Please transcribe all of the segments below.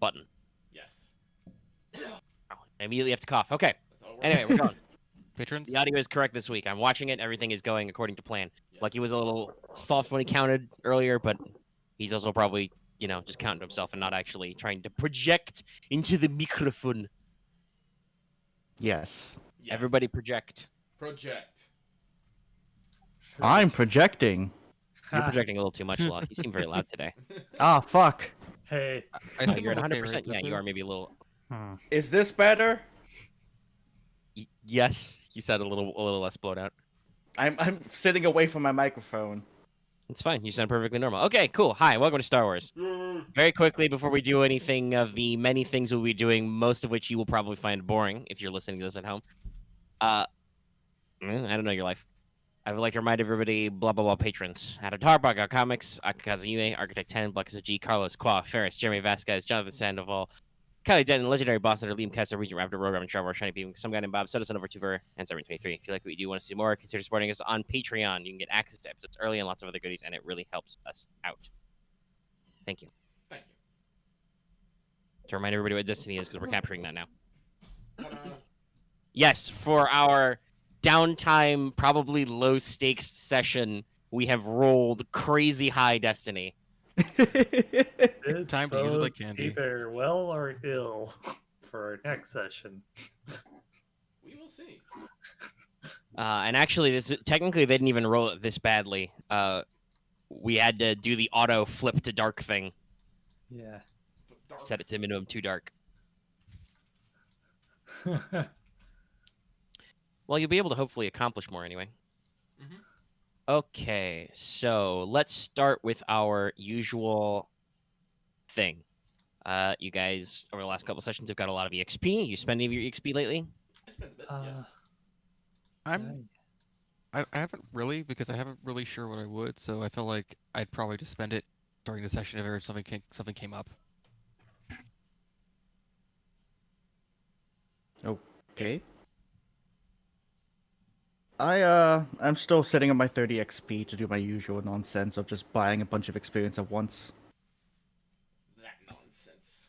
button. Yes. I immediately have to cough. Okay. That's how it works. Anyway, we're going. Patrons? The audio is correct this week. I'm watching it. Everything is going according to plan. Yes. Lucky was a little soft when he counted earlier, but he's also probably, just counting to himself and not actually trying to project into the microphone. Yes. Yes. Everybody project. Project. I'm projecting. You're projecting a little too much, Loth. You seem very loud today. Ah, fuck. Hey. I think You're at I'm 100%. okay, right, Yeah, though, you too? are maybe a little. Is this better? Yes, you sound a little less blown out. I'm sitting away from my microphone. It's fine. You sound perfectly normal. Okay, cool. Hi, welcome to Star Wars. Very quickly, before we do anything of the many things we'll be doing, most of which you will probably find boring if you're listening to this at home. I don't know your life. I would like to remind everybody, blah, blah, blah, patrons. Adam Tarbaga Comics, Akakazume, Architect 10, Black Carlos, Qua, Ferris, Jeremy Vasquez, Jonathan Sandoval, Kylie Denton, Legendary Boss Hunter, Liam Kessler, Regent Raptor, Rogue Robin, Trevor, Shiny Beam, Some Guy Named Bob, Soda Over Tuver, and 723. If you like what you do, want to see more, consider supporting us on Patreon. You can get access to episodes early and lots of other goodies, and it really helps us out. Thank you. Thank To remind everybody what Destiny is, because we're capturing that now. you. Yes, for our downtime, probably low-stakes session, we have rolled crazy high Destiny. It's Time to use it like both candy. either well or ill for our next session. We will see. And actually, technically they didn't even roll it this badly. We had to do the auto flip to dark thing. Yeah. Dark. Set it to minimum 2 dark. Well, you'll be able to hopefully accomplish more anyway. Mhm. Okay, so let's start with our usual thing. You guys, over the last couple sessions, have got a lot of EXP. You spend any of your EXP lately? I spent a bit. Uh, Yes. I haven't really, because I haven't really sure what I would, so I felt like I'd probably just spend it during the session if something came up. Okay. I'm still sitting on my 30 XP to do my usual nonsense of just buying a bunch of experience at once. That nonsense.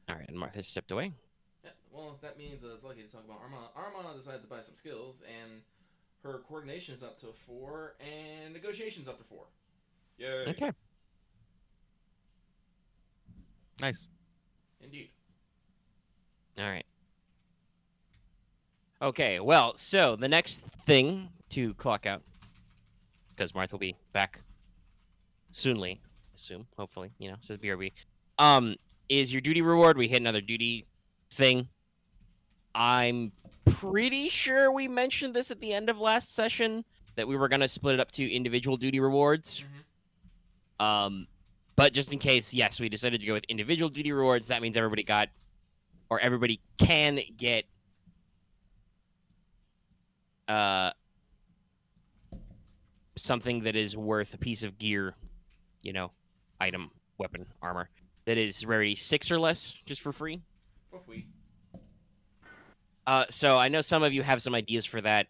All right, and Martha stepped away. Yeah, well, that means it's lucky to talk about Aramaa. Aramaa decided to buy some skills, and her coordination is up to 4, and negotiation's up to 4. Yay. Okay. Nice. Indeed. All right. Okay, well, so the next thing to clock out, because Marth will be back soonly, assume, hopefully, says BRB, is your duty reward. We hit another duty thing. I'm pretty sure we mentioned this at the end of last session, that we were going to split it up to individual duty rewards. Mm-hmm. But just in case, yes, we decided to go with individual duty rewards. That means everybody can get something that is worth a piece of gear, item, weapon, armor, that is rarity 6 or less, just for free. For free. So I know some of you have some ideas for that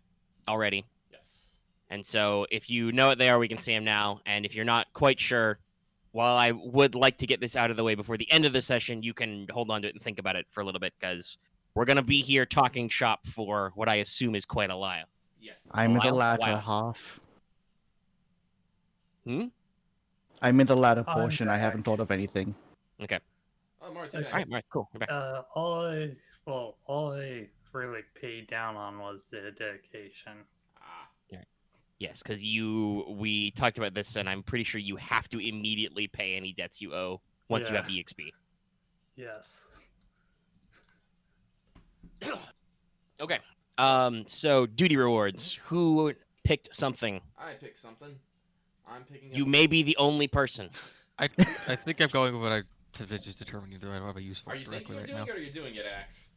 already. Yes. And so if you know what they are, we can say them now. And if you're not quite sure, while I would like to get this out of the way before the end of the session, you can hold on to it and think about it for a little bit, because we're going to be here talking shop for what I assume is quite a while. Yes. I'm in the Wow. latter Wow. half. I'm in the latter I'm portion. I haven't back. thought of anything. Okay. Oh, Marth, Okay. you're All back. right, cool. You're back. All I really paid down on was the dedication. Ah. Yes, because we talked about this, and I'm pretty sure you have to immediately pay any debts you owe once you Yeah. have EXP. Yes. Okay. So duty rewards. Who picked something? I picked something. I'm picking up... You may be the only person. I think I'm going with what I just determined either I don't have a use for Are it you directly thinking of right doing now. it, or are you doing it, Axe?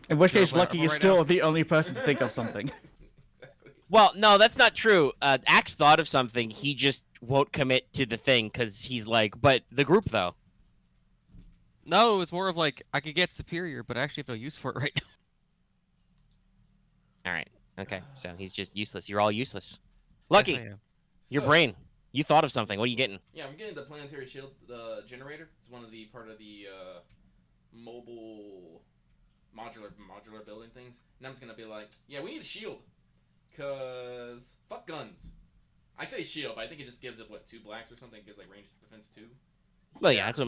In which Sure, case, but Lucky I'm is right still now. the only person to think of something. Exactly. Well, no, that's not true. Axe thought of something. He just won't commit to the thing because he's like, but the group though. No, it's more of like I could get superior, but I actually have no use for it right now. All right. Okay. So he's just useless. You're all useless. Lucky, Yes, I am. your So, brain. You thought of something. What are you getting? Yeah, I'm getting the Planetary Shield generator. It's one of the part of the mobile modular building things. And I'm just gonna be like, yeah, we need a shield, cause fuck guns. I say shield, but I think it just gives it what 2 blacks or something. It gives like ranged defense 2. Well, yeah, that's what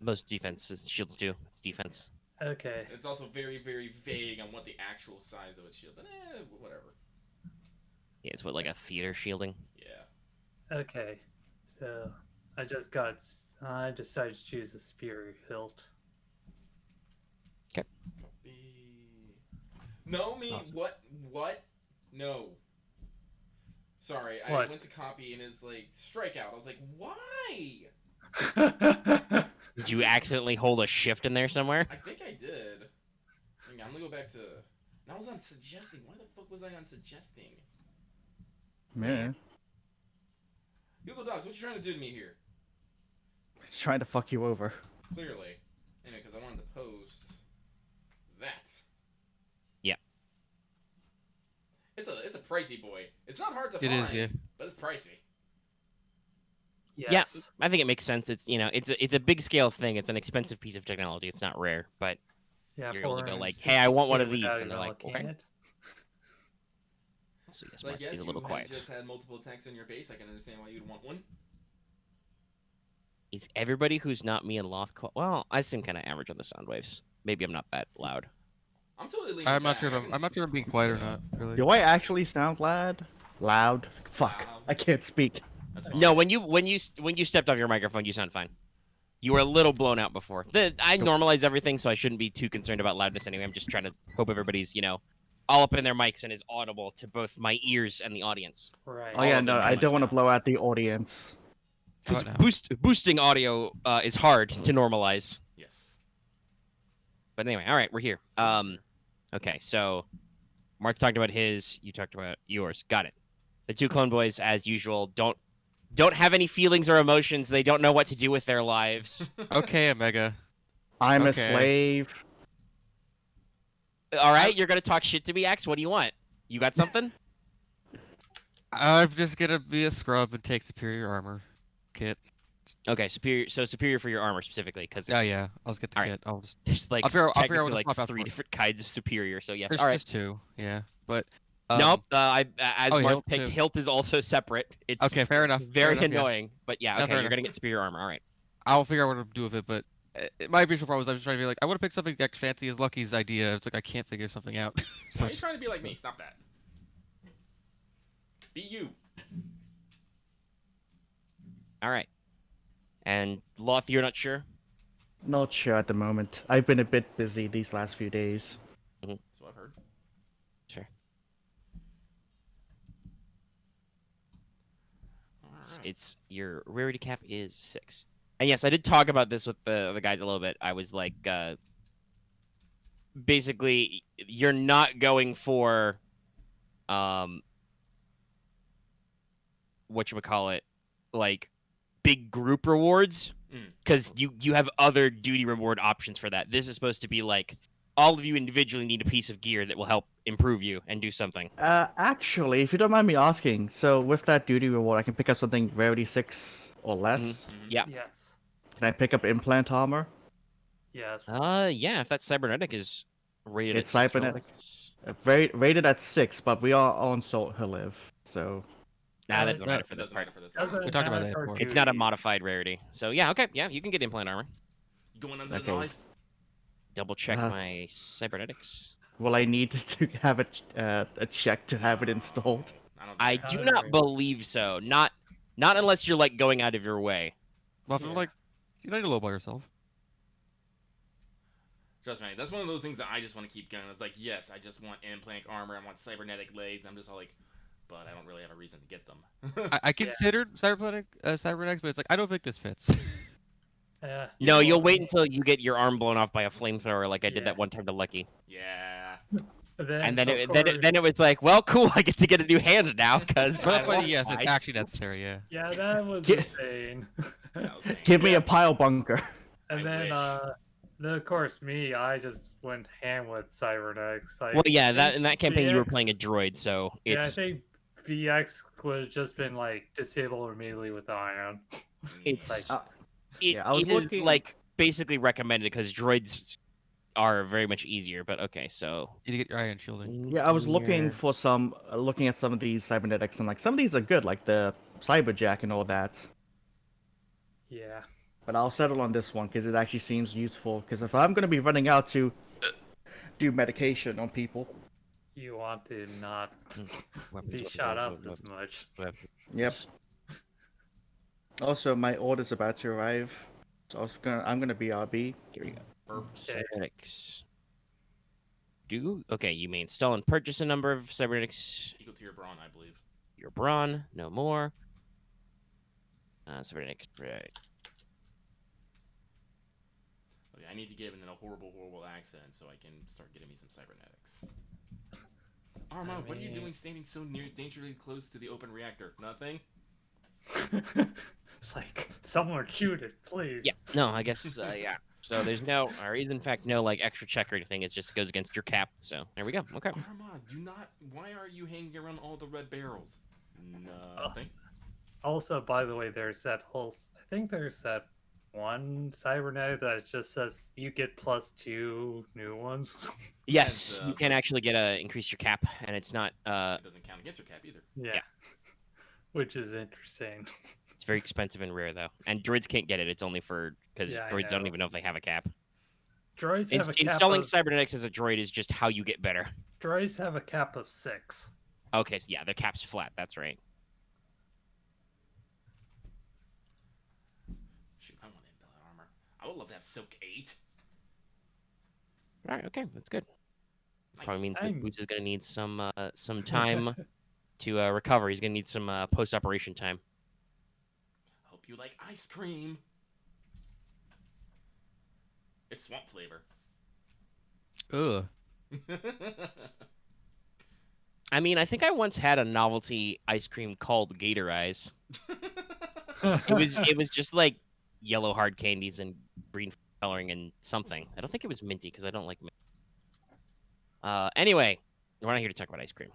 most defense shields do. It's defense. Okay. It's also very very vague on what the actual size of its shield, but whatever. Yeah, it's what like a theater shielding. Yeah. Okay. So I decided to choose a spear hilt. Copy. No, me Awesome. what? No. Sorry, I What? went to copy and it's like strikeout. I was like, why? Did you accidentally hold a shift in there somewhere? I think I did. Hang on, I'm gonna go back to. And I was on suggesting. Why the fuck was I on suggesting? Man, Google Docs, what you trying to do to me here? he's trying to fuck you over. Clearly. Anyway, because I wanted to post that. Yeah. It's a pricey boy. It's not hard to It find. is, yeah. But it's pricey. Yes. Yeah, I think it makes sense. It's it's a big scale thing. It's an expensive piece of technology. It's not rare, but Yeah. you're able to go like, 460 hey, I want one of these, without and they're even like, looking okay. at it. So yes, Like, Marth yes, is a you little had quiet. just had multiple attacks on your base. I can understand why you'd want one. Is everybody who's not me and Loth? Well, I seem kind of average on the sound waves. Maybe I'm not that loud. I'm totally leaning I'm not back. sure if I I'm can not sure if I'm being quiet or sit not. up. Really. Do I actually sound loud? Loud? Fuck. I can't speak. That's fine. No, when you stepped off your microphone, you sound fine. You were a little blown out before. I normalize everything, so I shouldn't be too concerned about loudness anyway. I'm just trying to hope everybody's all up in their mics and is audible to both my ears and the audience. Right. Oh All yeah, of them no, I can don't want to sound. blow out the audience. Because How about now? boosting audio is hard to normalize. Yes. But anyway, all right, we're here. Okay, so Marth talked about his, you talked about yours. Got it. The 2 clone boys, as usual, don't have any feelings or emotions. They don't know what to do with their lives. Okay, Omega. I'm a Okay. slave. All right, you're gonna talk shit to me, X. What do you want? You got something? I'm just gonna be a scrub and take superior armor kit. Okay, superior. So superior for your armor specifically, because Oh yeah, I'll just get the All right. kit. I'll just. there's like I'll figure out technically what to like swap out 3 for. different kinds of superior. So yes, There's all right. just 2. Yeah, but. Nope. As oh, Marth hilt picked, too. hilt is also separate. It's Okay, fair enough. very fair enough, yeah. annoying. But yeah, Yeah, okay, fair you're enough. gonna get superior armor. All right. I'll figure out what to do with it, but my original problem was I was trying to be like, I want to pick something as fancy as Lucky's idea. It's like I can't figure something out. so Why are you trying to be like me? Stop that. Be you. All right. And Loth, you're not sure? Not sure at the moment. I've been a bit busy these last few days. That's what I've heard. Sure. All It's, right. it's your rarity cap is 6. And yes, I did talk about this with the guys a little bit. I was like, basically, you're not going for, whatchamacallit, like big group rewards, because you have other duty reward options for that. This is supposed to be like all of you individually need a piece of gear that will help improve you and do something. Actually, if you don't mind me asking, so with that duty reward, I can pick up something rarity 6 or less. Yeah. Yes. Can I pick up implant armor? Yes. Yeah, if that cybernetic is rated It's at 6 or cybernetic. less. Rated at 6, but we are on Soheliv, so Nah, that doesn't That- matter for this Doesn't part. matter for this. Doesn't We talked about matter that for before. It's not a duty. modified rarity. So yeah, okay, yeah, you can get implant armor. Going under Okay. the knife. Double check Uh, my cybernetics. will I need to have a check to have it installed? I think do I not agree. believe so. Not unless you're like going out of your way. well, if I'm Yeah. like, you don't need to lowball yourself. Trust me, that's one of those things that I just want to keep going. It's like, yes, I just want implant armor, I want cybernetic legs. I'm just all like, but I don't really have a reason to get them. I considered cybernetics, but it's like I don't think this fits. Yeah. No, you'll Well, wait until you get your arm blown off by a flamethrower, like I did Yeah. that one time to Lucky. Yeah. And then of course- it was like, well, cool, I get to get a new hand now because. But that's why, yes, it's actually necessary. Yeah. Yeah, that was Get- insane. That was pain. Give me a pile bunker. And I then, wish. then of course I just went ham with cybernetics. Like, Well, yeah, that in that campaign you were playing a DX droid, so Yeah, I it's think BX would have just been like disabled immediately with ion. It's Like, yeah, I was it is looking- like basically recommended because droids are very much easier. But okay, so You need to get your ion shielding. Yeah, I was looking here- for some, looking at some of these cybernetics, and like some of these are good, like the cyberjack and all that. yeah. But I'll settle on this one because it actually seems useful. Because if I'm gonna be running out to do medication on people, You want to not weapons, be weapons, shot up weapons, as much. weapons. yep. Also, my order's about to arrive, so I'm gonna BRB. Here we go. Burp. Cybernetics. Okay, you may install and purchase a number of cybernetics. Equal to your brawn, I believe. Your brawn, no more. Cybernetics, right. Okay, I need to get in a horrible, horrible accent so I can start getting me some cybernetics. Aramaa, what are you doing standing so near, dangerously close to the open reactor? Nothing? It's like, someone shoot it, please. Yeah, no, I guess, yeah. So there's no, or is in fact no like extra check or anything. It just goes against your cap. So there we go. Okay. Aramaa, do not. Why are you hanging around all the red barrels? Nothing. Also, by the way, there's that whole. I think there's that one cybernetic that just says you get +2 new ones. Yes, And, you can actually get increase your cap, and it's not. It doesn't count against your cap either. Yeah. Which is interesting. It's very expensive and rare though, and droids can't get it. It's only for because Yeah, I droids don't know. even know if they have a cap. Droids have a cap Installing of, cybernetics as a droid is just how you get better. droids have a cap of 6. Okay, so yeah, their cap's flat. That's right. Shoot, I want impelled armor. I would love to have Silk 8. All right. Okay, that's good. Nice. Probably means that I'm- Boots is gonna need some time to recover. He's gonna need some post-operation time. Hope you like ice cream. It's swamp flavor. Ugh. I mean, I think I once had a novelty ice cream called Gator Eyes. It was just like yellow hard candies and green coloring and something. I don't think it was minty because I don't like mint. Anyway, we're not here to talk about ice cream.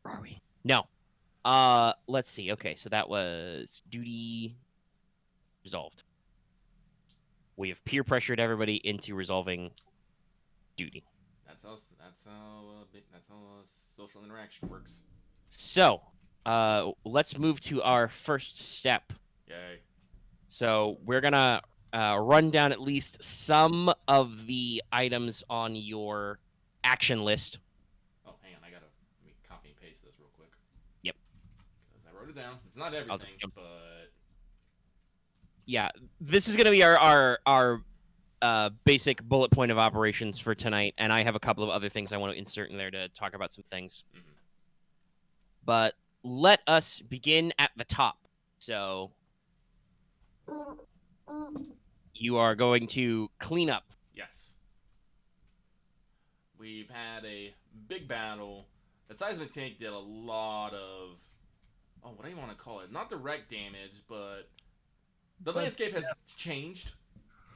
Where are we? No. Let's see. Okay, so that was duty resolved. We have peer pressured everybody into resolving duty. That's how social interaction works. So, let's move to our first step. Yay. So we're gonna run down at least some of the items on your action list. Oh, hang on. Let me copy and paste this real quick. Yep. Because I wrote it down. It's not everything, jump. but Yeah, this is gonna be our basic bullet point of operations for tonight, and I have a couple of other things I want to insert in there to talk about some things. Mhm. But let us begin at the top. So you are going to clean up. yes. We've had a big battle. The seismic tank did a lot of, what do you want to call it? Not direct damage, but the landscape has changed.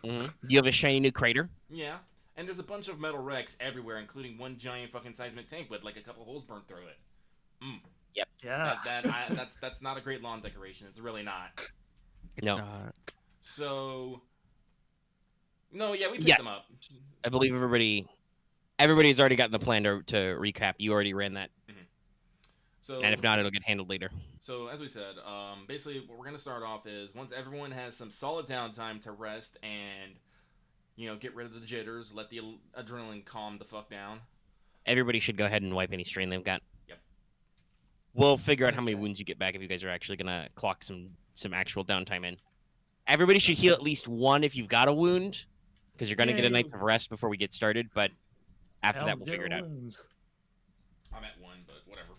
You have a shiny new crater. Yeah. And there's a bunch of metal wrecks everywhere, including one giant fucking seismic tank with like a couple holes burned through it. Yeah. That's not a great lawn decoration. It's really not. It's No. not. So, no, yeah, we picked Yes. them up. I believe everybody's already gotten the plan to recap. You already ran that, So, and if not, it'll get handled later. So as we said, basically what we're gonna start off is once everyone has some solid downtime to rest and, get rid of the jitters, let the adrenaline calm the fuck down. Everybody should go ahead and wipe any strain they've got. Yep. We'll figure out how many Okay. wounds you get back if you guys are actually gonna clock some actual downtime in. Everybody should heal at least one if you've got a wound, because you're gonna get a Yay. night's of rest before we get started. But after that, Hell, we'll figure it 0 out. wounds. I'm at one, but whatever.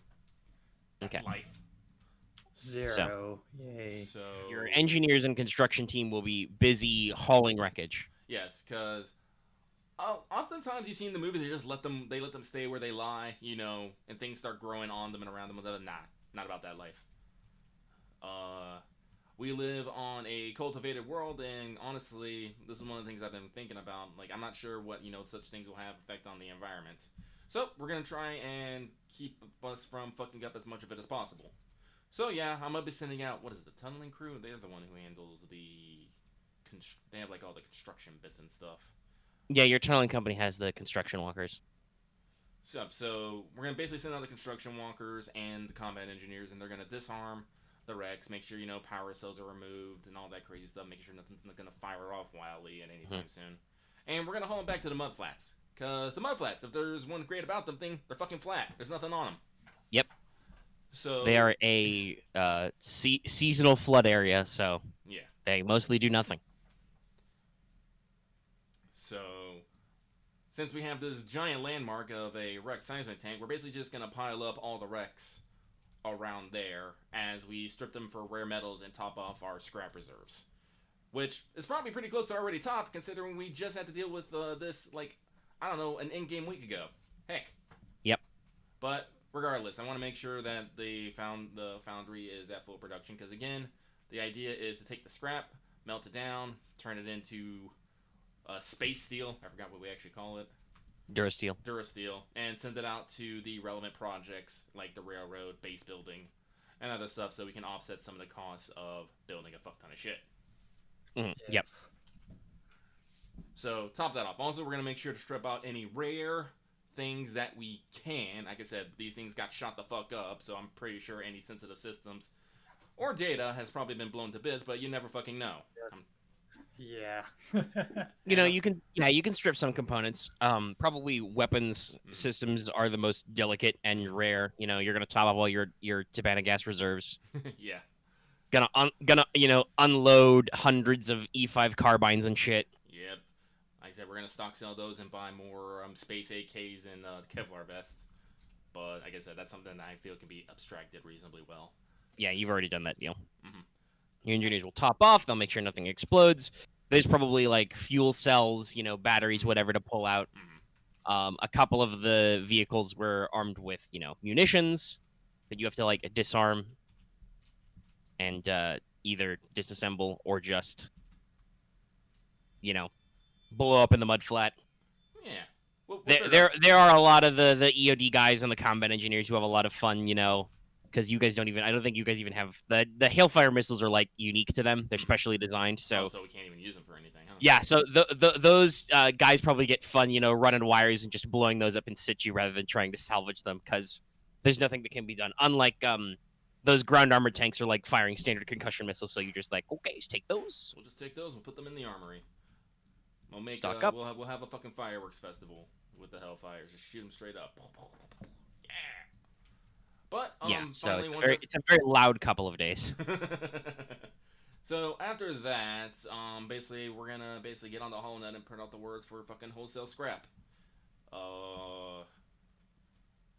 That's Okay. life. 0. Yay. So Your engineers and construction team will be busy hauling wreckage. yes, because oftentimes you see in the movie they let them stay where they lie, and things start growing on them and around them. Nah, not about that life. We live on a cultivated world, and honestly, this is one of the things I've been thinking about. Like, I'm not sure what such things will have effect on the environment. So we're gonna try and keep us from fucking up as much of it as possible. So yeah, I'm gonna be sending out, what is it, the tunneling crew? They're the one who handles the... They have like all the construction bits and stuff. Yeah, your tunneling company has the construction walkers. So we're gonna basically send out the construction walkers and the combat engineers, and they're gonna disarm the wrecks, make sure power cells are removed and all that crazy stuff, making sure nothing's gonna fire off wildly at any time soon. And we're gonna haul them back to the mud flats, cause the mud flats, if there's one great about them, they're fucking flat. There's nothing on them. Yep. So They are a seasonal flood area, so yeah. they mostly do nothing. So, since we have this giant landmark of a wreck seismic tank, we're basically just going to pile up all the wrecks around there as we strip them for rare metals and top off our scrap reserves. Which is probably pretty close to already topped, considering we just had to deal with this, like, I don't know, an in-game week ago. Heck. Yep. But, regardless, I want to make sure that the foundry is at full production, because, again, the idea is to take the scrap, melt it down, turn it into... space steel, I forgot what we actually call it. Durasteel, and send it out to the relevant projects like the railroad, base building, and other stuff so we can offset some of the costs of building a fuck ton of shit. Yep. So, top that off. Also, we're going to make sure to strip out any rare things that we can. Like I said, these things got shot the fuck up, so I'm pretty sure any sensitive systems or data has probably been blown to bits, but you never fucking know. Yeah. You can strip some components. Probably weapons systems are the most delicate and rare. You're gonna top up all your Tabana gas reserves. Yeah. Gonna unload hundreds of E5 carbines and shit. Yep. Like I said, we're gonna stock sell those and buy more space AKs and Kevlar vests. But like I said, that's something that I feel can be abstracted reasonably well. Yeah, you've already done that deal. Mm-hmm. Your engineers will top off. They'll make sure nothing explodes. There's probably like fuel cells, batteries, whatever to pull out. Mm-hmm. A couple of the vehicles were armed with, munitions that you have to like disarm and either disassemble or just, blow up in the mud flat. Yeah. There are a lot of the EOD guys and the combat engineers who have a lot of fun, because you guys I don't think you guys even have the Hailfire missiles are like unique to them. They're specially designed, so we can't even use them for anything, huh? yeah. So those guys probably get fun, running wires and just blowing those up in situ rather than trying to salvage them because there's nothing that can be done. Unlike those ground armored tanks are like firing standard concussion missiles, so you're just like, okay, just take those. We'll just take those. We'll put them in the armory. We'll make Stock up. We'll have a fucking fireworks festival with the Hellfires. Just shoot them straight up. Yeah. But Yeah, so finally, it's a very loud couple of days. So after that, basically we're gonna get on the HoloNet and print out the words for fucking wholesale scrap.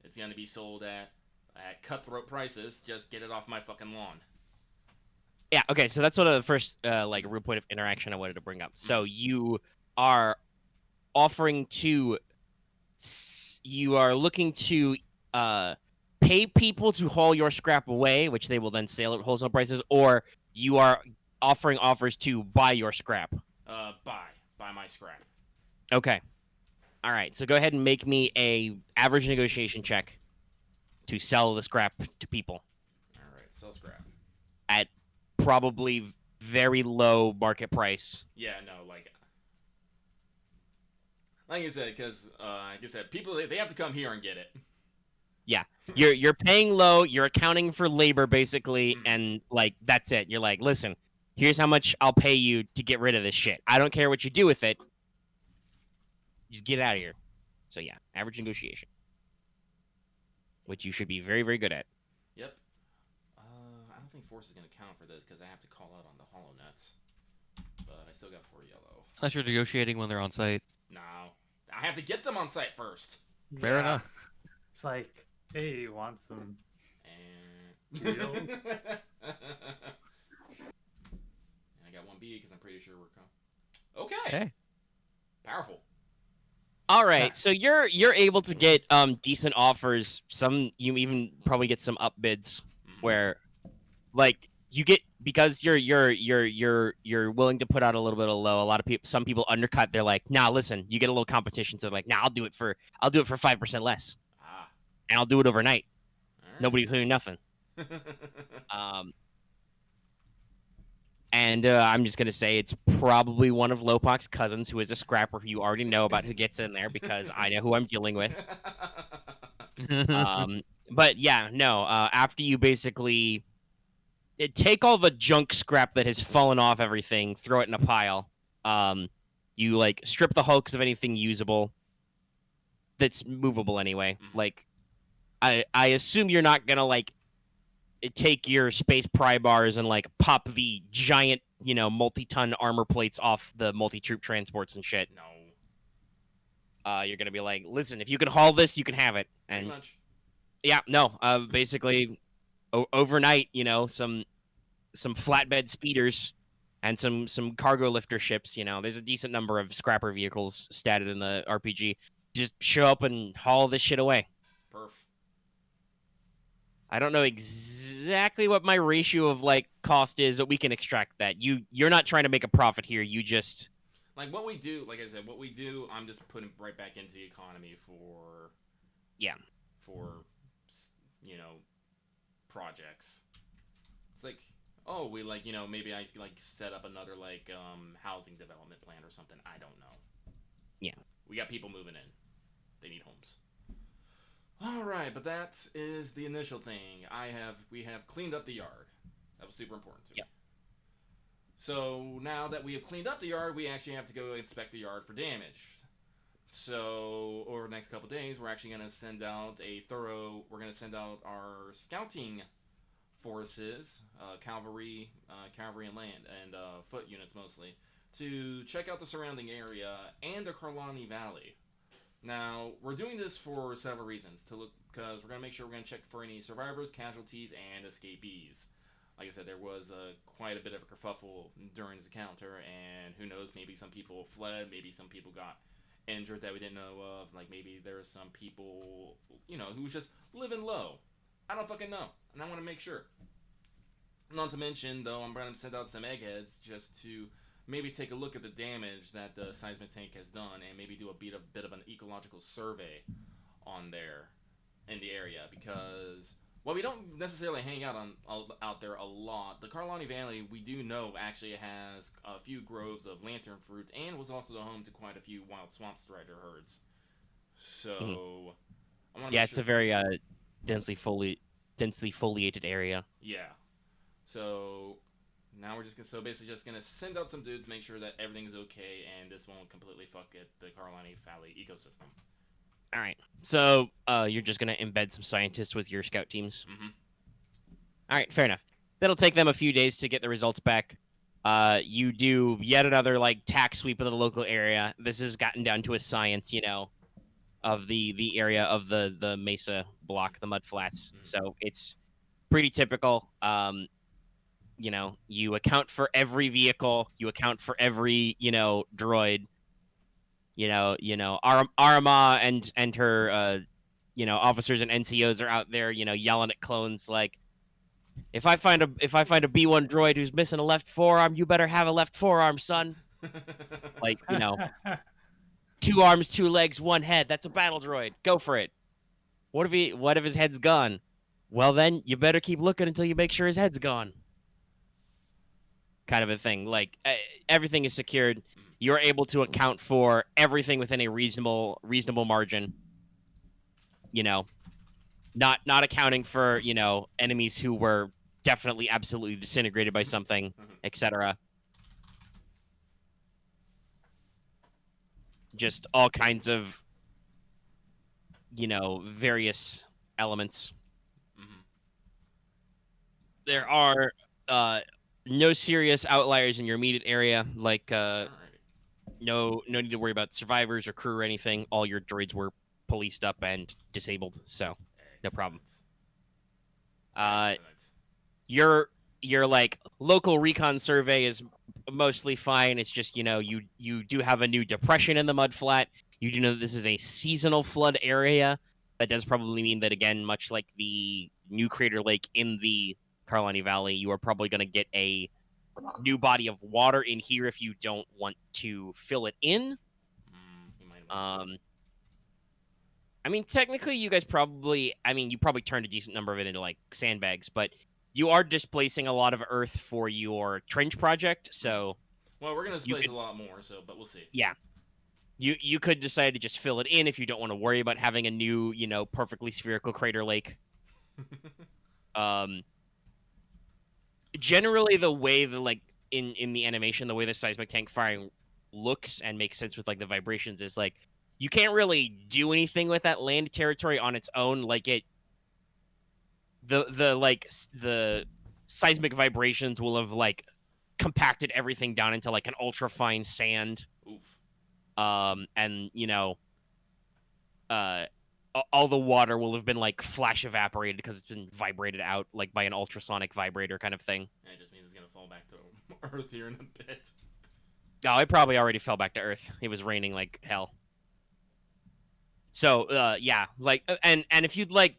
It's gonna be sold at cutthroat prices. Just get it off my fucking lawn. Yeah. Okay. So that's one of the first like real point of interaction I wanted to bring up. So you are offering to, you are looking to pay people to haul your scrap away, which they will then sell at wholesale prices, or you are offering offers to buy your scrap. Buy my scrap. Okay. All right. So go ahead and make me a average negotiation check to sell the scrap to people. All right, sell scrap at probably very low market price. Yeah, no, like I said, because people they have to come here and get it. Yeah, you're paying low. You're accounting for labor basically, and like that's it. You're like, listen, here's how much I'll pay you to get rid of this shit. I don't care what you do with it. Just get out of here. So yeah, average negotiation, which you should be very, very good at. Yep. I don't think Force is gonna count for this because I have to call out on the HoloNets, but I still got 4 yellow. Unless you're negotiating when they're on site. No, I have to get them on site first. Fair enough. It's like, hey, you want some? And Deal? and I got 1B because I'm pretty sure we're okay. Hey. Powerful. All right, so you're able to get decent offers. Some you even probably get some up bids where, like, you get, because you're willing to put out a little bit of low. A lot of people, some people undercut. They're like, nah, listen, you get a little competition. So they're like, nah, I'll do it for 5% less, Ah. and I'll do it overnight. All right. Nobody's doing nothing. And I'm just gonna say it's probably one of Lopok's cousins, who is a scrapper who you already know about, who gets in there, because I know who I'm dealing with. But yeah, no. After you basically take all the junk scrap that has fallen off everything, throw it in a pile. You like strip the hulks of anything usable that's movable anyway. Like, I assume you're not gonna like take your space pry bars and like pop the giant, multi-ton armor plates off the multi-troop transports and shit. No. You're gonna be like, listen, if you can haul this, you can have it. Pretty And much. yeah, no. Basically, overnight, some flatbed speeders and some cargo lifter ships. There's a decent number of scrapper vehicles statted in the RPG. Just show up and haul this shit away. Perf. I don't know exactly what my ratio of like cost is, but we can extract that. You're not trying to make a profit here. You just Like what we do, like I said, what we do, I'm just putting right back into the economy for projects. It's like, oh, we like, maybe I like set up another like housing development plan or something. I don't know. Yeah. We got people moving in. They need homes. All right, but that is the initial thing. We have cleaned up the yard. That was super important to me. So now that we have cleaned up the yard, we actually have to go inspect the yard for damage. So over the next couple of days, we're actually going to send out we're going to send out our scouting forces, cavalry and land, and foot units mostly, to check out the surrounding area and the Karlani Valley. Now, we're doing this for several reasons. Because we're going to make sure we're going to check for any survivors, casualties, and escapees. Like I said, there was quite a bit of a kerfuffle during this encounter, and who knows, maybe some people fled, maybe some people got injured that we didn't know of. Like, maybe there were some people, who was just living low. I don't fucking know, and I want to make sure. Not to mention, though, I'm going to send out some eggheads just to maybe take a look at the damage that the seismic tank has done, and maybe do a bit of an ecological survey on there in the area, because while we don't necessarily hang out there a lot, the Karlani Valley, we do know, actually has a few groves of lantern fruit, and was also the home to quite a few wild swamp strider herds. So, I want to it's a very densely foliated area. Yeah. So now we're basically just gonna send out some dudes, make sure that everything's okay, and this won't completely fuck at the Karlani Valley ecosystem. All right. So you're just gonna embed some scientists with your scout teams. Mm-hmm. All right, fair enough. That'll take them a few days to get the results back. You do yet another like tack sweep of the local area. This has gotten down to a science, of the area of the mesa block, the mud flats. Mm-hmm. So it's pretty typical. You account for every vehicle, you account for every, droid. Aramaa and her, officers and NCOs are out there, yelling at clones like, if I find a B1 droid who's missing a left forearm, you better have a left forearm, son. Like, 2 arms, 2 legs, 1 head. That's a battle droid. Go for it. What if his head's gone? Well, then you better keep looking until you make sure his head's gone. Kind of a thing. Like, everything is secured. You're able to account for everything within a reasonable margin. Not accounting for, enemies who were definitely absolutely disintegrated by something, etc. Just all kinds of, various elements. Mm-hmm. There are no serious outliers in your immediate area, like no need to worry about survivors or crew or anything. All your droids were policed up and disabled, so no problem. Your like local recon survey is mostly fine. It's just, you do have a new depression in the mud flat. You do know that this is a seasonal flood area. That does probably mean that, again, much like the new Crater Lake in the Carlani Valley. You are probably going to get a new body of water in here if you don't want to fill it in. You might have I mean, technically, you guys probably, you probably turned a decent number of it into, like, sandbags, but you are displacing a lot of earth for your trench project, so... Well, we're going to you displace could- a lot more, but we'll see. Yeah. You could decide to just fill it in if you don't want to worry about having a new, perfectly spherical crater lake. Generally, the way in the animation, the way the seismic tank firing looks and makes sense with, like, the vibrations is, like, you can't really do anything with that land territory on its own. Like, the seismic vibrations will have, like, compacted everything down into, like, an ultra fine sand. Oof. And all the water will have been, like, flash evaporated because it's been vibrated out, like, by an ultrasonic vibrator kind of thing. That just means it's going to fall back to Earth here in a bit. Oh, it probably already fell back to Earth. It was raining like hell. So, yeah, like, and if you'd like,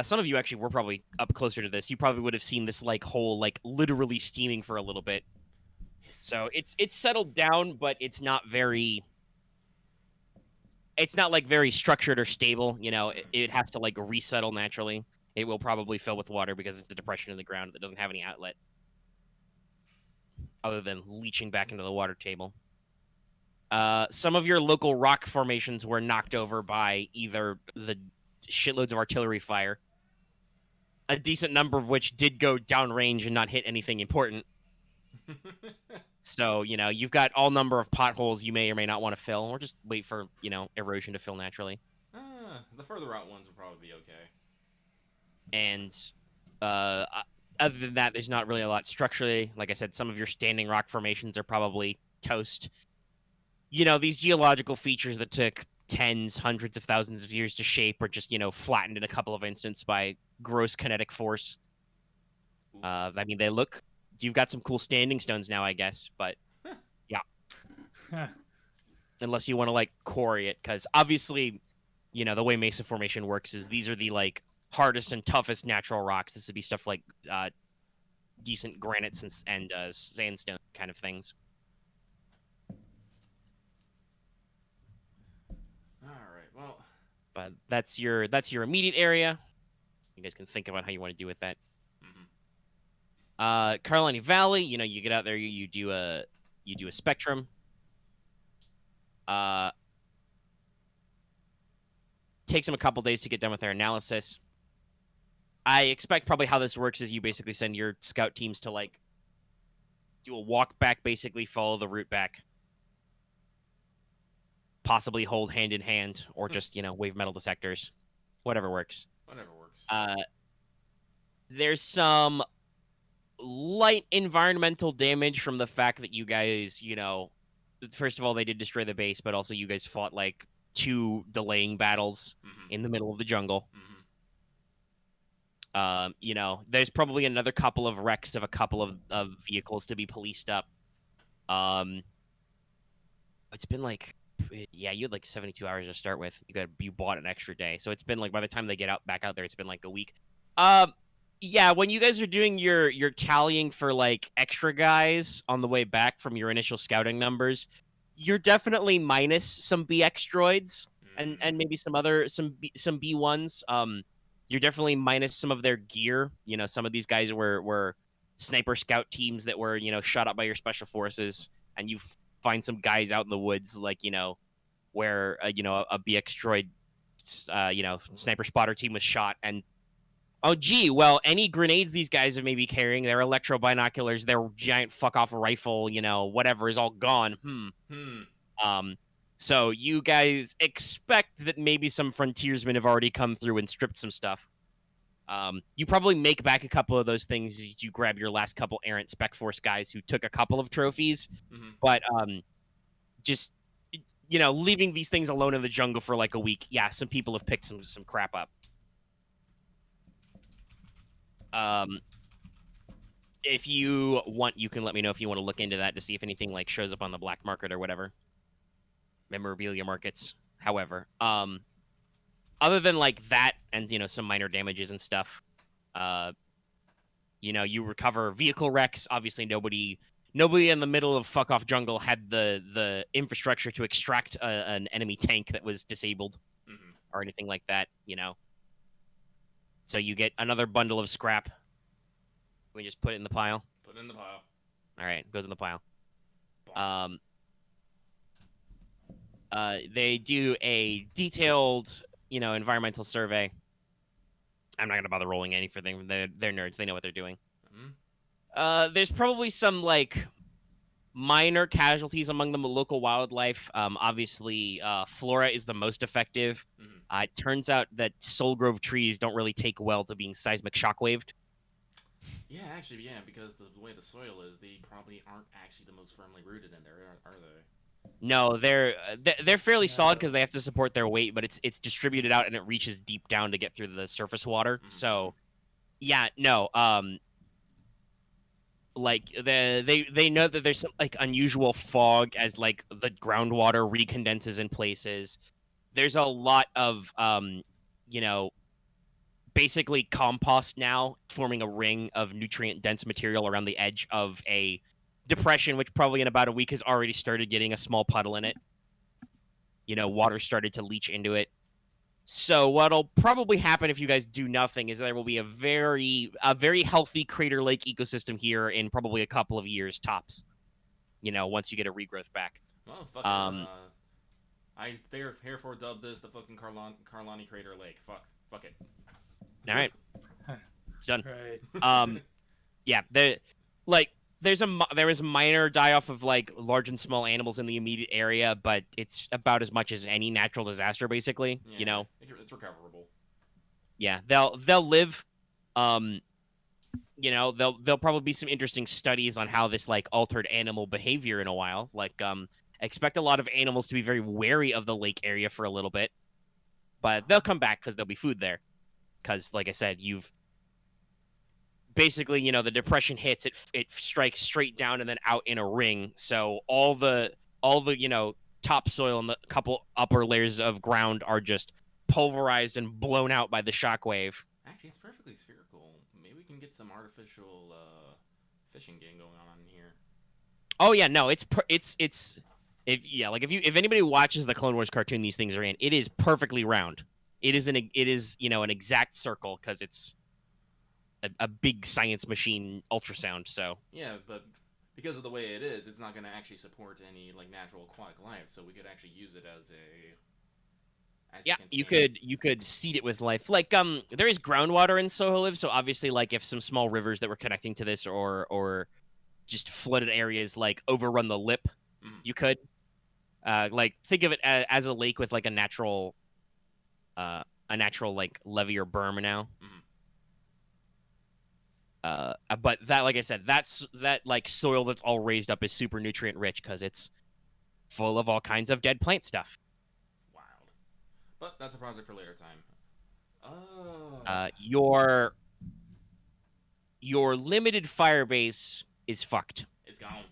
some of you actually were probably up closer to this. You probably would have seen this, like, hole, like, literally steaming for a little bit. So it's settled down, but it's not very... It's not, like, very structured or stable, it has to, like, resettle naturally. It will probably fill with water because it's a depression in the ground that doesn't have any outlet. Other than leaching back into the water table. Some of your local rock formations were knocked over by either the shitloads of artillery fire, a decent number of which did go downrange and not hit anything important. So, you've got all number of potholes you may or may not want to fill, or just wait for, erosion to fill naturally. The further out ones will probably be okay. And other than that, there's not really a lot structurally. Like I said, some of your standing rock formations are probably toast. These geological features that took tens, hundreds of thousands of years to shape are just, flattened in a couple of instances by gross kinetic force. They look... You've got some cool standing stones now, I guess, but yeah. Unless you want to, like, quarry it, because obviously, the way Mesa Formation works is these are the, like, hardest and toughest natural rocks. This would be stuff like decent granites and sandstone kind of things. All right, well... But that's your immediate area. You guys can think about how you want to do with that. Carolina Valley, you get out there, you do a spectrum. Takes them a couple days to get done with their analysis. I expect probably how this works is you basically send your scout teams to, like, do a walk back, basically follow the route back. Possibly hold hand in hand, or just, wave metal detectors. Whatever works. Whatever works. There's some light environmental damage from the fact that you guys, first of all, they did destroy the base, but also you guys fought, like, 2 delaying battles in the middle of the jungle. There's probably another couple of wrecks of a couple of vehicles to be policed up. It's been, like, yeah, you had, like, 72 hours to start with. You bought an extra day. So it's been, like, by the time they get back out there, it's been, like, a week. Yeah, when you guys are doing your tallying for, like, extra guys on the way back from your initial scouting numbers, you're definitely minus some BX droids and maybe some B1s. You're definitely minus some of their gear. Some of these guys were sniper scout teams that were, shot up by your special forces, and you find some guys out in the woods, like, where a BX droid sniper spotter team was shot, and oh, gee, well, any grenades these guys are maybe carrying, their electro binoculars, their giant fuck-off rifle, whatever, is all gone. So you guys expect that maybe some frontiersmen have already come through and stripped some stuff. You probably make back a couple of those things as you grab your last couple errant Spec Force guys who took a couple of trophies, but just, leaving these things alone in the jungle for, like, a week, yeah, some people have picked some crap up. If you want, you can let me know if you want to look into that to see if anything, like, shows up on the black market or whatever. Memorabilia markets. However, other than, like, that and, some minor damages and stuff, You recover vehicle wrecks. Obviously, nobody in the middle of fuck off jungle had the infrastructure to extract an enemy tank that was disabled or anything like that. So you get another bundle of scrap. We just put it in the pile. Put it in the pile. All right, goes in the pile. Bonk. They do a detailed, environmental survey. I'm not gonna bother rolling anything. They're nerds. They know what they're doing. There's probably some minor casualties among the local wildlife. Obviously, flora is the most effective. It turns out that Soul Grove trees don't really take well to being seismic shockwaved. Yeah, actually, because the way the soil is, they probably aren't actually the most firmly rooted in there, are they? No, they're fairly solid because they have to support their weight, but it's distributed out and it reaches deep down to get through the surface water. So, yeah, no. They know that there's some unusual fog as the groundwater recondenses in places. There's a lot of basically compost now forming a ring of nutrient dense material around the edge of a depression, which probably in about a week has already started getting a small puddle in it. Water started to leach into it. So what'll probably happen if you guys do nothing is there will be a very healthy Crater Lake ecosystem here in probably a couple of years tops. Once you get a regrowth back. Well, fuck it. I therefore dub this the fucking Carlani Crater Lake. Fuck it. All right, it's done. Right. Yeah, there is a minor die off of large and small animals in the immediate area, but it's about as much as any natural disaster, basically. Yeah, it's recoverable. Yeah, they'll live. There'll probably be some interesting studies on how this altered animal behavior in a while. Expect a lot of animals to be very wary of the lake area for a little bit, but they'll come back because there'll be food there. Because, like I said, you've basically, the depression hits, it strikes straight down and then out in a ring. So all the topsoil and the couple upper layers of ground are just pulverized and blown out by the shockwave. Actually, it's perfectly spherical. Maybe we can get some artificial fishing game going on in here. Oh yeah, no, if anybody watches the Clone Wars cartoon these things are in, it is perfectly round. It is an exact circle because it's a big science machine ultrasound. So yeah, but because of the way it is, it's not going to actually support any natural aquatic life. So we could actually use it as a you could seed it with life. There is groundwater in Soheliv, so obviously if some small rivers that were connecting to this or just flooded areas overrun the lip, you could think of it as a lake with a natural levee or berm now. But that, like I said, that soil that's all raised up is super nutrient rich because it's full of all kinds of dead plant stuff. Wild. But that's a project for later time. Your limited fire base is fucked. It's gone.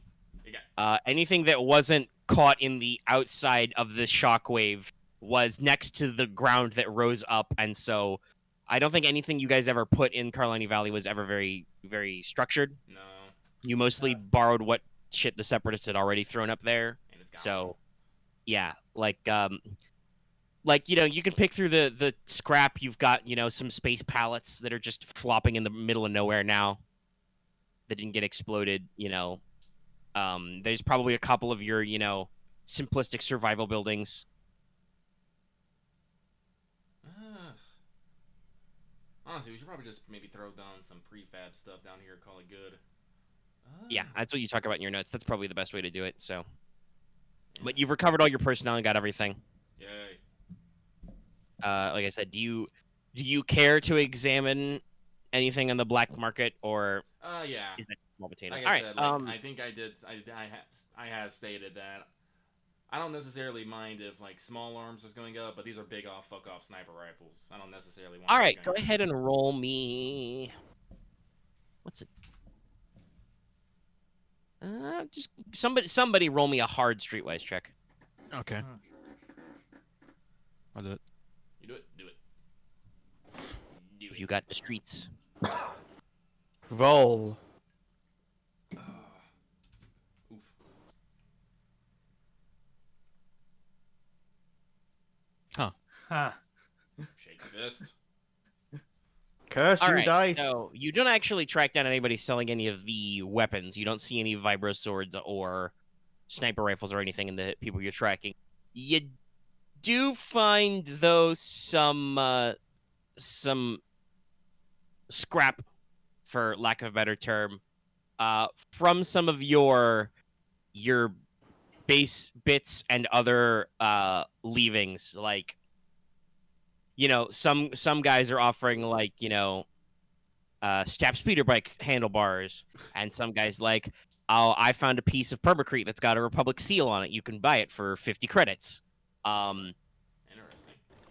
Anything that wasn't caught in the outside of the shockwave was next to the ground that rose up, and so I don't think anything you guys ever put in Carlani Valley was ever very, very structured. No. You mostly borrowed what shit the Separatists had already thrown up there. And it's gone. So, yeah, you can pick through the scrap. You've got, some space pallets that are just flopping in the middle of nowhere now that didn't get exploded, There's probably a couple of your, simplistic survival buildings. Honestly, we should probably just maybe throw down some prefab stuff down here, call it good. Yeah, that's what you talk about in your notes. That's probably the best way to do it. So, but you've recovered all your personnel and got everything. Yay. Like I said, do you care to examine anything on the black market or? Yeah. Is it small potato? Like all I right. said, I think I did. I have stated that I don't necessarily mind if small arms is going up, but these are big fuck off sniper rifles. I don't necessarily want. All right, go ahead and roll me. What's it? Just somebody roll me a hard streetwise check. Okay. I'll do it. You do it. Do it. You got the streets. Roll. Oof. Huh. Shake fist. Curse All you, right, dice. so you don't actually track down anybody selling any of the weapons. You don't see any vibro swords or sniper rifles or anything in the people you're tracking. You do find, though, some scrap, for lack of a better term, from some of your base bits and other leavings. Like, some guys are offering, like, stap speeder bike handlebars, and some guys like, oh, I found a piece of permacrete that's got a Republic seal on it. You can buy it for 50 credits. Interesting.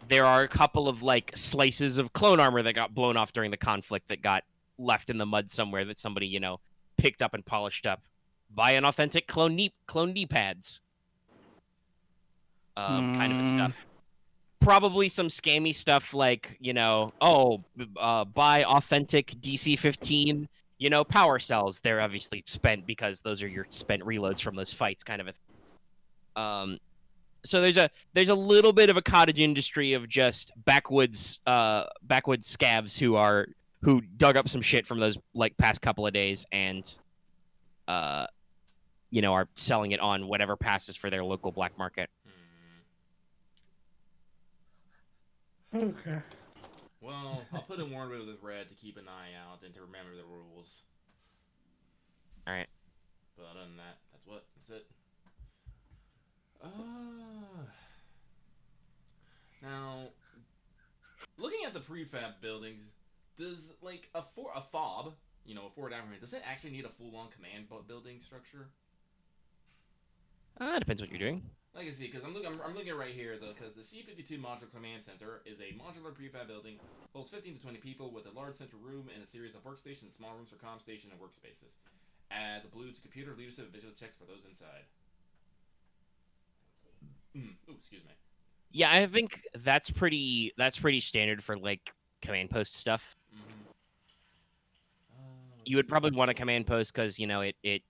There are a couple of, like, slices of clone armor that got blown off during the conflict that got left in the mud somewhere that somebody, picked up and polished up. Buy an authentic clone knee pads. Kind of a stuff. Probably some scammy stuff like, buy authentic DC-15, power cells. They're obviously spent because those are your spent reloads from those fights, kind of a thing. So there's a little bit of a cottage industry of just backwoods scavs who dug up some shit from those, like, past couple of days and are selling it on whatever passes for their local black market. Okay. Well, I'll put in Warrant with red to keep an eye out and to remember the rules. All right. But other than that, that's it. Now, looking at the prefab buildings, does, like, a FOB, a forward affirmation, does it actually need a full-on command building structure? Depends what you're doing. Like I see, because I'm looking right here, though, because the C-52 Modular Command Center is a modular prefab building, holds 15 to 20 people with a large central room and a series of workstations, small rooms for comm station and workspaces. Add the blue to computer leadership and visual checks for those inside. Ooh, excuse me. Yeah, I think that's pretty standard for, like, command post stuff. You would probably want a command post because, it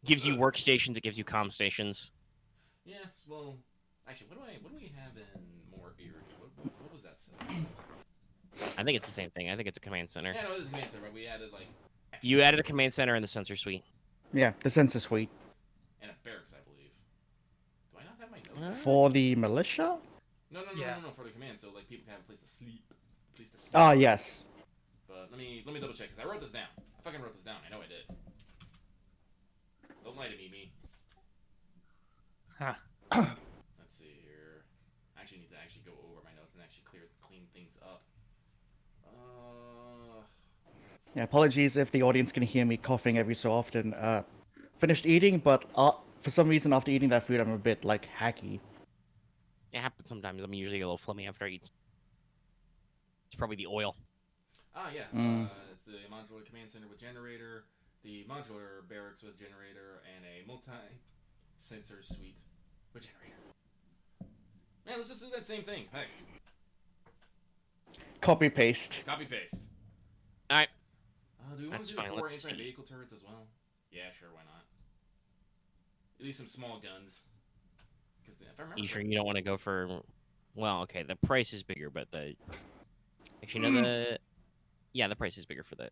gives you workstations, it gives you comm stations. Yes, well, actually, what do we have in more eerie? What was that? I think it's the same thing. I think it's a command center. Yeah, no, it is command center, but we added, like... You added a command center in the sensor suite. Yeah, the sensor suite. And a barracks, I believe. Do I not have my notes? For the militia? No, for the command, so, like, people can have a place to sleep. Ah, yes. But let me double check, because I wrote this down. I fucking wrote this down. I know I did. Don't lie to me. Huh. Let's see here. I actually need to go over my notes and actually clean things up. Yeah, apologies if the audience can hear me coughing every so often. Finished eating, but for some reason after eating that food, I'm a bit, like, hacky. It happens sometimes. I'm usually a little flummy after I eat. It's probably the oil. Yeah. It's the modular command center with generator, the modular barracks with generator, and a multi-sensor suite with generator. Man, let's just do that same thing. Heck. Copy paste. Copy paste. All right. Do we want That's to do fine, 4 let's see. anti-vehicle turrets as well? Yeah, sure, why not? At least some small guns. Because if I remember, You sure you don't want to go for? Well, okay. The price is bigger, but actually no. The price is bigger for that.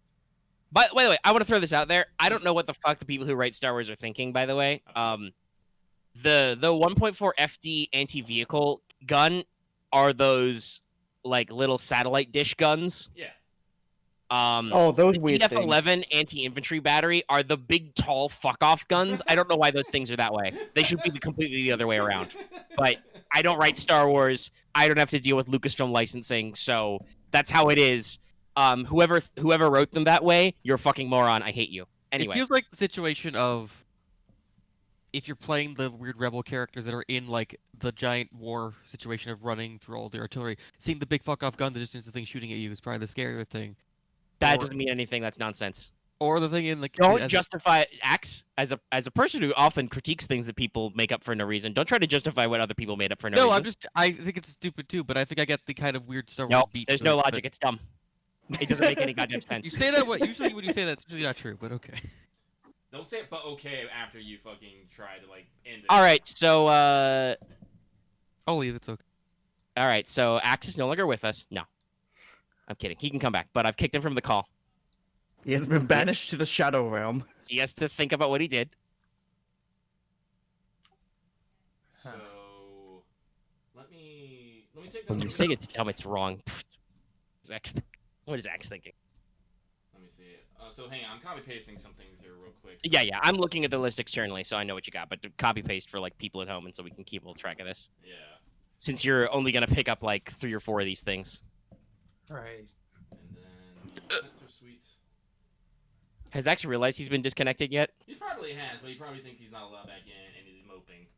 But by the way, I want to throw this out there. I don't know what the fuck the people who write Star Wars are thinking. By the way, the 1.4 FD anti-vehicle gun are those, like, little satellite dish guns. Yeah. Oh, those the weird TF-11 things. anti-infantry battery are the big, tall fuck-off guns. I don't know why those things are that way. They should be completely the other way around. But I don't write Star Wars. I don't have to deal with Lucasfilm licensing, so that's how it is. Whoever wrote them that way, you're a fucking moron. I hate you. Anyway. It feels like the situation of if you're playing the weird rebel characters that are in, like, the giant war situation of running through all the artillery, seeing the big fuck off gun in the distance, the thing shooting at you is probably the scarier thing. That doesn't mean anything. That's nonsense. Or the thing in, like, Don't justify acts as a person who often critiques things that people make up for no reason. Don't try to justify what other people made up for no reason. I think it's stupid too, but I think I get the kind of weird Star Wars No, beat. there's to no it, logic. but- It's dumb. It doesn't make any goddamn You sense. say that usually when you say that, it's usually not true, but okay. Don't say it, but okay after you fucking try to like end it. All right, so I'll leave. It's okay. all right, so Axe is no longer with us. No, I'm kidding. He can come back, but I've kicked him from the call. He has been banished to the Shadow Realm. He has to think about what he did. So let me take When that. you say it, tell me it's wrong. What is Axe thinking? Let me see it. So hang on, I'm copy pasting some things here real quick. Yeah, I'm looking at the list externally, so I know what you got. But copy paste for like people at home, and so we can keep a little track of this. Yeah. Since you're only gonna pick up like 3 or 4 of these things. Right. And then the sensor suites. Has Axe realized he's been disconnected yet? He probably has, but he probably thinks he's not allowed back in, and he's moping.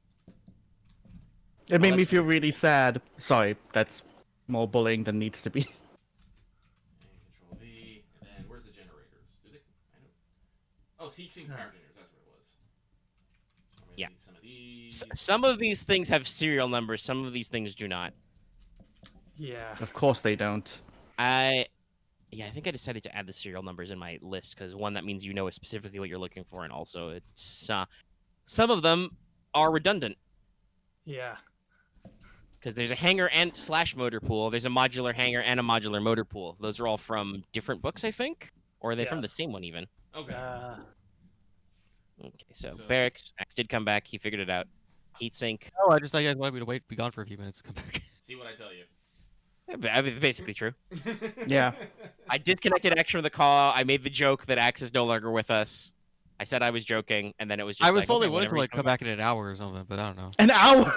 It made me that's- feel really sad. Sorry, that's more bullying than needs to be. And Control V, and then where's the generators? Do they? I don't. Oh, heat sink power generators. That's what it was. So I'm gonna Yeah. need some of these. Some of these things have serial numbers. Some of these things do not. Yeah. Of course they don't. I think I decided to add the serial numbers in my list because one, that means you know specifically what you're looking for, and also it's some of them are redundant Yeah. because there's a hanger and / motor pool. There's a modular hanger and a modular motor pool. Those are all from different books, I think, or are they from the Yes. same one even? Okay. Okay, so So- barracks. Axe did come back. He figured it out. Heatsink. Oh, I just thought you guys wanted me to be gone for a few minutes to come back. See what I tell you. Basically true. Yeah. I disconnected Axe from the call. I made the joke that Axe is no longer with us. I said I was joking, and then it was just I was like, fully okay, willing to whenever like you come back in an hour or something, but I don't know. An hour!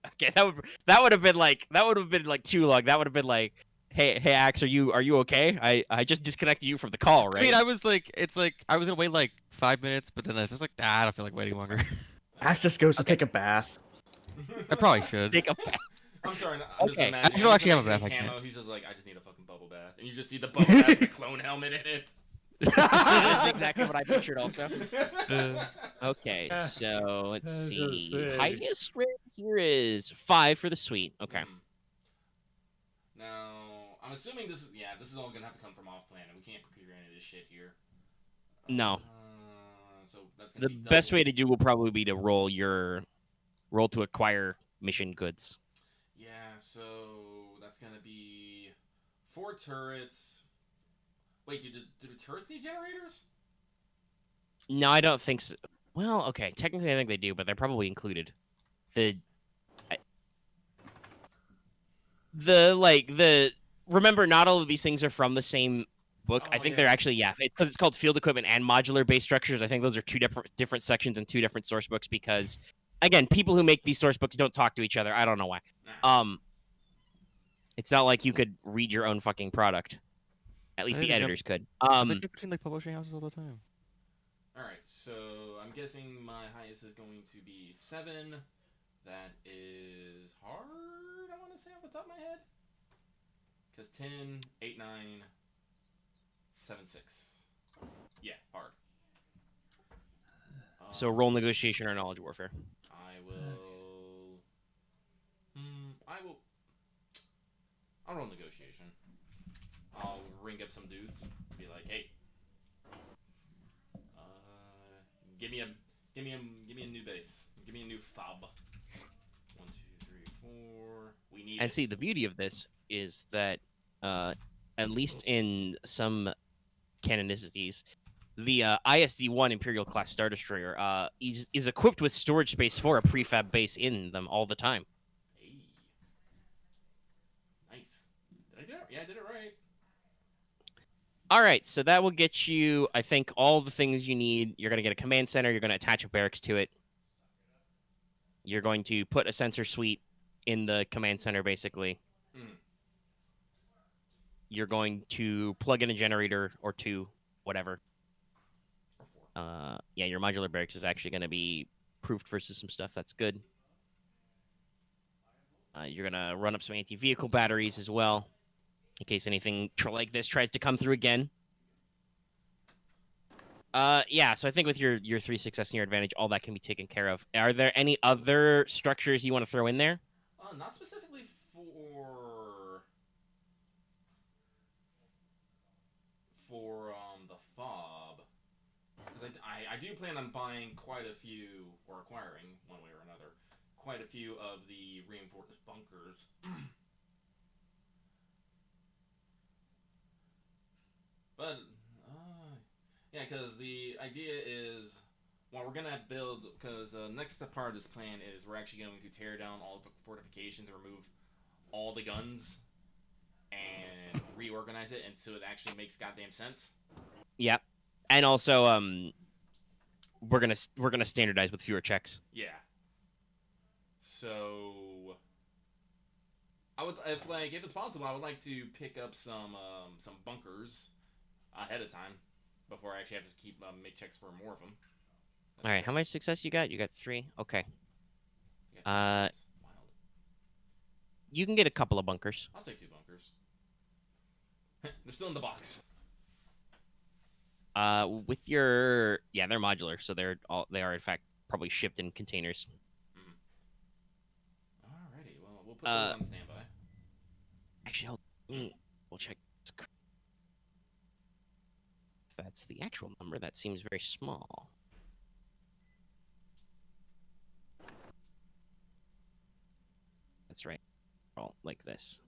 Okay, that would have been like too long. That would have been like, hey Axe, are you okay? I just disconnected you from the call, right? I mean, I was like, it's like I was gonna wait like 5 minutes, but then I was just like, I don't feel like waiting longer. Axe just goes to take a bath. I probably should. Take a bath. I'm sorry. I'm just Okay. imagining. I don't actually have a imagining bath, I Camo. He's just like, I just need a fucking bubble bath, and you just see the bubble bath with a clone helmet in it. That's exactly what I pictured also. Uh, Okay, so let's That's see. sick. Highest rate here is 5 for the suite. Okay. Now, I'm assuming this is all gonna have to come from off planet. We can't procure any of this shit here. No. So that's gonna The be best double. way to do will probably be to roll to acquire mission goods. Yeah, so that's gonna be 4 turrets. Wait, do the turrets need generators? No, I don't think so. Well, okay, technically I think they do, but they're probably included. Remember, not all of these things are from the same book. I Oh, think yeah. they're actually because it's called field equipment and modular base structures. I think those are 2 different sections and 2 different source books because, again, people who make these source books don't talk to each other. I don't know why. Nah. It's not like you could read your own fucking product. At least I the think they editors could. they do between like publishing houses all the time. Alright, so I'm guessing my highest is going to be 7. That is hard, I want to say off the top of my head. Because 10, 8, 9, 7, 6. Yeah, hard. So roll negotiation or knowledge warfare. I'll roll negotiation. I'll ring up some dudes. Be like, hey. Give me a new base. Give me a new fob. 1, 2, 3, 4. We need And it. see, the beauty of this is that, at least in some canonicities, the ISD-1 Imperial class Star Destroyer is equipped with storage space for a prefab base in them all the time. Hey. Nice. Did I do it? Yeah, I did it right. All right, so that will get you, I think, all the things you need. You're going to get a command center. You're going to attach a barracks to it. You're going to put a sensor suite in the command center, basically. Mm. You're going to plug in a generator or 2, whatever. Or 4. Yeah, your modular barracks is actually going to be proofed versus some stuff. That's good. You're going to run up some anti-vehicle batteries as well, in case anything like this tries to come through again. Yeah, so I think with your 3 success and your advantage, all that can be taken care of. Are there any other structures you want to throw in there? Not specifically for... for the fob, because I do plan on buying quite a few, or acquiring one way or another, quite a few of the reinforced bunkers. But yeah, because the idea is, well, we're gonna build, because next part of this plan is we're actually going to tear down all the fortifications and remove all the guns and reorganize it, and so it actually makes goddamn sense. Yep. And also, we're gonna standardize with fewer checks. Yeah. So I would, if it's possible, I would like to pick up some bunkers ahead of time before I actually have to keep make checks for more of them. All right, how much success you got? You got 3. Okay. You got 2 checks. Wild. You can get a couple of bunkers. I'll take 2 bunkers. They're still in the box. With your they're modular, so they are in fact probably shipped in containers. Alrighty, well, we'll put those on standby. Actually, we'll check. If that's the actual number, that seems very small. That's right. All like this.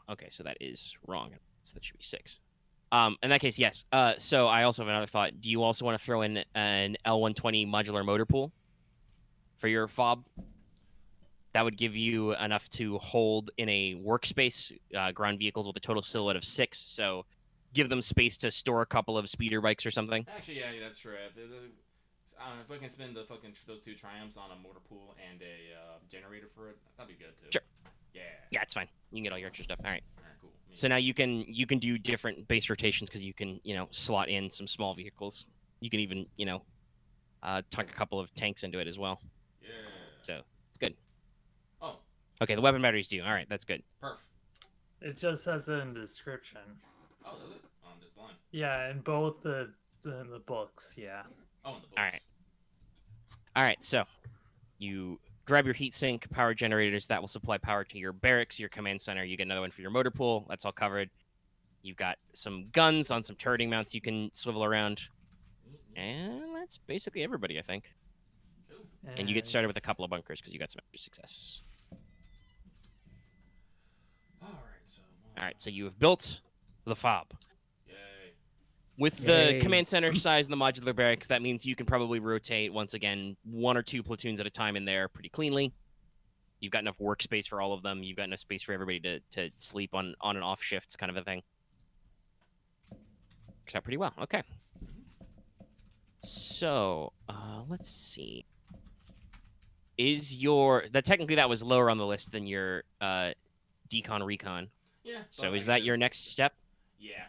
Okay, so that is wrong. So that should be 6. In that case, yes. So I also have another thought. Do you also want to throw in an L120 modular motor pool for your fob? That would give you enough to hold in a workspace ground vehicles with a total silhouette of 6. So give them space to store a couple of speeder bikes or something. Actually, yeah, that's true. If I can spend those 2 triumphs on a motor pool and a generator for it, that'd be good too. Sure. Yeah. Yeah, it's fine. You can get all your extra stuff. All right. All right, cool. So now you can do different base rotations because you can slot in some small vehicles. You can even tuck a couple of tanks into it as well. Yeah. So it's good. Oh. Okay, the weapon batteries do. All right, that's good. Perf. It just says it in the description. Oh, does it? Oh, I'm just blind. Yeah, in both the books. Yeah. Oh, in the books. All right. All right. So you grab your heatsink power generators that will supply power to your barracks, your command center. You get another one for your motor pool. That's all covered. You've got some guns on some turreting mounts you can swivel around. And that's basically everybody, I think. Cool. And you get started with a couple of bunkers because you got some extra success. All right, so you have built the fob. Yay. With the command center size and the modular barracks, that means you can probably rotate, once again, 1 or 2 platoons at a time in there pretty cleanly. You've got enough workspace for all of them. You've got enough space for everybody to sleep on and off shifts, kind of a thing. Works out pretty well. Okay. So, let's see. Technically that was lower on the list than your decon recon. Yeah. So is that your next step? Yeah.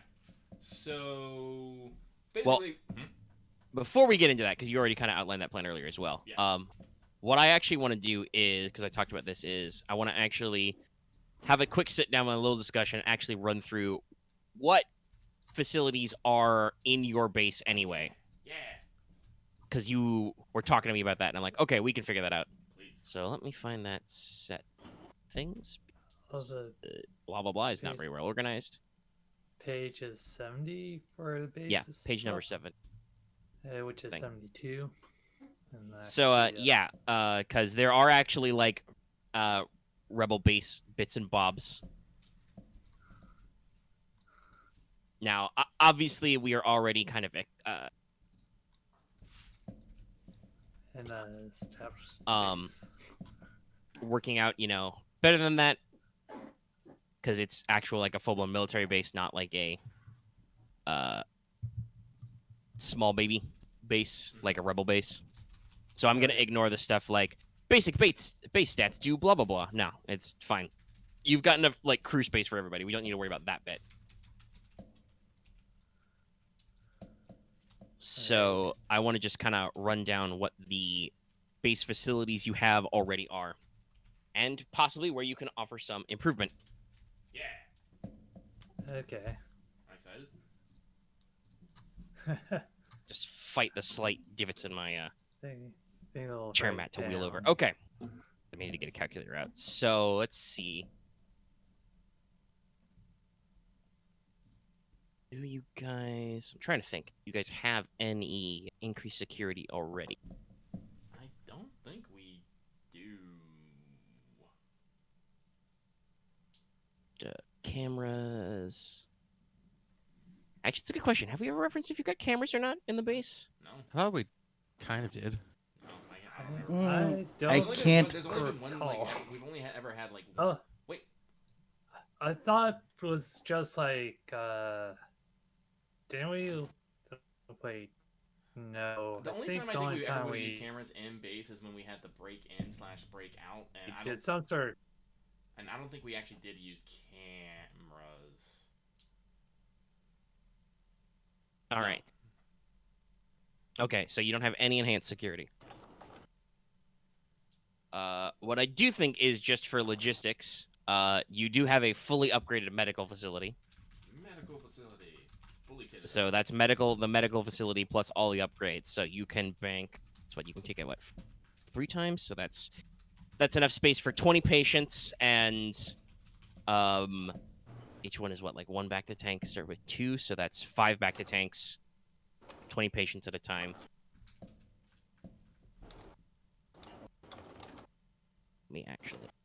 So basically, before we get into that, because you already kind of outlined that plan earlier as well. Yeah. What I actually want to do is, because I talked about this, is I want to actually have a quick sit down and a little discussion, actually run through what facilities are in your base anyway. Yeah. Because you were talking to me about that, and I'm like, okay, we can figure that out. Please. So let me find that set things. Oh, the Blah blah blah is not very well organized. page is 70 for the base. Yeah, page number 7. Which is thing. 72. And that So could be, because there are actually like rebel base bits and bobs. Now, obviously, we are already kind of and established base. working out, better than that, because it's actual like a full-blown military base, not like a small baby base, like a rebel base. So I'm gonna ignore the stuff like basic base stats do blah blah blah. No, it's fine. You've got enough like crew space for everybody. We don't need to worry about that bit. So I want to just kind of run down what the base facilities you have already are, and possibly where you can offer some improvement. Yeah. Okay. I'm excited. just fight the slight divots in my Thing it'll chair write mat to wheel over. down. Okay. I need to get a calculator out. So let's see. Do you guys? I'm trying to think. You guys have any increased security already? I don't think we do. Cameras. Actually, it's a good question. Have we ever referenced if you got cameras or not in the base? No. I thought we kind of did. No, I don't remember. I I don't can't There's only been one. recall. Like, we've only ever had like. Oh, Wait. I thought it was just like, didn't we? Wait, no. The I only think time the I think only we ever time would we use cameras in base is when we had the break in / break out, and I did don't. some sort. And I don't think we actually did use cameras. All No. right. Okay, so you don't have any enhanced security. What I do think is just for logistics, you do have a fully upgraded medical facility. Medical facility, fully kitted. So that's the medical facility plus all the upgrades. So you can bank. That's what you can take it. What, 3 times? So that's enough space for 20 patients, and each one is what, like 1 back to tank. Start with 2, so that's 5 back to tanks, 20 patients at a time. Let me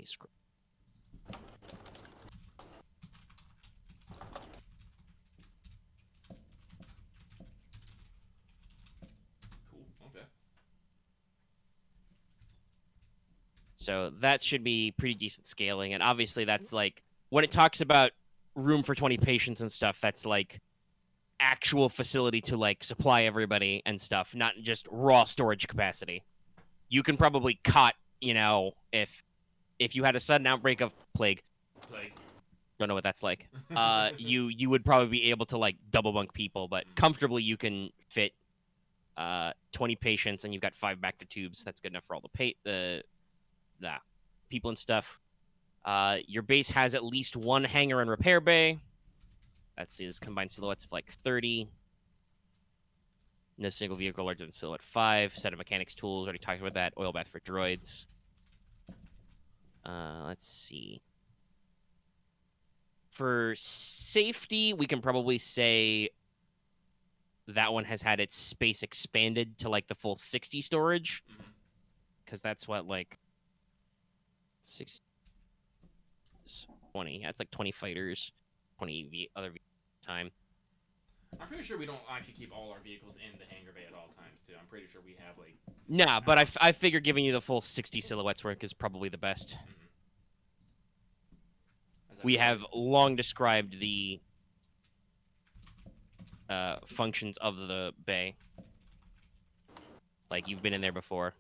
scroll. Cool. Okay. So that should be pretty decent scaling, and obviously that's like when it talks about room for 20 patients and stuff, that's like actual facility to like supply everybody and stuff, not just raw storage capacity. You can probably cut, if you had a sudden outbreak of plague, don't know what that's like. You would probably be able to like double bunk people, but comfortably you can fit 20 patients, and you've got 5 back to tubes. That's good enough for all the people and stuff. Your base has at least 1 hangar and repair bay. That's his combined silhouettes of like 30. No single vehicle larger than silhouette 5. Set of mechanics tools. Already talked about that. Oil bath for droids. Let's see. For safety, we can probably say that one has had its space expanded to like the full 60 storage. Because that's what, like, 6, 20. That's like 20 fighters, 20 other time. I'm pretty sure we don't actually keep all our vehicles in the hangar bay at all times, too. I'm pretty sure we have, like... Nah, but I figure giving you the full 60 silhouettes work is probably the best. We have long described the functions of the bay. Like, you've been in there before.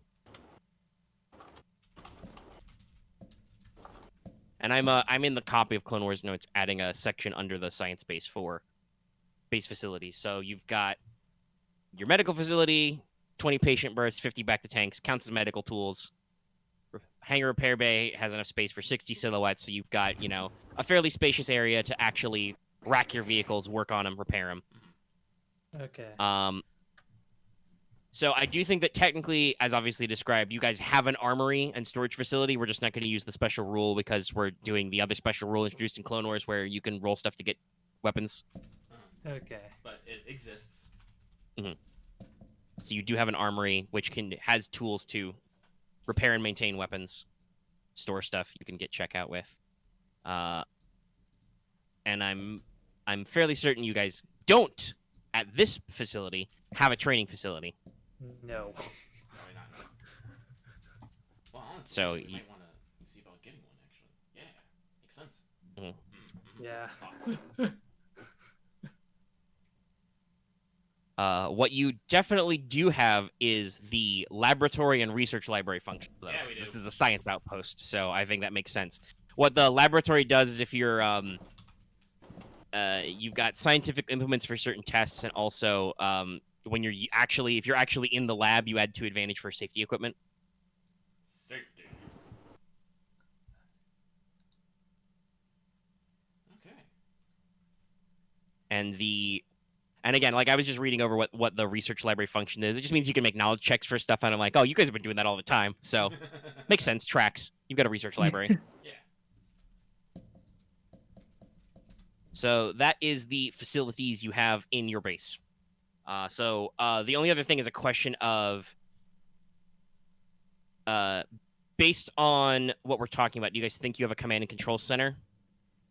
And I'm in the copy of Clone Wars notes adding a section under the science base for base facilities. So you've got your medical facility, 20 patient berths, 50 back to tanks, counts as medical tools. Hangar repair bay has enough space for 60 silhouettes, so you've got, a fairly spacious area to actually rack your vehicles, work on them, repair them. Okay. So I do think that technically, as obviously described, you guys have an armory and storage facility. We're just not going to use the special rule because we're doing the other special rule introduced in Clone Wars where you can roll stuff to get weapons. Okay. But it exists. So you do have an armory which has tools to repair and maintain weapons, store stuff you can get checkout with. And I'm fairly certain you guys don't, at this facility, have a training facility. No. Probably not. No. Well, honestly, So we you- might want to see about getting one, actually. Yeah. Makes sense. Yeah. Thoughts? What you definitely do have is the laboratory and research library function. Though. Yeah, we do. This is a science outpost, so I think that makes sense. What the laboratory does is if you're you've got scientific implements for certain tests, and also when if you're actually in the lab, you add 2 advantage for safety equipment. Safety. Okay. And And again, like I was just reading over what the research library function is. It just means you can make knowledge checks for stuff, and I'm like, oh, you guys have been doing that all the time, so makes sense. Tracks. You've got a research library. Yeah. So that is the facilities you have in your base. The only other thing is a question of, based on what we're talking about, do you guys think you have a command and control center?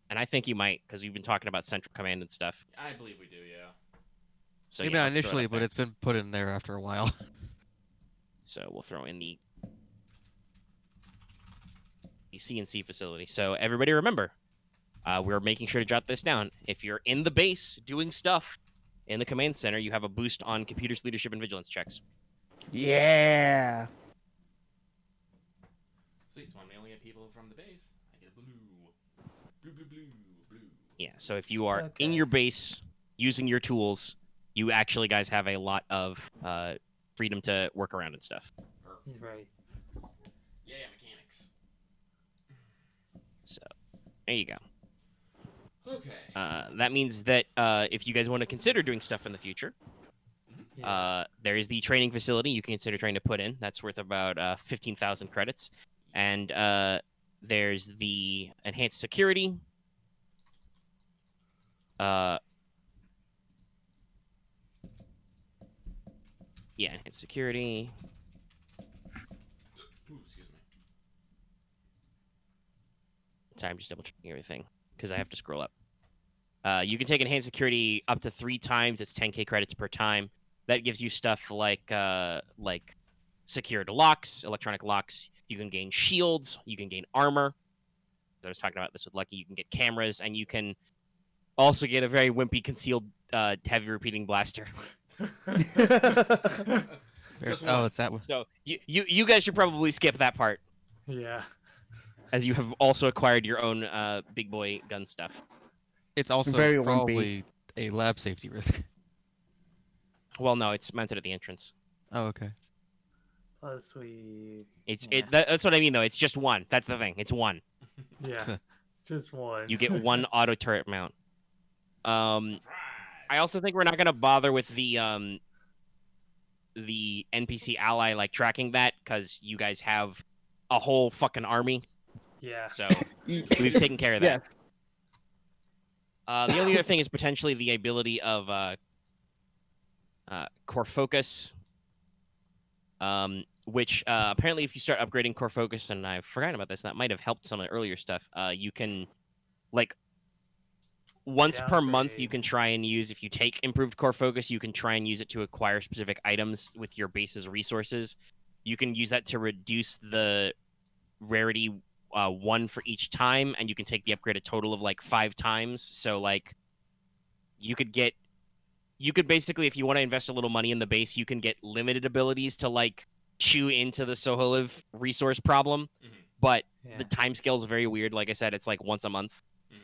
And I think you might, because we've been talking about central command and stuff. I believe we do, yeah. So Maybe yeah, not let's throw it initially, up but there. it's been put in there after a while. So we'll throw in the CNC facility. So everybody remember, we're making sure to jot this down. If you're in the base doing stuff in the command center, you have a boost on computers, leadership, and vigilance checks. Yeah. Sweet, so when we only get people from the base, I get a blue. Blue, blue, blue, blue. Yeah, so if you are in Okay. your base using your tools, you actually guys have a lot of freedom to work around and stuff. Perfect. Right. Yeah, mechanics. So there you go. Okay. That means that if you guys want to consider doing stuff in the future, Yeah. there is the training facility you can consider trying to put in. That's worth about 15,000 credits. And there's the enhanced security. Yeah, enhanced security. Ooh, excuse me. Sorry, I'm just double checking everything because I have to scroll up. You can take enhanced security up to 3 times. It's 10k credits per time. That gives you stuff like secured locks, electronic locks. You can gain shields. You can gain armor. I was talking about this with Lucky. You can get cameras, and you can also get a very wimpy concealed heavy repeating blaster. Just Oh, one. it's that one. So you guys should probably skip that part, Yeah. as you have also acquired your own big boy gun stuff. It's also Very wimpy. probably a lab safety risk. Well, no, it's mounted at the entrance. Oh, okay. Plus we. It's Yeah. that's what I mean though. It's just one. That's the thing. It's one. Yeah. Just one. You get one auto turret mount. Surprise! I also think we're not gonna bother with the NPC ally like tracking that because you guys have a whole fucking army. Yeah. So we've taken care of that. Yes. The only other thing is potentially the ability of core focus, which apparently if you start upgrading core focus, and I've forgotten about this, that might have helped some of the earlier stuff. You can, like, once per month, you Downgrade. can try and use, if you take improved core focus, you can try and use it to acquire specific items with your base's resources. You can use that to reduce the rarity 1 for each time, and you can take the upgrade a total of like 5 times. So like you could basically, if you want to invest a little money in the base, you can get limited abilities to like chew into the Soheliv resource problem. Mhm. But Yeah. the time scale is very weird. Like I said, it's like once a month. Mhm.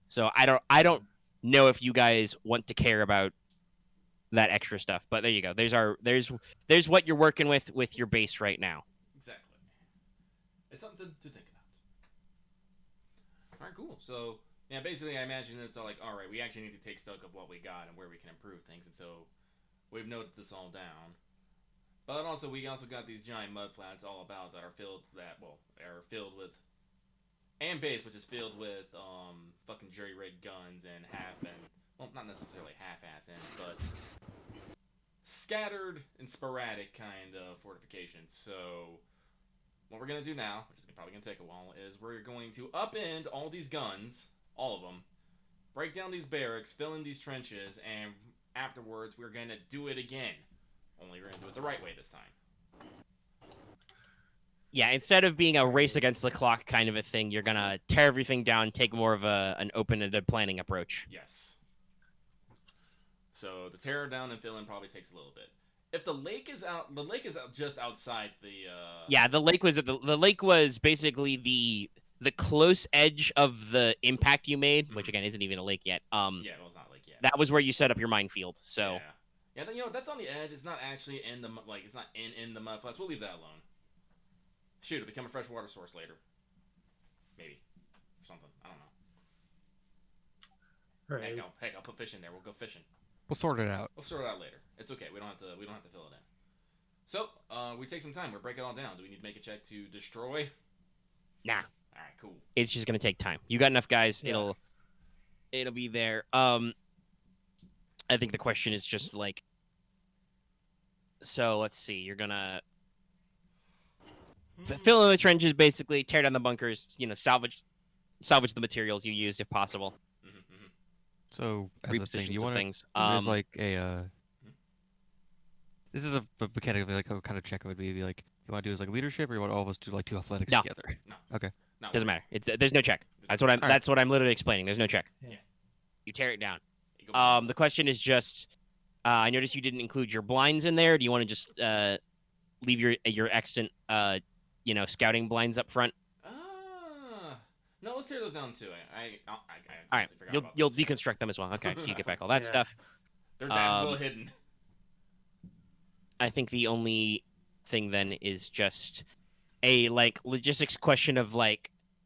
So I don't know if you guys want to care about that extra stuff. But there you go. There's what you're working with your base right now. Exactly. It's something to think about. All right, cool. So, yeah, basically, I imagine it's all like, all right, we actually need to take stock of what we got and where we can improve things, and so we've noted this all down. But also, we also got these giant mud flats all about that are filled with, and base, which is filled with fucking jury-rigged guns and not necessarily half-assed but scattered and sporadic kind of fortifications. So what we're gonna do now, which is probably gonna take a while, is we're going to upend all these guns, all of them, break down these barracks, fill in these trenches, and afterwards we're gonna do it again. Only we're gonna do it the right way this time. Yeah, instead of being a race against the clock kind of a thing, you're gonna tear everything down, take more of an open-ended planning approach. Yes. So the tear down and fill in probably takes a little bit. If the lake is out just outside the. Yeah, the lake was basically the close edge of the impact you made, which again isn't even a lake yet. Yeah, well, it's not lake yet. That was where you set up your minefield. So Yeah, then, that's on the edge. It's not actually in the it's not in the mud flats. We'll leave that alone. Shoot, it'll become a freshwater source later. Maybe. Or something. I don't know. Right. Heck, I'll put fish in there. We'll go fishing. We'll sort it out. We'll sort it out later. It's okay. We don't have to fill it in. So, we take some time. We're breaking it all down. Do we need to make a check to destroy? Nah. All right, cool. It's just gonna take time. You got enough guys. Yeah. It'll be there. I think the question is just like. So let's see. You're gonna fill in the trenches, basically tear down the bunkers. salvage the materials you used if possible. Mm-hmm. So, as a thing, Reposition you some want to things. there's like a this is a mechanic of like how kind of check it would be like you want to do is like leadership or you want all of us to do like 2 athletics No. together. No, Doesn't matter. There's no check. That's what I'm. Alright. That's what I'm literally explaining. There's no check. Yeah. You tear it down. You go The question is just. I noticed you didn't include your blinds in there. Do you want to just leave your extant scouting blinds up front? No, let's tear those down too. I All right. honestly forgot You'll about you'll those. deconstruct them as well. Okay. So you get back all that Yeah. stuff. They're that well hidden. I think the only thing then is just a logistics question of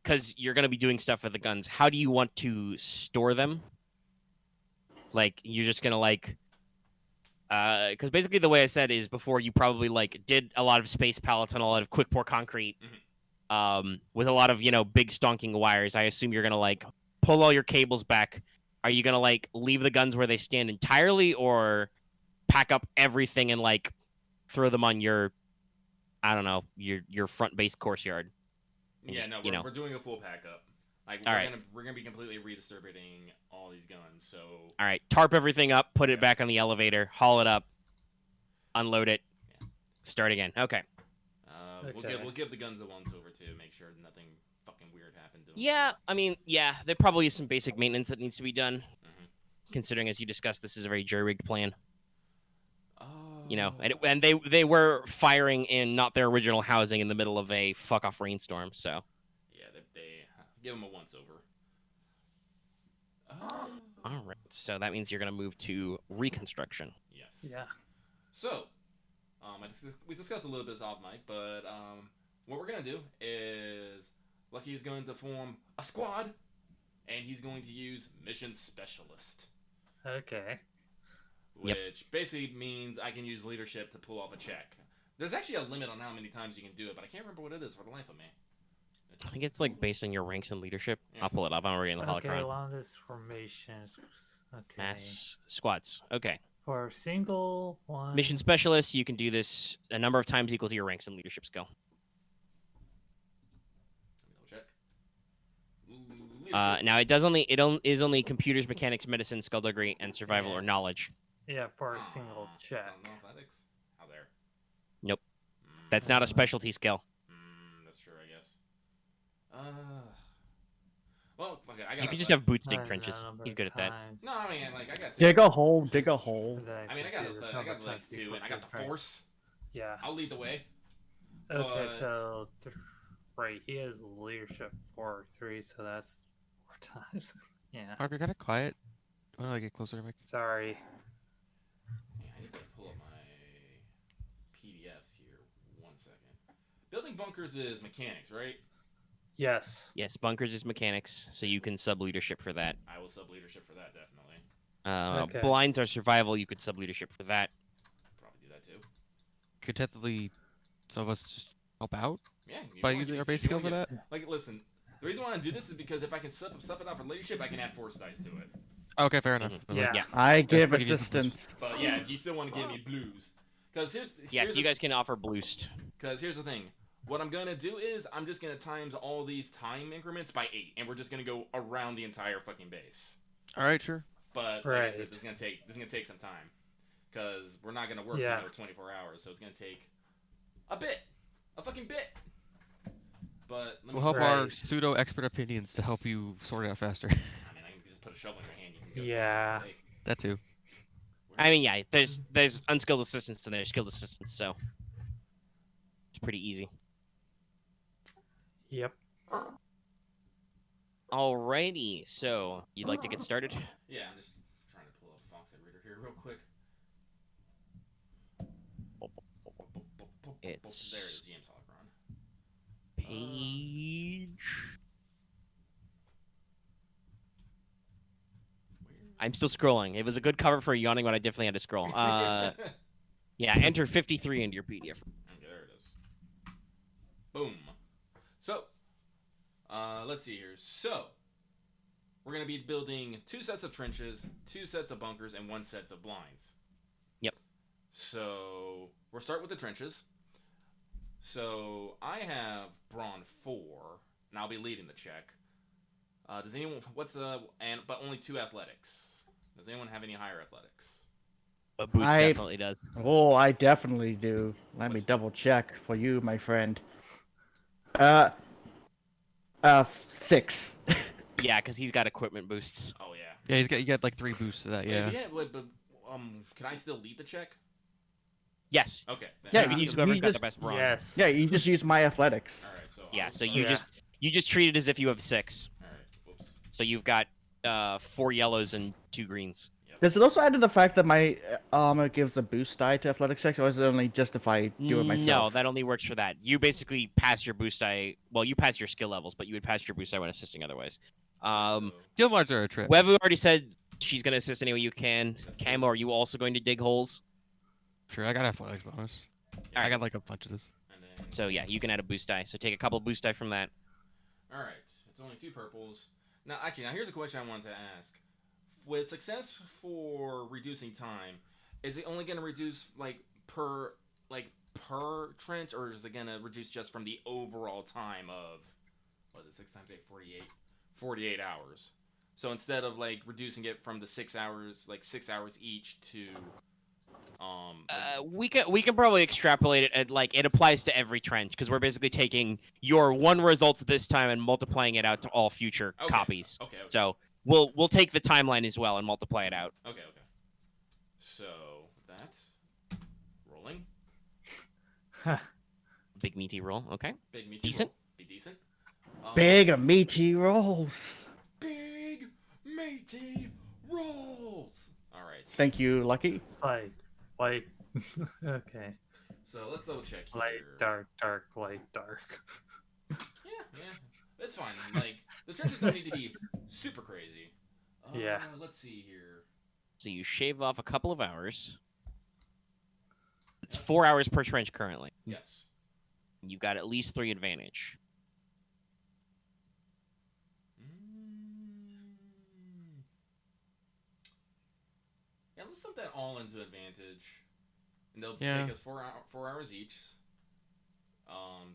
because you're gonna be doing stuff with the guns. How do you want to store them? You're just gonna because basically the way I said is before you probably did a lot of space pallets and a lot of quick pour concrete, with a lot of big stonking wires. I assume you're gonna pull all your cables back. Are you gonna leave the guns where they stand entirely, or pack up everything and throw them on your, I don't know, your front base course yard? And Yeah, just, no, we're doing a full pack up. All right. We're gonna be completely redistributing all these guns. So All right, tarp everything up, put it back on the elevator, haul it up, unload it, start again. Okay. we'll give the guns a once over to make sure nothing fucking weird happened to them. Yeah, I mean, there probably is some basic maintenance that needs to be done, Mhm. considering, as you discussed, this is a very jury-rigged plan. Oh. And they were firing in not their original housing in the middle of a fuck-off rainstorm, so. Yeah, they give them a once over. All right, so that means you're going to move to reconstruction. Yes. Yeah. So, we discussed a little bit off mic, but what we're gonna do is Lucky is going to form a squad, and he's going to use mission specialist, Okay. which basically means I can use leadership to pull off a check. There's actually a limit on how many times you can do it, but I can't remember what it is for the life of me. I think it's based on your ranks in leadership. Yeah, I'll pull it up. I'm already in the Okay, holocron. along this formations. Okay. Mass squads. Okay. For single one. Mission specialists, you can do this a number of times equal to your ranks in leadership skill. Let me double check. Now it is only computers, mechanics, medicine, skullduggery, and survival or knowledge. Yeah, for a single It's check. not athletics? How there? Nope. That's not a specialty skill. That's true, I guess. Well, fuck it. I got. You can just have boot stick And trenches. the number He's of good at that. times. No, I mean, I got. Two. Dig a hole, dig a hole. I mean, I got the legs too, and I got the force. Yeah. I'll lead the way. Okay, but- so right, he has leadership 4-3, so that's 4 times. Yeah. Harp, you're kind of quiet. Want to get closer to my? Sorry. Yeah, I need to pull up my PDFs here. 1 second. Building bunkers is mechanics, right? Yes. Yes, bunkers is mechanics, so you can sub leadership for that. I will sub leadership for that definitely. Okay. Blinds are survival. You could sub leadership for that. Probably do that too. Could technically some of us just help out Yeah. you by wanna using give our me- base you skill wanna for give- that? Like, listen. The reason why I want to do this is because if I can sub it out for leadership, I can add force dice to it. Okay, fair enough. Mhm. But, Yeah. Yeah. I give pretty good. assistance. But yeah, if you still want to give me blues, because Yes, you guys can offer boost. Because here's the thing. What I'm gonna do is I'm just gonna times all these time increments by 8, and we're just gonna go around the entire fucking base. All right, sure. But like I said, Right. this is gonna take some time, because we're not gonna work Yeah. 24 hours, so it's gonna take a fucking bit. But let me, We'll help our Right. pseudo expert opinions to help you sort it out faster. I mean, I can just put a shovel in your hand. You can go. Yeah. Hey, That too. I mean, yeah, there's unskilled assistants and there's skilled assistants, so it's pretty easy. Yep. Alrighty, so you'd like to get started? yeah, I'm just trying to pull up Foxhead Reader here real quick. It's- There it is, James Holocron. Page. Where I'm still scrolling. It was a good cover for a yawning, but I definitely had to scroll. Yeah, enter 53 into your PDF. Okay, there it is. Boom. So, let's see here. So, we're going to be building 2 sets of trenches, 2 sets of bunkers, and 1 set of blinds. Yep. So, we'll start with the trenches. So, I have Brawn 4, and I'll be leading the check. Does anyone, but only 2 athletics. Does anyone have any higher athletics? But Boots I- definitely does. Oh, I definitely do. Let me What's- double check for you, my friend. 6. Yeah, because he's got equipment boosts. Oh, yeah. Yeah, you got like 3 boosts to that. Yeah. But, can I still lead the check? Yes. Okay. Yeah, you can you- use whoever's you got the just- best bronze. Yes. Yeah, you just use my athletics. All right. So Yeah, I'll so start- you Yeah. just treat it as if you have 6. All right. Whoops. So you've got 4 yellows and 2 greens. Does it also add to the fact that my armor gives a boost die to athletics checks, or is it only just if I do it myself? No, that only works for that. You basically pass your boost die. Well, you pass your skill levels, but you would pass your boost die when assisting otherwise. So, Skill mods are a trip. Wevu already said she's going to assist any way you can. That's Camo, are you also going to dig holes? Sure, I got athletics bonus. yeah, I got like a bunch of this. and then, So yeah, you can add a boost die. So take a couple boost die from that. all right. It's only 2 purples. Now, here's a question I wanted to ask. With success for reducing time, is it only going to reduce per trench, or is it going to reduce just from the overall time of 6 times 8, 48 hours? So instead of reducing it from the 6 hours, 6 hours each to We can probably extrapolate it at it applies to every trench because we're basically taking your 1 result this time and multiplying it out to all future Okay. copies. Okay. So we'll take the timeline as well and multiply it out. Okay. So that's rolling. Big meaty roll. Okay. Big meaty Decent. roll. Be decent. Big meaty rolls. Big meaty rolls. All right. Thank you, Lucky. Light. Okay. So let's double check here. Light, dark, light, dark. Yeah. It's fine. The trenches don't need to be super crazy. Yeah. Let's see here. So you shave off a couple of hours. It's 4 hours per trench currently. Yes. You've got at least 3 advantage. Yeah, let's dump that all into advantage. And they'll Yeah. take us 4 hours each.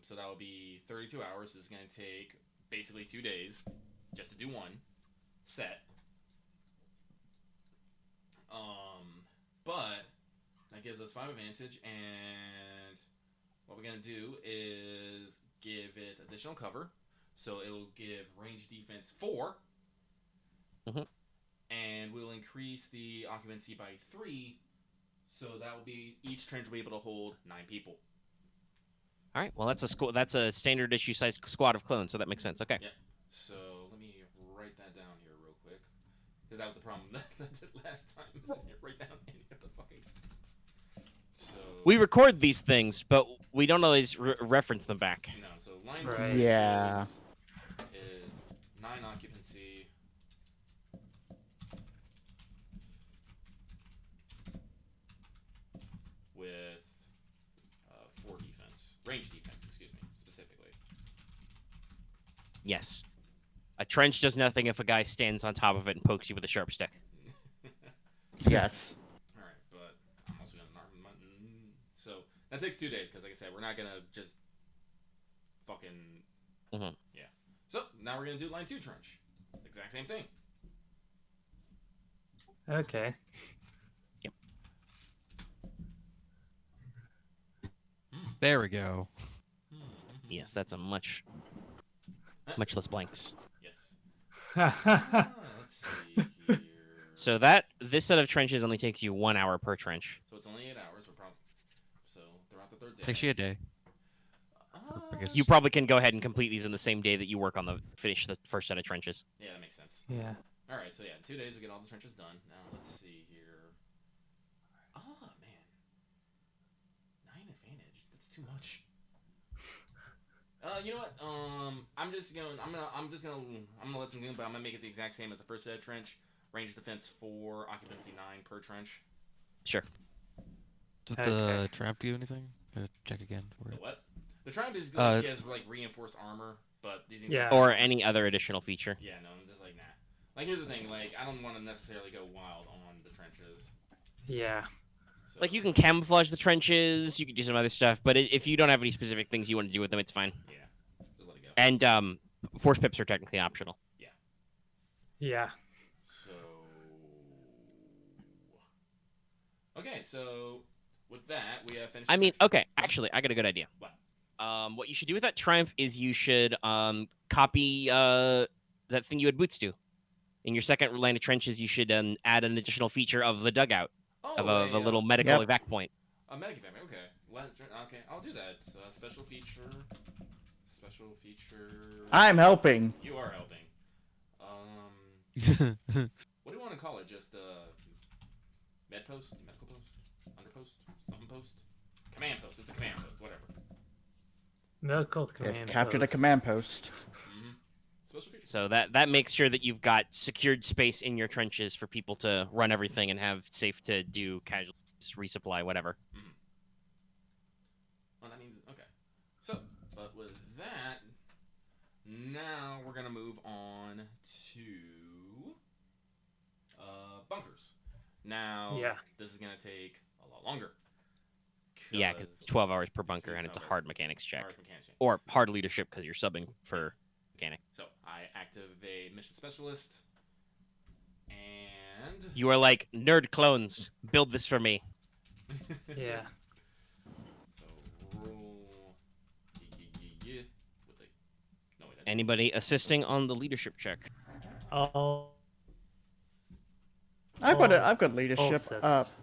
So that will be 32 hours. So it's going to take basically 2 days just to do 1 set. But that gives us 5 advantage, and what we're going to do is give it additional cover. So it'll give range defense 4. Mhm. And we'll increase the occupancy by 3. So that will be, each trench will be able to hold 9 people. All right. Well, that's a standard issue size squad of clones, so that makes sense. Okay. Yeah. So let me write that down here real quick, because that was the problem that I did last time. Is I didn't write down any of the fucking stats. So We record these things, but we don't always reference them back. no. So line Right. one Yeah. is 9 occupancy. With 4 defense, range defense, excuse me, specifically. Yes. A trench does nothing if a guy stands on top of it and pokes you with a sharp stick. Yes. All right, but I'm also gonna so that takes 2 days because, like I said, we're not gonna just fucking Mhm. yeah. So now we're gonna do line 2 trench, exact same thing. Okay. There we go. Yes, that's a much less blanks. Yes. Let's see here. So this set of trenches only takes you 1 hour per trench. So it's only 8 hours. We're probably so throughout the 3rd day. Takes you a day. I guess. You probably can go ahead and complete these in the same day that you work on finish the first set of trenches. Yeah, that makes sense. Yeah. All right, so yeah, in 2 days we get all the trenches done. Now let's see here. Oh man, 9 advantage. That's too much. You know what? I'm gonna let them do, but I'm gonna make it the exact same as the first set of trench. range defense 4, occupancy 9 per trench. Sure. Does Okay. the trap do anything? Check again for The it. what? The triumph is like has like reinforced armor, but these things Yeah. Or any other additional feature. yeah, no, I'm just like nah. Like here's the thing, like I don't want to necessarily go wild on the trenches. Yeah. So, Like you can camouflage the trenches, you can do some other stuff, but if you don't have any specific things you want to do with them, it's fine. yeah, just let it go. And force pips are technically optional. Yeah. So okay, so with that we have finished. I mean, section- okay, actually, I got a good idea. What? What you should do with that triumph is you should copy that thing you had boots do. In your second line of trenches, you should add an additional feature of the dugout oh, of a little medical evac point. a medic event. Okay, okay, I'll do that. Special feature. Special feature. I'm helping. You are helping. What do you want to call it? Just med post, medical post, underpost, something post, command post. It's a command post, whatever. Medical They've command. captured a post. command post. Mm-hmm. Special feature. So that makes sure that you've got secured space in your trenches for people to run everything and have safe to do casualties, resupply, whatever. Well, that means okay. So, but with that, now we're gonna move on to bunkers. Now, Yeah. this is gonna take a lot longer. Yeah, because it's 12 hours per bunker and it's a hard mechanics check. Hard mechanics check. Or hard leadership because you're subbing for mechanic. So I activate mission specialist, and You are like, nerd clones, build this for me. Yeah. So roll with a no wait. That's Anybody assisting on the leadership check? I'll. I've got I'll I've got ass- leadership. I'll assist.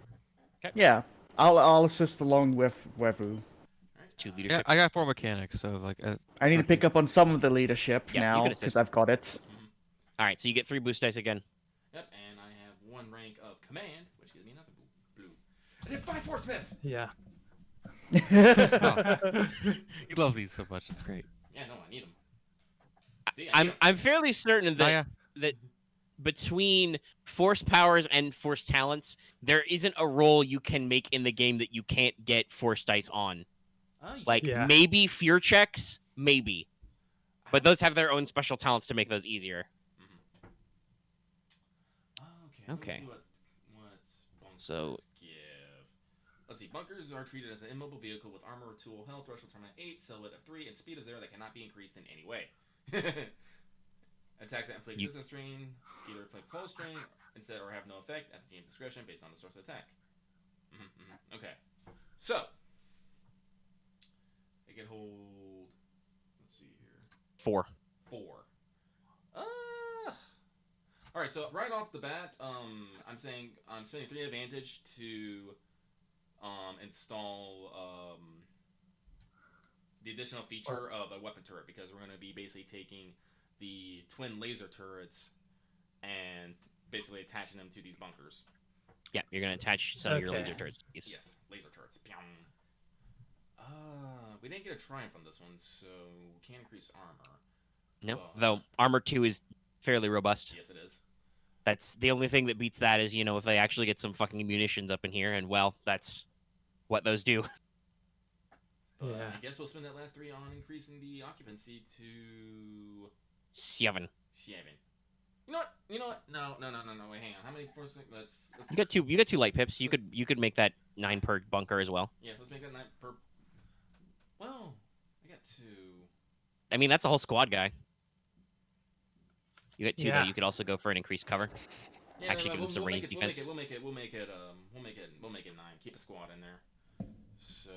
Yeah, I'll assist along with Wevu. Two Yeah, leadership. I got 4 mechanics, so like. I need to pick up on some of the leadership Yeah, you now can assist. because I've got it. All right, so you get 3 boost dice again. Yep, and I have 1 rank of command, which gives me another blue. I did 5 force fists. Yeah. You love these so much. It's great. Yeah, no, I need them. See, I need 'em. I'm fairly certain that Oh, yeah. that between force powers and force talents, there isn't a role you can make in the game that you can't get force dice on. Oh, you- Like Yeah. maybe fear checks, maybe, but those have their own special talents to make those easier. Okay. Okay. Let's see what bunkers So- give. Let's see. Bunkers are treated as an immobile vehicle with armor, tool, health threshold terminal 8, silhouette of 3, and speed of 0 that cannot be increased in any way. Attacks that inflict You- system strain either inflict hull strain instead or have no effect at the game's discretion based on the source of attack. Okay. So, it can hold. Let's see here. 4. 4. All right. So right off the bat, I'm saying I'm spending 3 advantage to install the additional feature of a weapon turret because we're going to be basically taking the twin laser turrets and basically attaching them to these bunkers. Yeah, you're gonna attach some of your Okay. laser turrets. to these. Yes, laser turrets. Pyong. We didn't get a triumph on this one, so we can't increase armor. No, Well, though armor 2 is fairly robust. Yes, it is. That's the only thing that beats that is if they actually get some fucking munitions up in here, and well, that's what those do. But Yeah. I guess we'll spend that last 3 on increasing the occupancy to 7. 7. You know what? No. Wait, hang on. How many force? Let's You got 2. You got 2 light pips. You could make that 9 per bunker as well. yeah. Let's make that 9 per. Well, I got 2. I mean, that's a whole squad guy. You got 2 though. Yeah. You could also go for an increased cover. Yeah, Actually, give them some range defense. We'll make it 9. Keep a squad in there. So.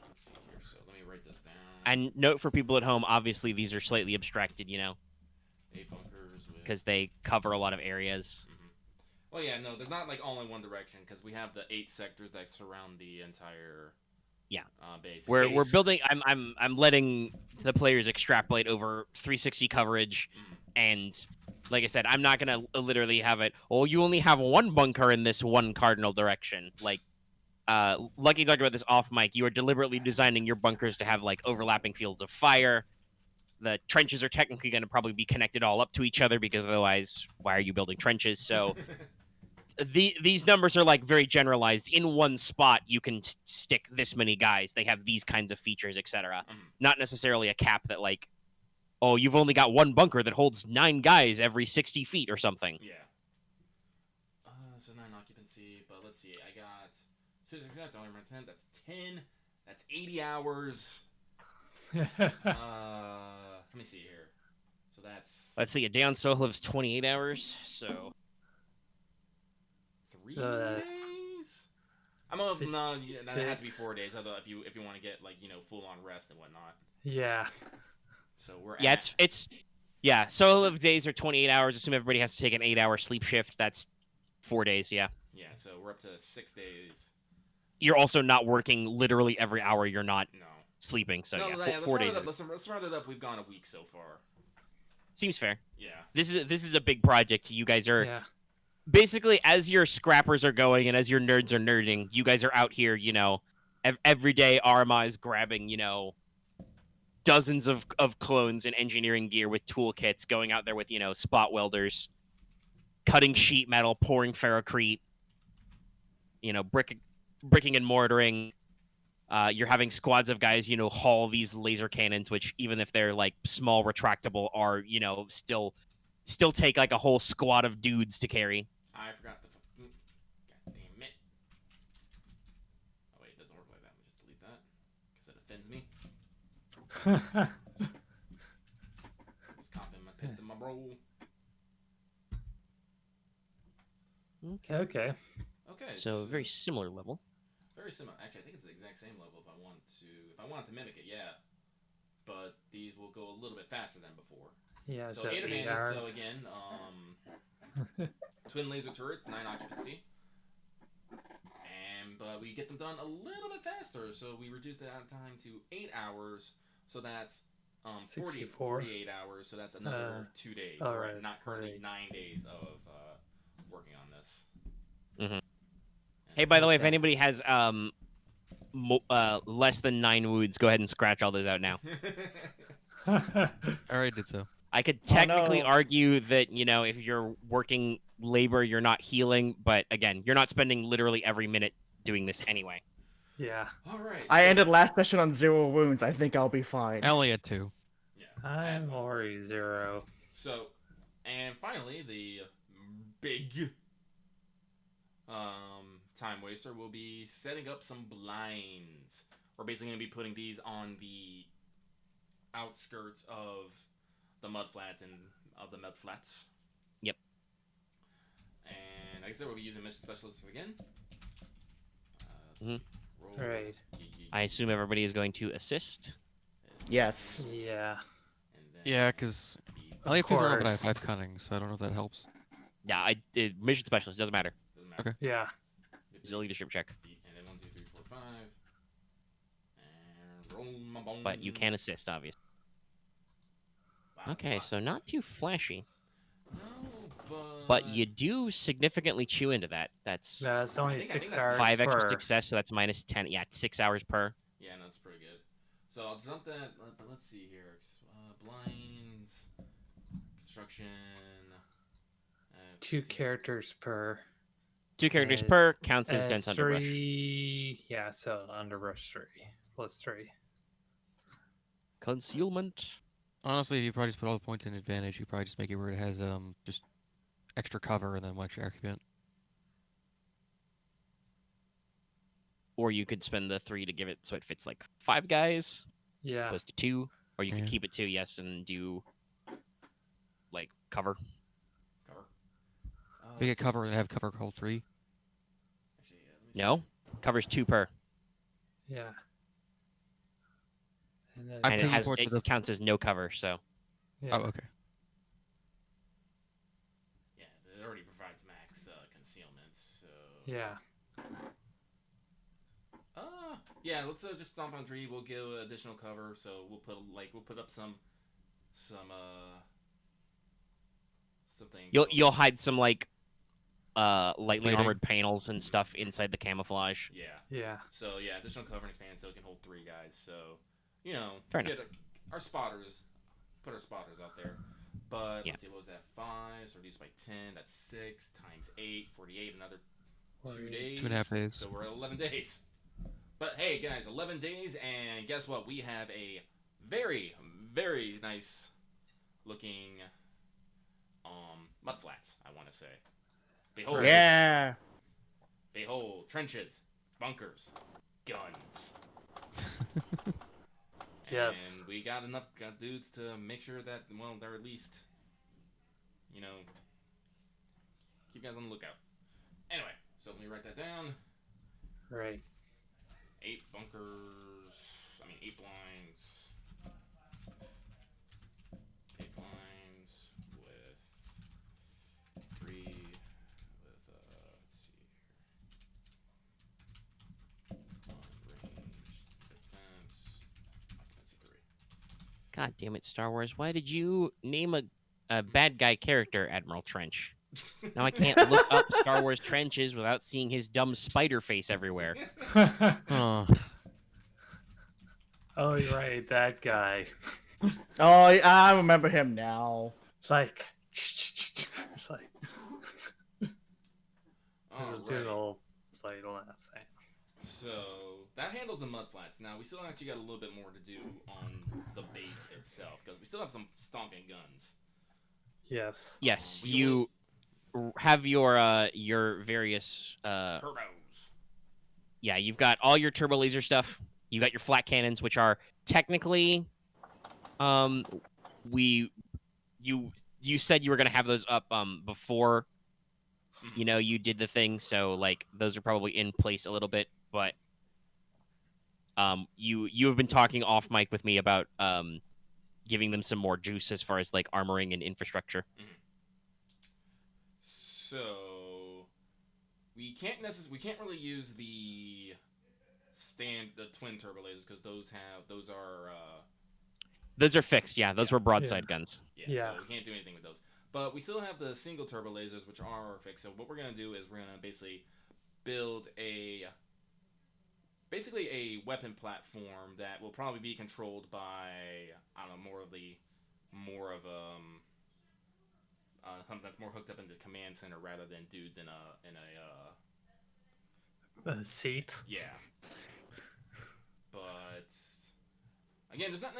Let's see here. So let me write this down. And note for people at home, obviously these are slightly abstracted, 8 bunkers with. because they cover a lot of areas. Well, yeah, no, they're not like all in one direction because we have the 8 sectors that surround the entire. Yeah. Base. In We're case- building. I'm letting the players extrapolate over 360 coverage, and like I said, I'm not gonna literally have it. Oh, you only have 1 bunker in this one cardinal direction. Like, Lucky talked about this off mic. You are deliberately designing your bunkers to have like overlapping fields of fire, the trenches are technically going to probably be connected all up to each other because otherwise, why are you building trenches? So these numbers are like very generalized. In one spot, you can stick this many guys. They have these kinds of features, etc. Not necessarily a cap that like, oh, you've only got one bunker that holds 9 guys every 60 feet or something. Yeah. So 9 occupancy, but let's see. I got 6 that's only 10. That's 10. That's 80 hours. Let me see here. So that's. Let's see. A day on Soheliv's 28 hours. So 3 that's- days. I'm no. Yeah, that had to be 4 days. Although if you want to get like full on rest and whatnot. Yeah. So we're yeah, at, it's yeah. Soheliv days are 28 hours. Assume everybody has to take an 8-hour sleep shift. That's 4 days. Yeah. Yeah, so we're up to 6 days. You're also not working literally every hour. You're not No. sleeping. So No, yeah, let's 4 round days. it up. Let's round it up. We've gone a week so far. Seems fair. Yeah. This is a big project. You guys are Yeah. basically, as your scrappers are going and as your nerds are nerding, you guys are out here. Every day Aramaa is grabbing dozens of clones and engineering gear with toolkits, going out there with spot welders, cutting sheet metal, pouring ferrocrete, bricking and mortaring. You're having squads of guys, haul these laser cannons, which even if they're like small retractable, are still take like a whole squad of dudes to carry. I forgot the. God damn it. Oh wait, it doesn't work like that. Let me just delete that because it offends me. Just copying my paste in my bro. Okay. Okay. So very similar level. Very similar. Actually, I think it's the exact same level if I wanted to mimic it, yeah. But these will go a little bit faster than before. Yeah. So So 8 8 advantage. hours. So again, twin laser turrets, 9 occupancy. But we get them done a little bit faster, so we reduce the time to 8 hours. So that's 48 hours. So that's another 2 days. So we're alright, not currently 48. 9 days of working on this. Mhm. Hey, by the way, if Okay. anybody has less than 9 wounds, go ahead and scratch all those out now. I already did so. I could technically no. argue that, if you're working labor, you're not healing, but again, you're not spending literally every minute doing this anyway. Yeah. All right. I so- ended last session on 0 wounds. I think I'll be fine. I only had 2. Yeah. I'm already 0. So, and finally, the big time waster will be setting up some blinds. We're basically going to be putting these on the outskirts of the mud flats. Yep. And like I said, we'll be using mission specialists again. Mhm. Roll. Right. I assume everybody is going to assist. Yes. Yeah. And then Yeah, because be- I only have 2 but I have course. 5 cunning, so I don't know if that helps. Yeah, mission specialist doesn't matter. doesn't matter. Okay. Yeah. It's a leadership check, And then 1, 2, 3, 4, 5. And roll my bones. but you can assist, obviously. Wow, Okay, wow. so not too flashy, No, but you do significantly chew into that. That's No, it's only I think 6 that's hours 5 extra per. success, so that's minus 10. Yeah, 6 hours per. Yeah, no, it's pretty good. So I'll jump that, but let's see here. Blinds, construction. 2 characters per. 2 characters And- per counts as and dense underbrush. 3. Yeah, so underbrush 3 plus 3. Concealment. Honestly, if you probably just put all the points in advantage, you probably just make it where it has just extra cover and then 1 extra occupant. Or you could spend the 3 to give it so it fits like 5 guys, Yeah. opposed to 2. Or you could Yeah. keep it 2, yes, and do like cover. Cover. Make it cover and have cover hold 3. Actually, yeah, let me see. No, covers 2 per, Yeah. And then, I'm and taking forward to it the- counts as no cover. So yeah. Oh, okay. Yeah, it already provides max concealment, so. Yeah. Yeah. Let's just stomp on tree. We'll give additional cover, so we'll put up some something. you'll hide some like lightly Plating. armored panels and stuff inside the camouflage. Yeah. Yeah. So yeah, additional cover and expand, so it can hold 3 guys. So Fair enough. our spotters put our spotters out there. But Yeah. let's see, what was that? 5, so reduced by 10. That's 6 times 8, 48. Another 2 days. 2.5 days. So we're at 11 days. But hey, guys, 11 days, and guess what? We have a very, very nice looking mudflats, I want to say. Behold. Yeah. Behold, trenches, bunkers, guns. Yes. And we got enough dudes to make sure that, well, they're at least, keep you guys on the lookout. Anyway, so let me write that down. Right. 8 bunkers, 8 blinds. 8 blinds with 3 with, let's see here. Range, defense, occupancy 3. God damn it, Star Wars! Why did you name a bad guy character Admiral Trench? Now I can't look up Star Wars trenches without seeing his dumb spider face everywhere. Oh, Oh, you're right, that guy. Oh, I remember him now. It's like, it's like, All do the right. whole play laugh thing. So that handles the mudflats. Now we still actually got a little bit more to do on the base itself because we still have some stonking guns. Yes. Yes, We you have your various Turbos. yeah, you've got all your turbo laser stuff. You got your flat cannons, which are technically, you said you were gonna have those up before, you did the thing. So like those are probably in place a little bit, but you have been talking off mic with me about giving them some more juice as far as like armoring and infrastructure. So we can't really use the twin turbo lasers because those are fixed. Yeah, those were broadside guns. Yeah. So we can't do anything with those. But we still have the single turbo lasers, which are fixed. So what we're gonna do is we're gonna basically build a weapon platform that will probably be controlled by something that's more hooked up into the command center rather than dudes in a Seat. yeah. But again, there's not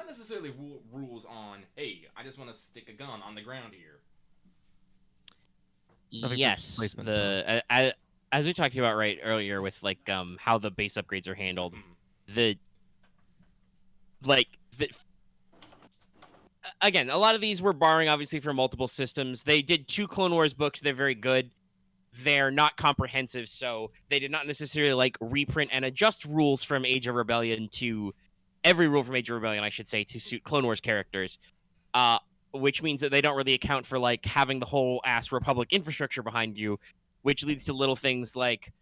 necessarily rules on, hey, I just want to stick a gun on the ground here. Nothing for Yes, displacement, as we talked about earlier with like how the base upgrades are handled, again, a lot of these were borrowing obviously from multiple systems. They did 2 Clone Wars books. They're very good. They're not comprehensive, so they did not necessarily like reprint and adjust rules from Age of Rebellion to every rule from Age of Rebellion, I should say, to suit Clone Wars characters. Which means that they don't really account for like having the whole ass Republic infrastructure behind you, which leads to little things like,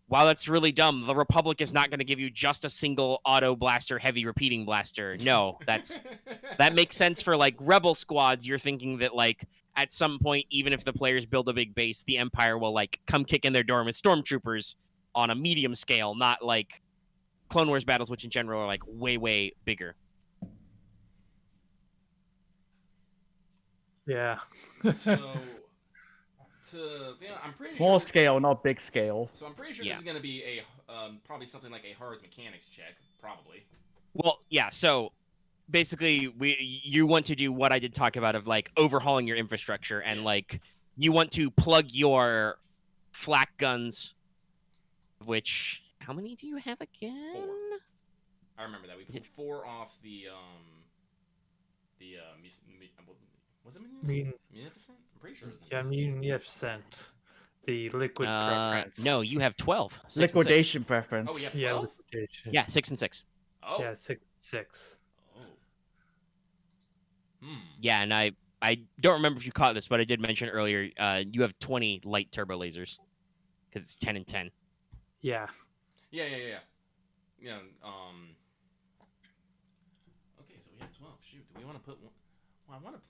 wow, that's really dumb. The Republic is not going to give you just a single auto blaster, heavy repeating blaster. No, that makes sense for like Rebel squads. You're thinking that like at some point, even if the players build a big base, the Empire will like come kick in their door with stormtroopers on a medium scale, not like Clone Wars battles, which in general are like way, way bigger. Yeah. So I'm pretty Small sure scale, not big scale. So I'm pretty sure this is going to be a probably something like a hard mechanics check, probably. Well, yeah. So basically, you want to do what I did talk about of like overhauling your infrastructure, and like you want to plug your flak guns. Which, how many do you have again? 4. I remember that we put 4 off the was it Munificent? I'm pretty sure it was Yeah, Munificent. The liquid preference. No, you have 12. 6 and 6. Liquidation preference. Oh, yeah. Yeah, 12? liquidation. Yeah, 6 and 6. Oh. Yeah, 6. Oh. Yeah, and I don't remember if you caught this, but I did mention earlier. You have 20 light turbo lasers because it's 10 and 10. Yeah. Yeah. Yeah. Okay, so we have 12. Shoot, do we want to put one? Well, I want to.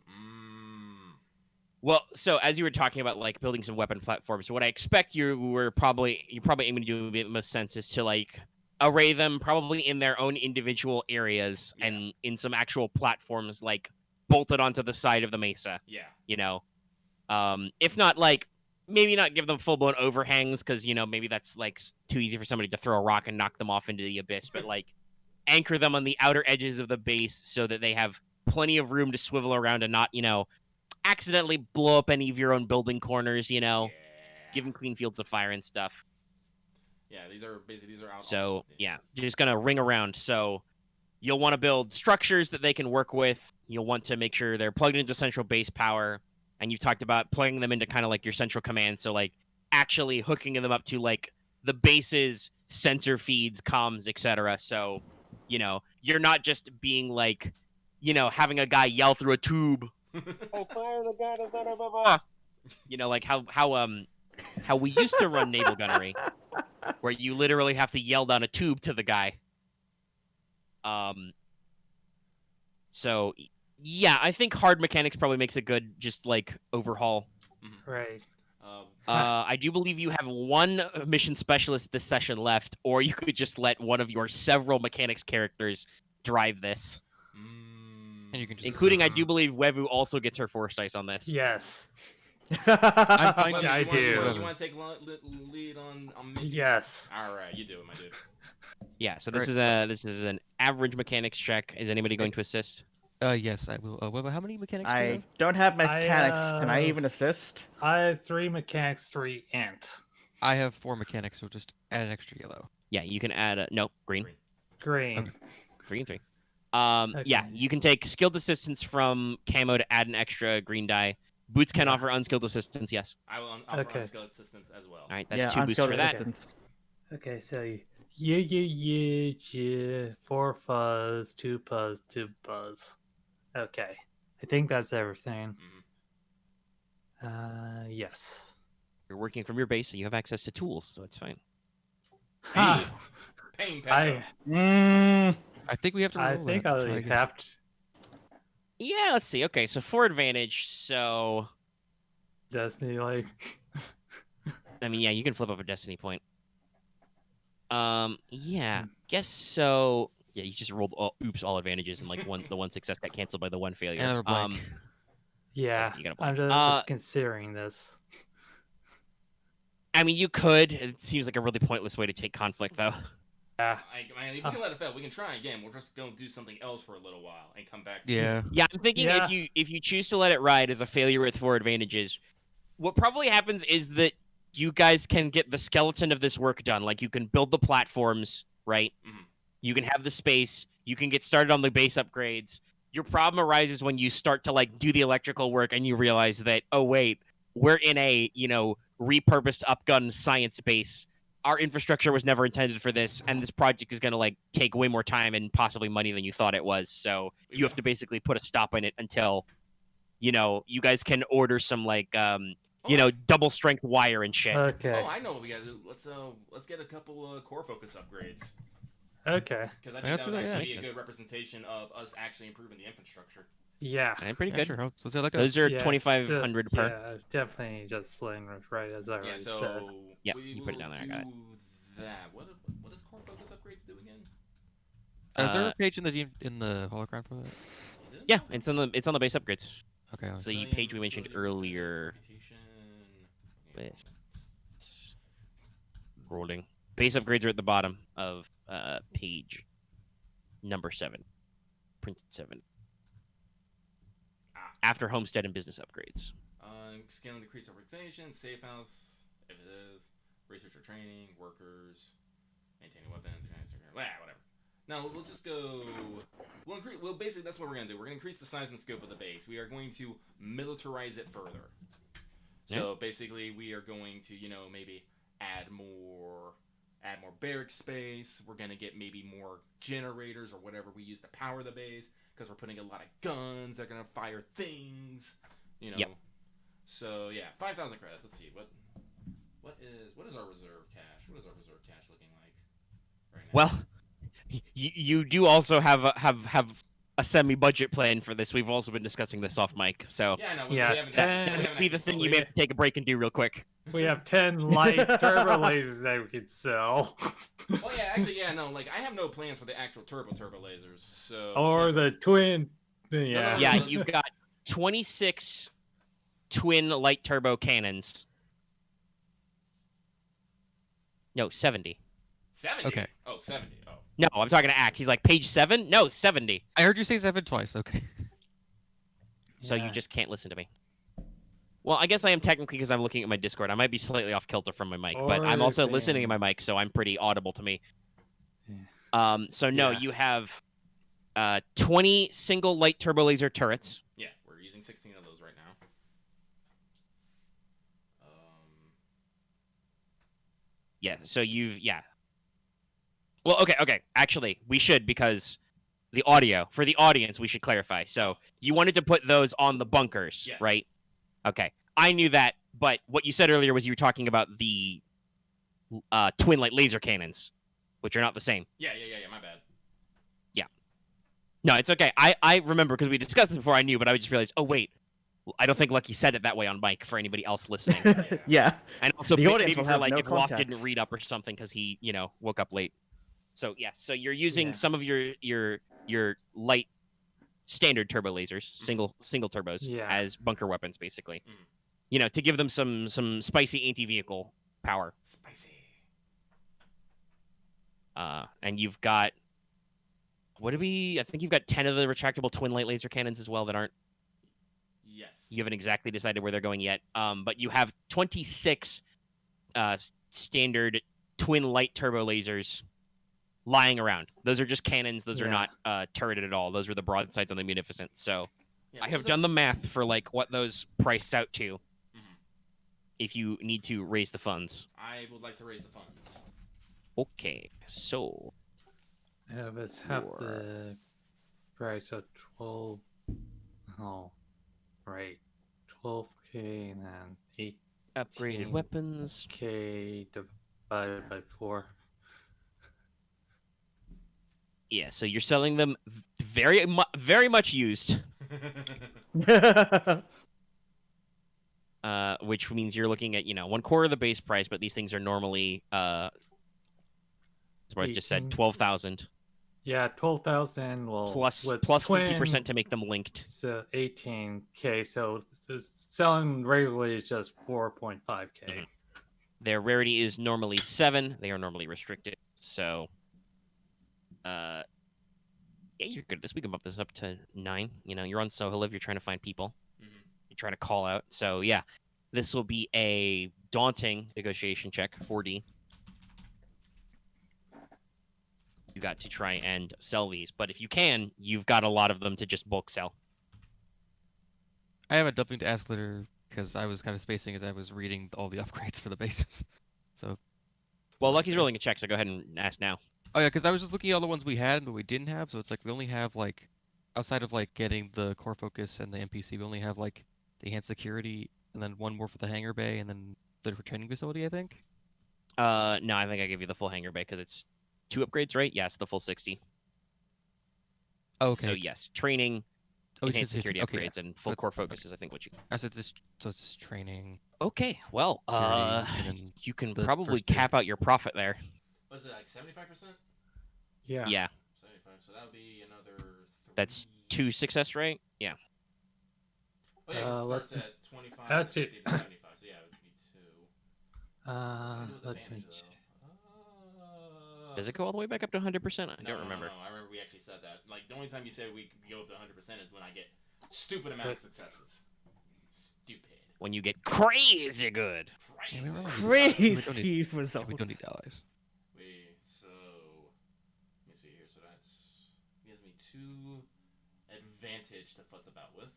Well, so as you were talking about like building some weapon platforms, so what I expect you're probably aiming to do the most sense is to like array them probably in their own individual areas and in some actual platforms like bolted onto the side of the mesa. Yeah. You know, if not like maybe not give them full blown overhangs because maybe that's like too easy for somebody to throw a rock and knock them off into the abyss, but like anchor them on the outer edges of the base so that they have plenty of room to swivel around and not accidentally blow up any of your own building corners. Yeah. Give them clean fields of fire and stuff. Yeah, these are out. So yeah, just gonna ring around. So you'll want to build structures that they can work with. You'll want to make sure they're plugged into central base power, and you've talked about plugging them into kind of like your central command. So like actually hooking them up to like the base's sensor feeds, comms, etc. So you're not just being like having a guy yell through a tube. Oh, fire the gun! Blah, blah, blah. Like how we used to run naval gunnery, where you literally have to yell down a tube to the guy. So yeah, I think hard mechanics probably makes a good just like overhaul. Right. I do believe you have one mission specialist this session left, or you could just let one of your several mechanics characters drive this. And you can just Including, I do believe Wevu also gets her force dice on this. Yes. I'm fine. Well, I you do. Want, you want to take lead on me? Yes. All right, you do it, my dude. Yeah. So this is an average mechanics check. Is anybody going to assist? Yes, I will. How many mechanics do you I have? don't have mechanics. Can I uh, even assist? I have 3 mechanics, 3 int. I have 4 mechanics, so just add an extra yellow. Yeah, you can add green. Green. Okay. 3 and 3. Yeah, you can take skilled assistance from Camo to add an extra green die. Boots can offer unskilled assistance. Yes. I will offer Okay. unskilled assistance as well. All right, that's Yeah, 2 boosts unskilled for that. assistance. Okay, so yeah, 4 fuzz, 2 puzz, 2 buzz. Okay. I think that's everything. Yes. You're working from your base, so you have access to tools, so it's fine. Ha! Pain Pepper. I think we have to roll I think that, so I I guess- have to. Yeah, let's see. Okay, so 4 advantage. So Destiny, like. I mean, yeah, you can flip up a destiny point. Yeah, guess so. Yeah, you just rolled all advantages, and like the one success got canceled by the one failure. Another blank. Yeah, you got a I'm blank. just considering this. I mean, you could. It seems like a really pointless way to take conflict, though. Yeah. We can let it fail. We can try again. We're just going to do something else for a little while and come back. To Yeah. Yeah, I'm thinking Yeah. if you choose to let it ride as a failure with 4 advantages, what probably happens is that you guys can get the skeleton of this work done. Like you can build the platforms, right? Mhm. You can have the space. You can get started on the base upgrades. Your problem arises when you start to like do the electrical work and you realize that, oh wait, we're in a repurposed upgun science base. Our infrastructure was never intended for this, and this project is going to like take way more time and possibly money than you thought it was. So you have to basically put a stop in it until you guys can order some like double strength wire and shit. Okay. Oh, I know what we gotta do. Let's get a couple core focus upgrades. Okay. Because I Yeah, think that would yeah, actually makes be a sense. good representation of us actually improving the infrastructure. Yeah. And pretty Yeah, good. sure. Let's see how that goes. Those are Yeah, 2,500 so, per. Yeah, definitely just slaying right as I Yeah, already so said. Yeah, we you put it down will there, I got it. do that. What does core focus upgrades do again? Is there Uh, a page in the hologram for that? Is it? Yeah, it's on the base upgrades. Okay. So the page we mentioned earlier with scrolling. Base upgrades are at the bottom of page number 7. Printed 7. After homestead and business upgrades. Scaling decrease organization, safe house, if it is, researcher training, workers, maintaining weapons, whatever. No, we'll just go. We'll basically that's what we're gonna do. We're gonna increase the size and scope of the base. We are going to militarize it further. So basically, we are going to maybe add more barrack space. We're gonna get maybe more generators or whatever we use to power the base because we're putting a lot of guns that are gonna fire things. Yep. So yeah, 5,000 credits. Let's see what is our reserve cash? What is our reserve cash looking like right now? Well, you do also have a semi-budget plan for this. We've also been discussing this off mic, so yeah, no, Yeah, we haven't. that'd be the thing you may have to take a break and do real quick. We have 10 light turbo lasers that we could sell. Well, yeah, actually, yeah, no, like I have no plans for the actual turbo lasers. So Or the twin Yeah. Yeah, you've got 26 twin light turbo cannons. No, 70. 70. Okay. Oh, 70. Oh. No, I'm talking to Axe. He's like, page 7? No, 70. I heard you say 7 twice. Okay. So you Yeah. just can't listen to me. Well, I guess I am technically because I'm looking at my Discord. I might be slightly off kilter from my mic, but I'm also listening to my mic, so I'm pretty audible to me. Yeah. So no, Yeah. you have 20 single light turbo laser turrets. Yeah, we're using 16 of those right now. Yeah, so Well, okay. Actually, we should because the audio for the audience we should clarify. So you wanted to put those on the bunkers, Yes. right? Okay, I knew that, but what you said earlier was you were talking about the twin light laser cannons, which are not the same. Yeah, my bad. No, it's okay. I remember because we discussed this before. I knew, but I just realized. Oh wait, I don't think Lucky said it that way on mic for anybody else listening. Yeah. And also The audience maybe will for have like no if Loth didn't context. read up or something because he woke up late. So yes, so you're using Yeah. some of your light standard turbo lasers, single turbos Yeah. as bunker weapons basically. Mhm. To give them some spicy anti-vehicle power. Spicy. And you've got I think you've got 10 of the retractable twin light laser cannons as well that aren't. Yes. You haven't exactly decided where they're going yet. But you have 26 standard twin light turbo lasers lying around. Those are just cannons. Those are not turreted at all. Those are the broadsides on the Munificent. So Yeah, I have those done the math for like what those priced out to. Mhm. If you need to raise the funds. I would like to raise the funds. Okay, so Let's have Sure. the price of 12. Oh, right. 12K and then 8K upgraded weapons. divided by 4. Yeah, so you're selling them very much used. Which means you're looking at 1/4 of the base price, but these things are normally as I just said 18. 12,000 Yeah, 12,000. Well, plus with 50% to make them linked. So 18K. So selling regularly is just 4.5K. Mhm. Their rarity is normally 7. They are normally restricted. So, yeah, you're good at this. We can bump this up to 9. You're on Soheliv. You're trying to find people. Mhm. You're trying to call out. So, yeah, this will be a daunting negotiation check, 4D. You got to try and sell these. But if you can, you've got a lot of them to just bulk sell. I have a dumping to ask later because I was kind of spacing as I was reading all the upgrades for the bases. So. Well, Lucky's rolling a check, so go ahead and ask now. Oh yeah, because I was just looking at all the ones we had but we didn't have. So it's like we only have like, outside of like getting the core focus and the NPC, we only have like the enhanced security and then one more for the hangar bay and then the for training facility, I think. No, I think I give you the full hangar bay because it's 2 upgrades, right? Yes, the full 60. Okay. So yes, training, Oh, you enhanced said security 50. Okay, upgrades, and full that's- core focus is I think what you. I said this. So it's just training. Okay, well, Security, and then you can the probably first two. cap out your profit there. Was it like 75%? Yeah. Yeah, 75. So that would be another. 3... that's 2 success, right? Yeah. Oh yeah, it let's- starts at 25. that's 50 it. to 75. So yeah, it would be 2. Let me. Does it go all the way back up to 100%? I don't remember. No, I remember we actually said that. Like, the only time you said we could go up to 100% is when I get stupid amount of successes. Stupid. When you get crazy good. Crazy. we don't need- Crazy yeah, results. we don't need allies. So, let me see here. So that's gives me 2 advantage to futz about with.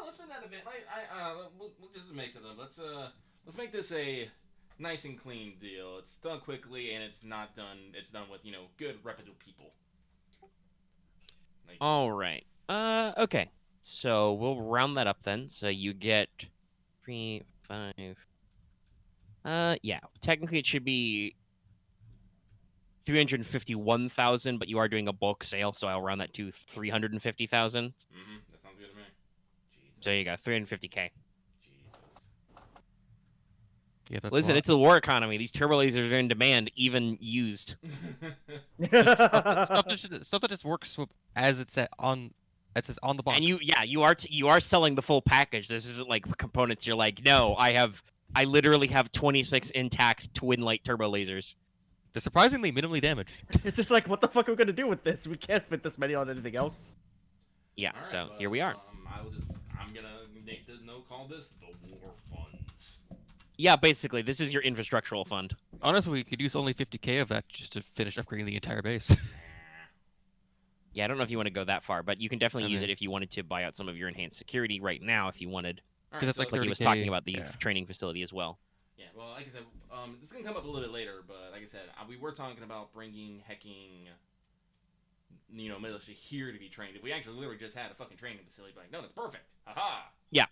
Let's make that event. We'll just mix it up. Let's make this a nice and clean deal. It's done quickly, and it's not done. It's done with good, reputable people. Like, All right. Okay. So we'll round that up then. So you get 3, 5. Yeah. Technically, it should be 351,000, but you are doing a bulk sale, so I'll round that to 350,000. that sounds good to me. So there you go, 350k. Jesus. Yeah, that's Listen, a lot. it's a war economy. These turbo lasers are in demand, even used. Just stuff that just works as it says on the box. And you are selling the full package. This isn't like components. You're like, no, I literally have 26 intact twin light turbo lasers. They're surprisingly minimally damaged. It's just like, what the fuck are we gonna do with this? We can't fit this many on anything else. Yeah, All right, so well, here we are. I'm gonna make the note call this the war funds. Yeah, basically, this is your infrastructural fund. Honestly, we could use only 50k of that just to finish upgrading the entire base. Yeah, I don't know if you want to go that far, but you can definitely use Okay. it if you wanted to buy out some of your enhanced security right now if you wanted. All Because right, it's like Like he was 30K, talking about the yeah. training facility as well. yeah. Well, like I said, this is gonna come up a little bit later, but like I said, we were talking about bringing hecking, militia here to be trained. If we actually literally just had a fucking training facility, like, no, that's perfect. Haha. Yeah.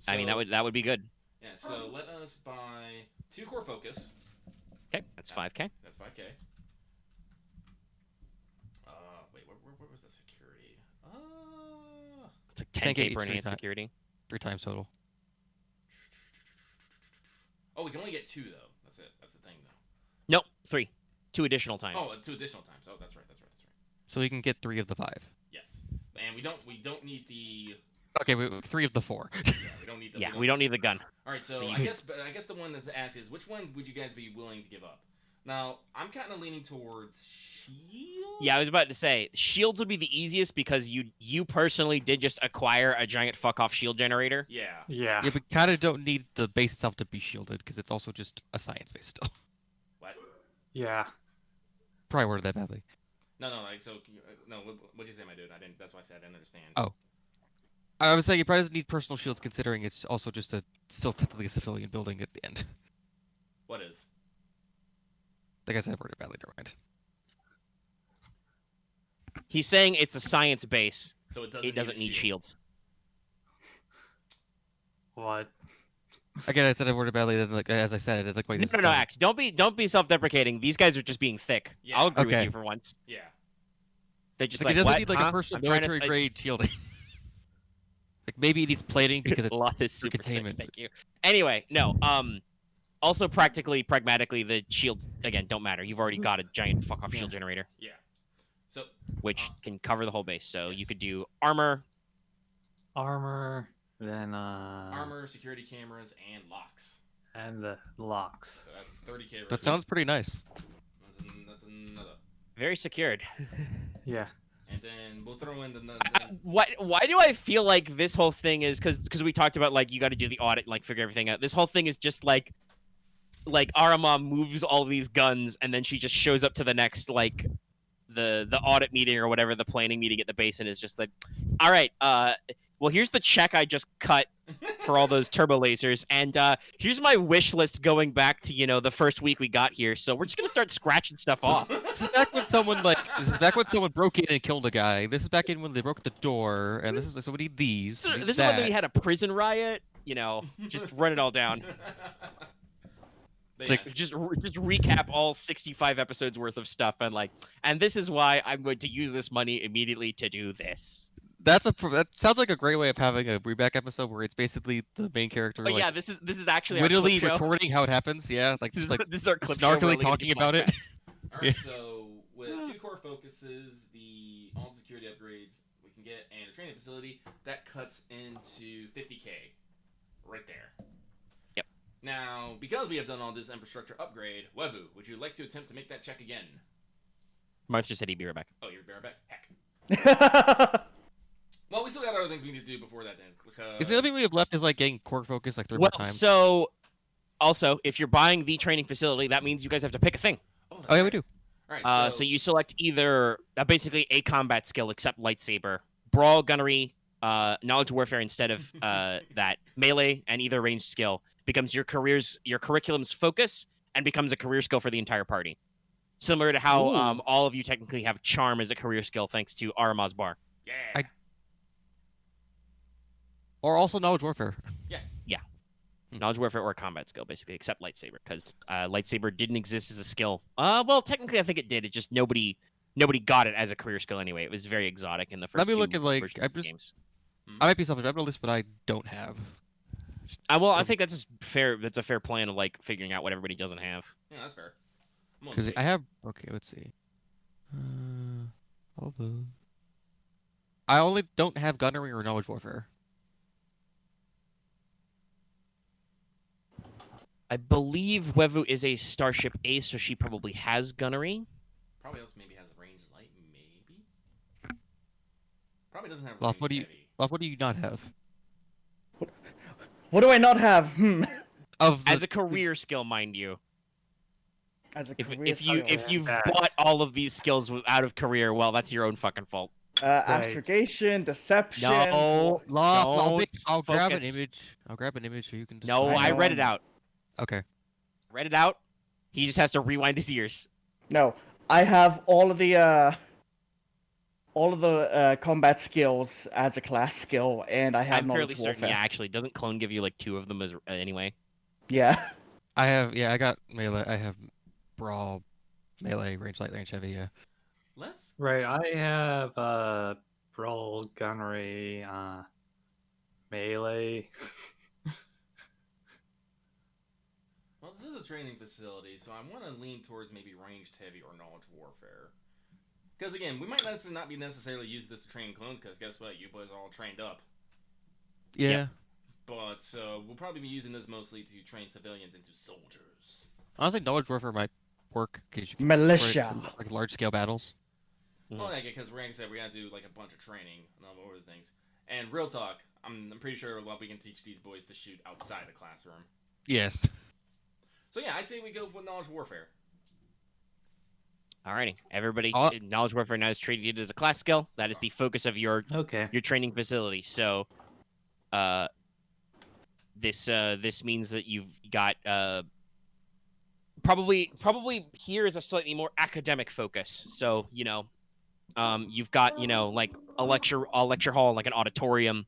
I mean, So- that would be good. Yeah. So let us buy 2 core focus. Okay, that's 5k. That's 5k. Wait, where was the security? It's like 10K 10k each per three enhanced ti- security. 3 times total. Oh, we can only get 2 though. That's it. That's the thing though. Nope, 3. 2 additional times. Oh, 2 additional times. Oh, that's right. That's right. That's right. So we can get 3 of the 5. Yes. And we don't need the. Okay, 3 of the 4. Yeah, we don't need the. Yeah, we don't need the gun. All right, so, So you I can- guess the one that's asked is which one would you guys be willing to give up? Now I'm kind of leaning towards shield. Yeah, I was about to say shields would be the easiest because you personally did just acquire a giant fuck off shield generator. Yeah. Yeah. Yeah, we kind of don't need the base itself to be shielded because it's also just a science base still. What? Yeah. Probably worded that badly. No. Like so. No. What'd you say, my dude? I didn't. That's why I said I didn't understand. Oh. I was saying it probably doesn't need personal shields considering it's also just still technically a civilian building at the end. What is? Like I said, I worded it badly. Never mind. He's saying it's a science base. So It doesn't need shields. What? Again, I said I worded badly. Then, like as I said, it like wait. No, Axe. Don't be self-deprecating. These guys are just being thick. Yeah. I'll agree with Okay. you for once. Yeah. They're just Like, like, it doesn't what? need like Huh? a personal I'm trying to military grade shielding. Like maybe it needs plating because it's Loth is for super thick, containment. thank you. Anyway, no. Also, pragmatically, the shields again don't matter. You've already got a giant fuck off shield generator, Yeah. So which can cover the whole base. So you Yes. could do armor. Armor, then armor, security cameras, and locks. and the locks. So that's 30k. Right that sounds pretty nice. That's another. Very secured. Yeah. And then we'll throw in the. Why do I feel like this whole thing is because we talked about like you got to do the audit, like figure everything out. This whole thing is just like Aramaa moves all these guns and then she just shows up to the next like the audit meeting or whatever, the planning meeting at the base, and is just like, all right, well, here's the check I just cut for all those turbo lasers, and here's my wish list going back to the first week we got here. So we're just gonna start scratching stuff off. This is back when someone broke in and killed a guy. This is back in when they broke the door, and this is so we need these. So we need this is when that. we had a prison riot. Just run it all down. But Like, yes. Just recap all 65 episodes worth of stuff, and this is why I'm going to use this money immediately to do this. That sounds like a great way of having a reback episode where it's basically the main character But like yeah, this is actually our wittily clip show. retorting how it happens. Yeah, like This just is, like this is our clip show. We're snarkily only gonna talking do about it. flashbacks. All right, so with 2 core focuses, all the security upgrades we can get, and a training facility, that cuts into 50k, right there. Yep. Now, because we have done all this infrastructure upgrade, Wevu, would you like to attempt to make that check again? Marth just said he'd be right back. Oh, you're back? Heck. Well, we still got other things we need to do before that then. Because the other thing we have left is like getting core focus like 3 Well, more times. so also, if you're buying the training facility, that means you guys have to pick a thing. that's Oh yeah, we right. do. All right, So you select either basically a combat skill except lightsaber, brawl, gunnery, knowledge warfare instead of that, melee, and either ranged skill becomes your curriculum's focus and becomes a career skill for the entire party. Similar to how Ooh. all of you technically have charm as a career skill thanks to Aramaa's bar. Yeah. Or also knowledge warfare. Knowledge warfare or a combat skill, basically, except lightsaber, because lightsaber didn't exist as a skill. Well, technically, I think it did. It just nobody got it as a career skill anyway. It was very exotic in the first Let me two look at, like, versions I'm of the just- games. I might be selfish. I have a list, but I don't have. Well, I think that's fair. That's a fair plan of like figuring out what everybody doesn't have. Yeah, that's fair. I'm on Because the I have. Okay, let's see. All the. I only don't have gunnery or knowledge warfare. I believe Wevu is a Starship Ace, so she probably has gunnery. Probably else maybe has range light, maybe. Probably doesn't have Loth, range what do you? heavy. Loth, what do you not have? What do I not have? Of As the- a career skill, mind you. As a If career you've Yeah. bought all of these skills out of career, well, that's your own fucking fault. astrogation, deception. No, Loth, don't I'll grab an focus. image. I'll grab an image so you can. No, describe I it. read it out. Okay. Read it out. He just has to rewind his ears. No, I have all of the combat skills as a class skill, and I have I'm fairly knowledge certain. warfare. Yeah, actually, doesn't clone give you like 2 of them as anyway? Yeah. I have. Yeah, I got melee. I have brawl, melee, range light, range heavy. Yeah. Let's. Right, I have brawl, gunnery, melee. Well, this is a training facility, so I want to lean towards maybe ranged heavy or knowledge warfare. Because again, we might not be necessarily use this to train clones, because guess what? You boys are all trained up. Yeah. Yep. But we'll probably be using this mostly to train civilians into soldiers. Honestly, knowledge warfare might work because you can Militia. like large scale battles. Well, like because like I said, we gotta do like a bunch of training and all over the things. And real talk, I'm pretty sure we can teach these boys to shoot outside the classroom. Yes. So yeah, I say we go with knowledge warfare. Alrighty, everybody. Uh, Knowledge warfare now is treated as a class skill. That is the focus of your Okay. training facility. So, this means that you've got probably here is a slightly more academic focus. So you've got like a lecture hall, like an auditorium.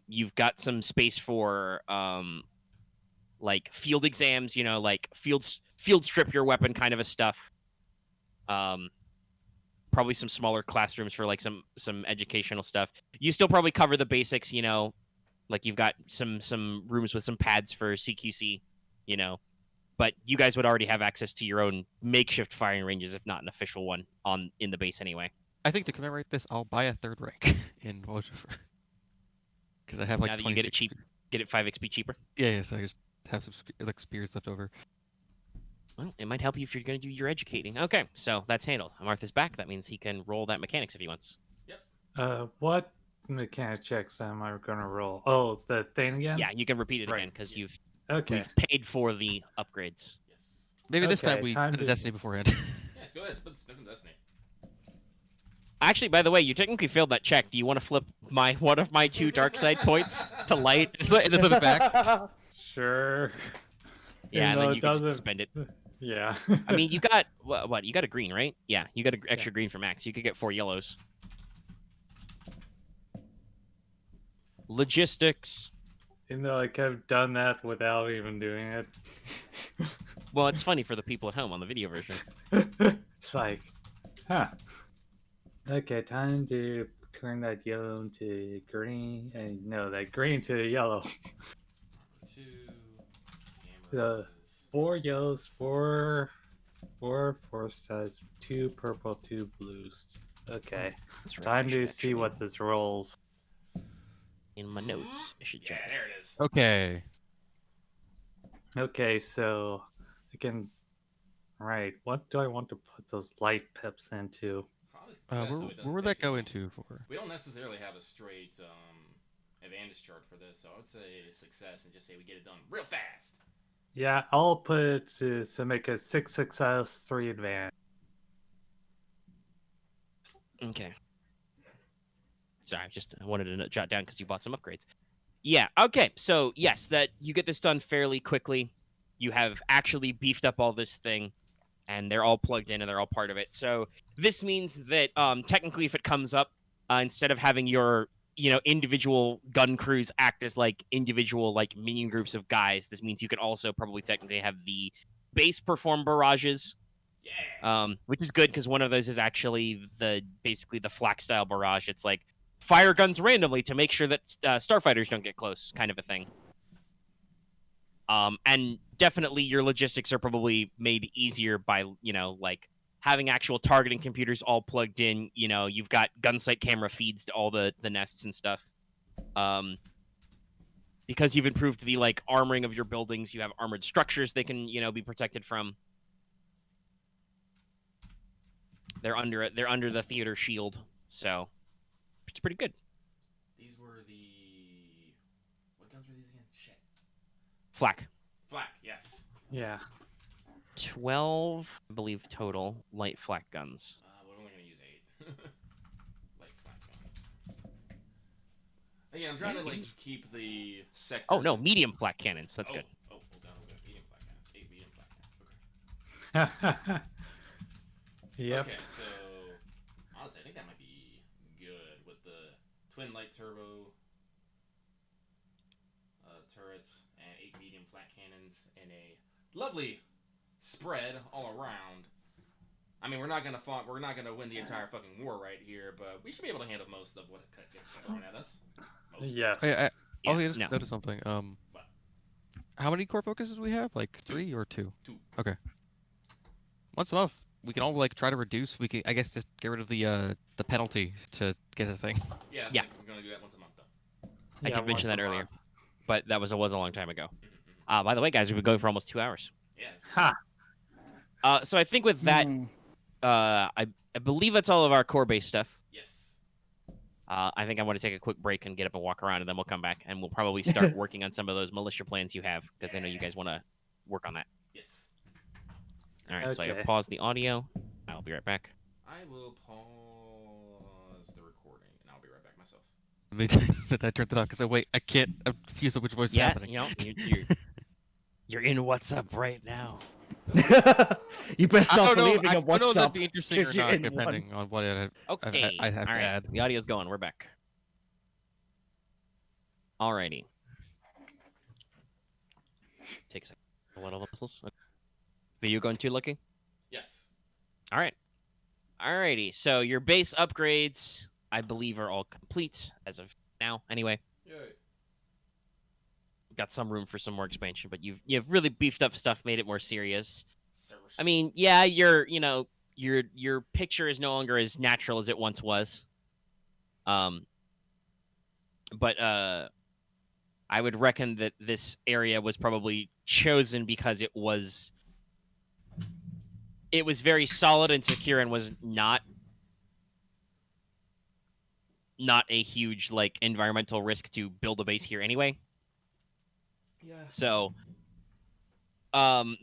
You've got some space for like field exams. Like field strip your weapon kind of a stuff. Probably some smaller classrooms for like some educational stuff. You still probably cover the basics, like you've got some rooms with some pads for CQC, but you guys would already have access to your own makeshift firing ranges, if not an official one in the base anyway. I think to commemorate this, I'll buy a 3rd rank in knowledge warfare. Because I have like Now that you get it 26 cheap, get it 5 XP cheaper. Yeah, so I just have some like spears left over. Well, it might help you if you're going to do your educating. Okay, so that's handled. Marth is back. That means he can roll that mechanics if he wants. What mechanic checks am I gonna roll? Oh, the thing again? Yeah, you can repeat it Right. again because Okay. we've paid for the upgrades. Yes. Maybe this time Okay, we time did a to- Destiny beforehand. Yes, go ahead. Spend some Destiny. Actually, by the way, you technically failed that check. Do you want to flip one of my 2 dark side points to light? Just flip it back. Sure. Yeah, and though then it you can just doesn't- spend it. Yeah. I mean, you got what? You got a green, right? Yeah, you got an extra green for max. You could get 4 yellows. Logistics. Even though I could have done that without even doing it. Well, it's funny for the people at home on the video version. It's like, huh. Okay, time to turn that yellow into green, and no, that green to yellow. 2 The cameras. 4 yellows, 4 size, 2 purple, 2 blues. Okay, That's right, time I to should see actually- what this rolls. In my notes, I should Yeah, check. there it is. Okay. Okay, so again, right, what do I want to put those light pips into? Probably success, so it doesn't Where would take that go too long. into for? We don't necessarily have a straight advantage chart for this, so I would say success and just say we get it done real fast. Yeah, I'll put it to make a 6 success, 3 advantage. Okay. Sorry, I wanted to jot down because you bought some upgrades. Yeah. Okay. So yes, that you get this done fairly quickly. You have actually beefed up all this thing, and they're all plugged in and they're all part of it. So this means that technically, if it comes up, instead of having your individual gun crews act as like individual like minion groups of guys, this means you can also probably technically have the base perform barrages. Yeah. Which is good because one of those is actually basically the flak style barrage. It's like fire guns randomly to make sure that starfighters don't get close, kind of a thing. And definitely your logistics are probably made easier by, like having actual targeting computers all plugged in. You've got gun sight camera feeds to all the nests and stuff. Because you've improved the like armoring of your buildings, you have armored structures they can, be protected from. They're under the theater shield, so it's pretty good. These were the... What guns were these again? Shit. Flak. Flak, yes. Yeah. 12, I believe, total light flak guns. We're only going to use 8. Light flak guns. Again, I'm trying to, like, keep the sectors... Oh, no, medium flak cannons. That's good. Oh, hold on. Medium flak cannons. 8 medium flak cannons. Okay. Yep. Okay, so... Honestly, I think that might be good with the twin light turbo turrets and 8 medium flak cannons and a lovely spread all around. I mean, we're not gonna win the entire fucking war right here, but we should be able to handle most of what gets thrown at us. Most. Yes. I just no. noticed something. What? How many core focuses do we have? Like 3 or 2? 2. Okay. Once a month, we can all like try to reduce. We can, I guess, just get rid of the penalty to get the thing. Yeah. Yeah. We're gonna do that once a month, though. I did mention that earlier, but that was a long time ago. Mm-hmm. By the way, guys, we've been going for almost 2 hours. Yeah. Ha. So I think with that, I believe that's all of our core-based stuff. Yes. I think I want to take a quick break and get up and walk around, and then we'll come back, and we'll probably start working on some of those militia plans you have, because I know you guys want to work on that. Yes. All right, so I Okay. have paused the audio. I'll be right back. I will pause the recording, and I'll be right back myself. I turned it off because I can't. I'm confused with which voice is Yeah, happening. You're in What's Up right now. You best I stop don't know. believing I in don't what's know if that'd up. be interesting or 'cause you're not, in one. depending on what Okay, I'd have all to right. add. The audio's going. We're back. Alrighty. Take a second. What all the missiles? Okay. Video going too, Lucky? Yes. All right. Alrighty. So your base upgrades, I believe, are all complete as of now. Anyway, Yay. got some room for some more expansion, but you've really beefed up stuff, made it more serious. Servers. I mean, yeah, your picture is no longer as natural as it once was. But I would reckon that this area was probably chosen because it was very solid and secure and was not a huge like environmental risk to build a base here anyway. Yeah. So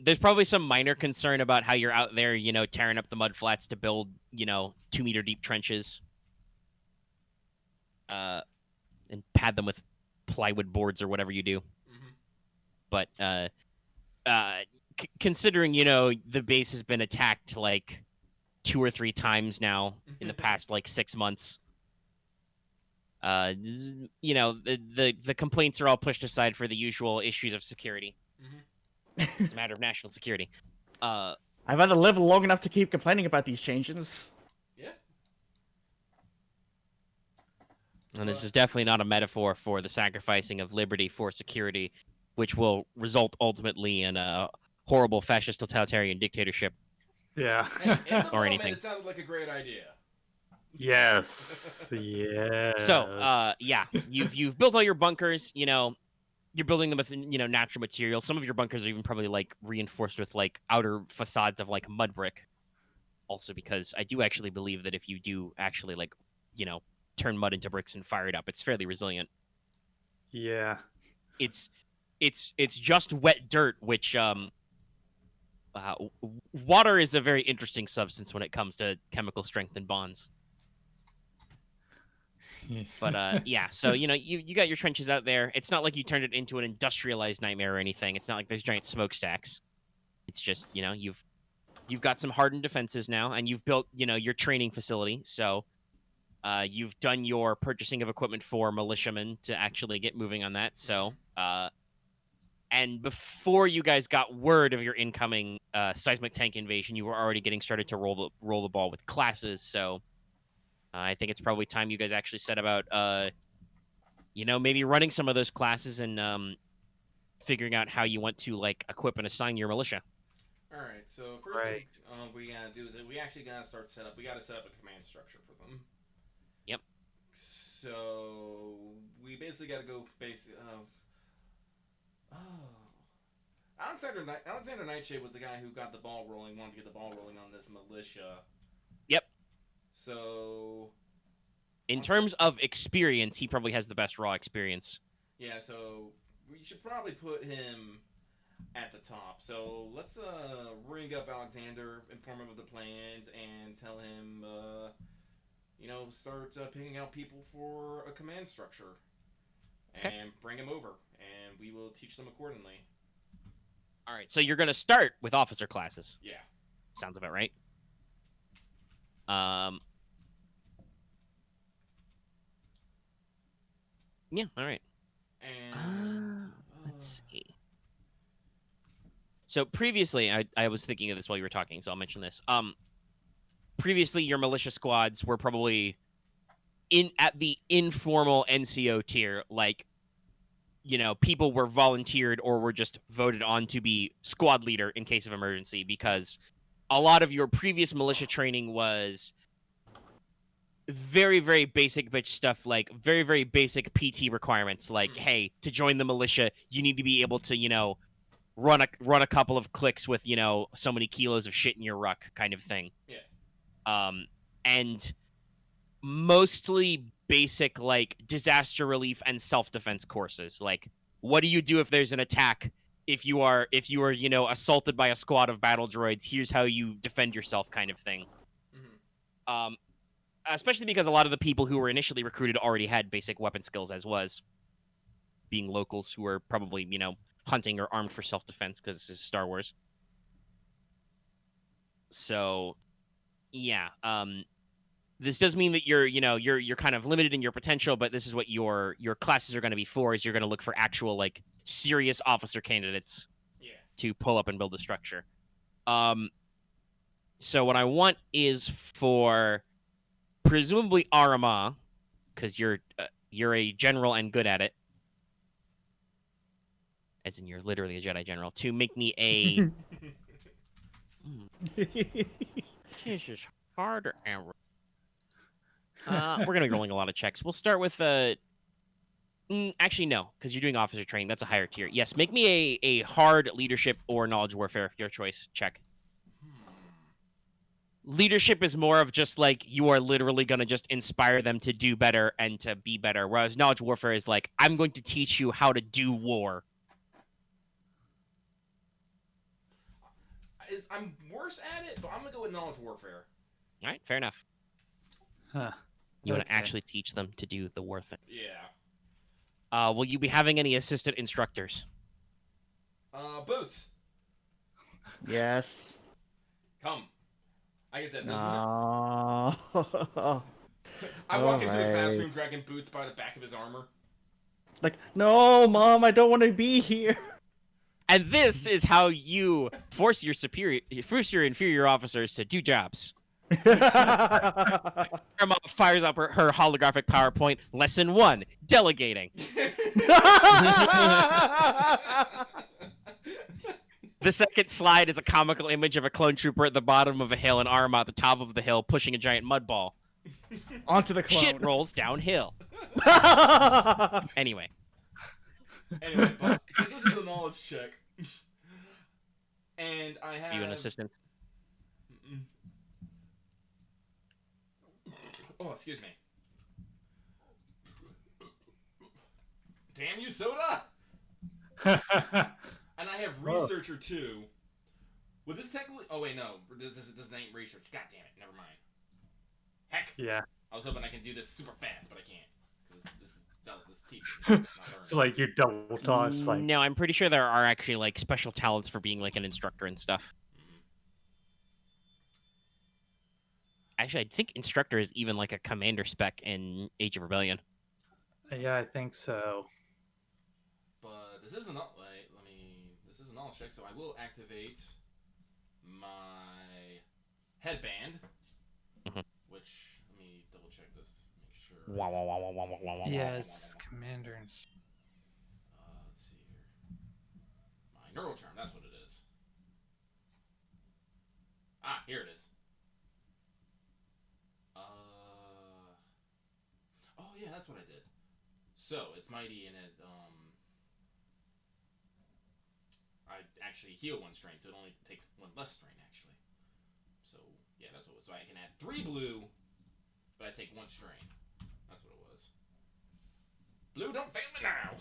there's probably some minor concern about how you're out there, tearing up the mud flats to build, 2-meter deep trenches. And pad them with plywood boards or whatever you do. Mm-hmm. But considering, the base has been attacked like 2 or 3 times now in the past like 6 months. The complaints are all pushed aside for the usual issues of security. Mm-hmm. It's a matter of national security. I've had to live long enough to keep complaining about these changes. Yeah. And this is definitely not a metaphor for the sacrificing of liberty for security, which will result ultimately in a horrible fascist totalitarian dictatorship. Yeah. And in the Or moment, anything. it sounded like a great idea. Yes. Yeah. So, yeah, you've built all your bunkers. You're building them with natural materials. Some of your bunkers are even probably like reinforced with like outer facades of like mud brick. Also, because I do actually believe that if you do actually like turn mud into bricks and fire it up, it's fairly resilient. Yeah. It's just wet dirt, which water is a very interesting substance when it comes to chemical strength and bonds. But yeah, so you got your trenches out there. It's not like you turned it into an industrialized nightmare or anything. It's not like there's giant smokestacks. It's just you've got some hardened defenses now, and you've built your training facility. So you've done your purchasing of equipment for militiamen to actually get moving on that. So and before you guys got word of your incoming seismic tank invasion, you were already getting started to roll the ball with classes. So I think it's probably time you guys actually set about, maybe running some of those classes and figuring out how you want to like equip and assign your militia. All right. So first Right. thing we gotta do is that we actually gotta start set up. We gotta set up a command structure for them. Yep. So we basically gotta go face. Alexander Nightshade was the guy who got the ball rolling. Wanted to get the ball rolling on this militia. Yep. So In terms of experience, he probably has the best raw experience. yeah. So we should probably put him at the top. So let's ring up Alexander, inform him of the plans, and tell him, start picking out people for a command structure, and bring him over, and we will teach them accordingly. All right, so you're going to start with officer classes. Yeah. Sounds about right. Yeah, all right. And Let's see. So previously, I was thinking of this while you were talking, so I'll mention this. Previously, your militia squads were probably at the informal NCO tier, like, people were volunteered or were just voted on to be squad leader in case of emergency, because a lot of your previous militia training was very, very basic bitch stuff, like very, very basic PT requirements, like, hey, to join the militia, you need to be able to, run a couple of clicks with, so many kilos of shit in your ruck kind of thing. Yeah. And mostly basic, like, disaster relief and self-defense courses. Like, what do you do if there's an attack? If you are, assaulted by a squad of battle droids, here's how you defend yourself kind of thing. Mm-hmm. Especially because a lot of the people who were initially recruited already had basic weapon skills, as was, being locals who are probably, hunting or armed for self-defense because this is Star Wars. So, yeah. This does mean that you're kind of limited in your potential, but this is what your classes are going to be for, is you're going to look for actual, like, serious officer candidates to pull up and build a structure. So what I want is for presumably Aramaa, because you're a general and good at it, as in you're literally a Jedi general, to make me a... This is harder and... we're going to be rolling a lot of checks. We'll start with... actually, no, because you're doing officer training. That's a higher tier. Yes, make me a hard leadership or knowledge warfare. Your choice. Check. Leadership is more of just, like, you are literally going to just inspire them to do better and to be better, whereas knowledge warfare is like, I'm going to teach you how to do war. I'm worse at it, but I'm going to go with knowledge warfare. All right, fair enough. Huh. You want to actually teach them to do the war thing. Yeah. Will you be having any assistant instructors? Boots. Yes. Come. Like I said, there's No. I walk into the classroom dragging Boots by the back of his armor. Like, no, Mom, I don't want to be here. And this is how you force your inferior officers to do jobs. Aramaa fires up her holographic PowerPoint. Lesson 1, delegating. The second slide is a comical image of a clone trooper at the bottom of a hill and Aramaa at the top of the hill pushing a giant mud ball. Onto the clone. Shit rolls downhill. Anyway, but since this is a knowledge check, and I have... you an assistant? Oh, excuse me. Damn you, soda! And I have researcher too. Would this technically... Oh wait, no. This ain't research. God damn it. Never mind. Heck. Yeah. I was hoping I could do this super fast, but I can't. This teaching. It's like you double touch. Like, No, I'm pretty sure there are actually, like, special talents for being, like, an instructor and stuff. Actually, I think instructor is even, like, a commander spec in Age of Rebellion. yeah, I think so. But this isn't this is a knowledge check, so I will activate my headband, which let me double double check this to make sure. Yes, Commander. Let's see here. My neural charm. That's what it is. Ah, here it is. Oh yeah, that's what I did. So it's mighty, and it I actually heal 1 strain, so it only takes 1 less strain actually. So yeah, that's what it was. So I can add 3 blue, but I take 1 strain. That's what it was. Blue, don't fail me now.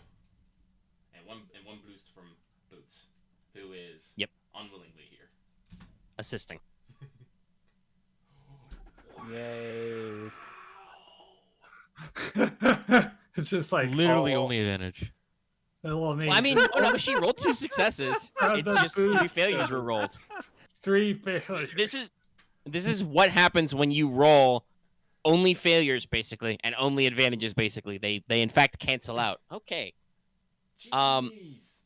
And one boost from Boots, who is unwillingly here, Assisting. Yay. It's just like Literally only advantage. Well, Well, I mean, no, she rolled 2 successes. It's just 3 failures were rolled. 3 failures. This is what happens when you roll only failures, basically, and only advantages, basically. They in fact cancel out. Okay. Jeez.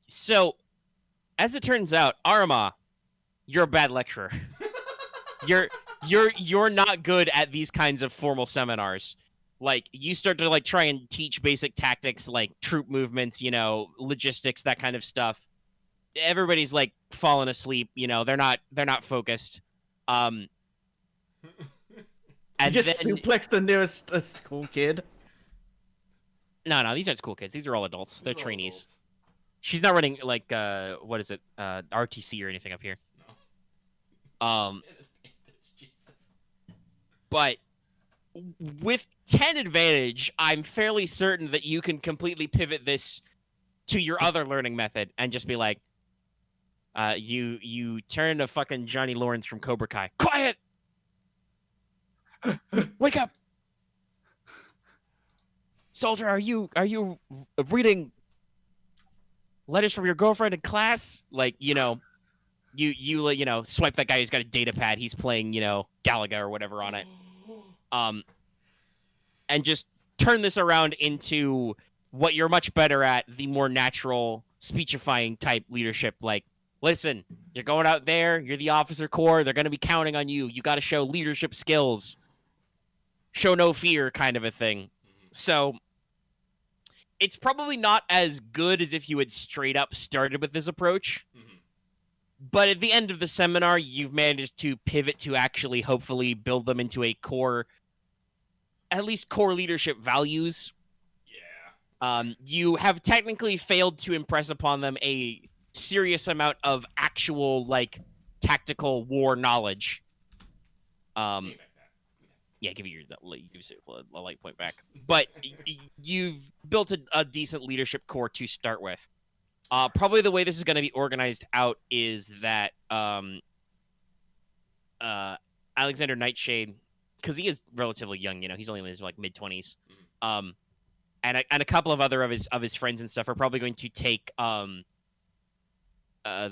So, as it turns out, Aramaa, you're a bad lecturer. You're not good at these kinds of formal seminars. Like, you start to like try and teach basic tactics like troop movements, you know, logistics, that kind of stuff. Everybody's like falling asleep, you know, they're not focused. And You just then suplex the nearest school kid. no, these aren't school kids. These are all adults. They're These are all trainees. adults. She's not running like what is it? RTC or anything up here. No. Jesus. But with 10 advantage, I'm fairly certain that you can completely pivot this to your other learning method and just be like, you turn to fucking Johnny Lawrence from Cobra Kai. Quiet! Wake up! Soldier, are you reading letters from your girlfriend in class? Like, you know, you know, swipe that guy who's got a data pad. He's playing, you know, Galaga or whatever on it. And just turn this around into what you're much better at, the more natural speechifying type leadership. Like, listen, you're going out there, you're the officer corps, they're going to be counting on you. You got to show leadership skills. Show no fear kind of a thing. So it's probably not as good as if you had straight up started with this approach. But at the end of the seminar, you've managed to pivot to actually hopefully build them into a core, at least core leadership values. Yeah. You have technically failed to impress upon them a serious amount of actual, like, tactical war knowledge. Yeah, give you a light point back. But you've built a decent leadership core to start with. Probably the way this is going to be organized out is that Alexander Nightshade, because he is relatively young, you know, he's only in his like mid-20s, and a couple of other of his friends and stuff are probably going to take the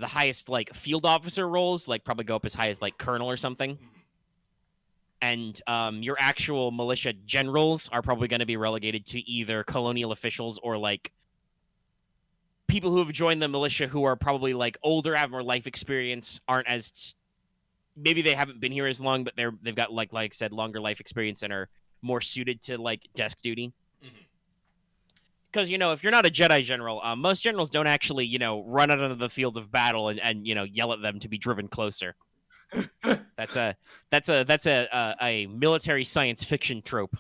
highest like field officer roles, like probably go up as high as like colonel or something. And your actual militia generals are probably going to be relegated to either colonial officials or like people who have joined the militia who are probably like older, have more life experience, aren't as maybe they haven't been here as long, but they've got like I said, longer life experience and are more suited to like desk duty. Because you know, if you're not a Jedi general, most generals don't actually run out onto the field of battle and yell at them to be driven closer. That's a military science fiction trope.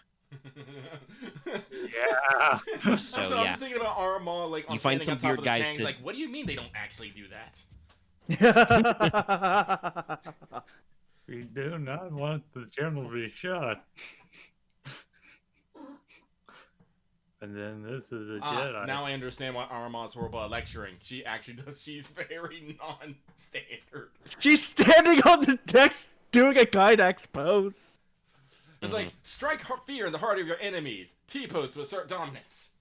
Yeah. So I'm yeah, just thinking about Aramaa, like you find some on top weird of the guys tanks, to like, what do you mean they don't actually do that? We do not want the general to be shot. And then this is a Jedi. Now I understand why Aramaa's horrible at lecturing. She actually does. She's very non-standard. She's standing on the desk doing a Gynax pose. It's like, strike fear in the heart of your enemies. T-pose to assert dominance.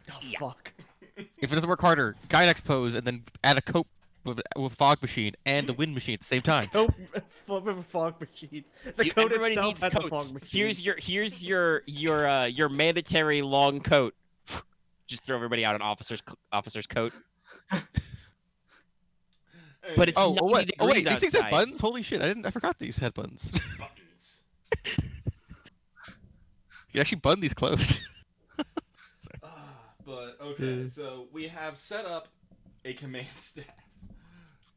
Oh, Yeah. fuck. If it doesn't work harder, Gynax pose and then add a cope with a fog machine and a wind machine at the same time. Coat with a fog machine. The coat everybody itself needs has a coats. fog machine. Here's your mandatory long coat. Just throw everybody out an officer's coat. But it's 90 wait, degrees these things have outside. buttons? Holy shit, I forgot these had buttons. Buttons. You actually button these closed. But okay, so we have set up a command staff.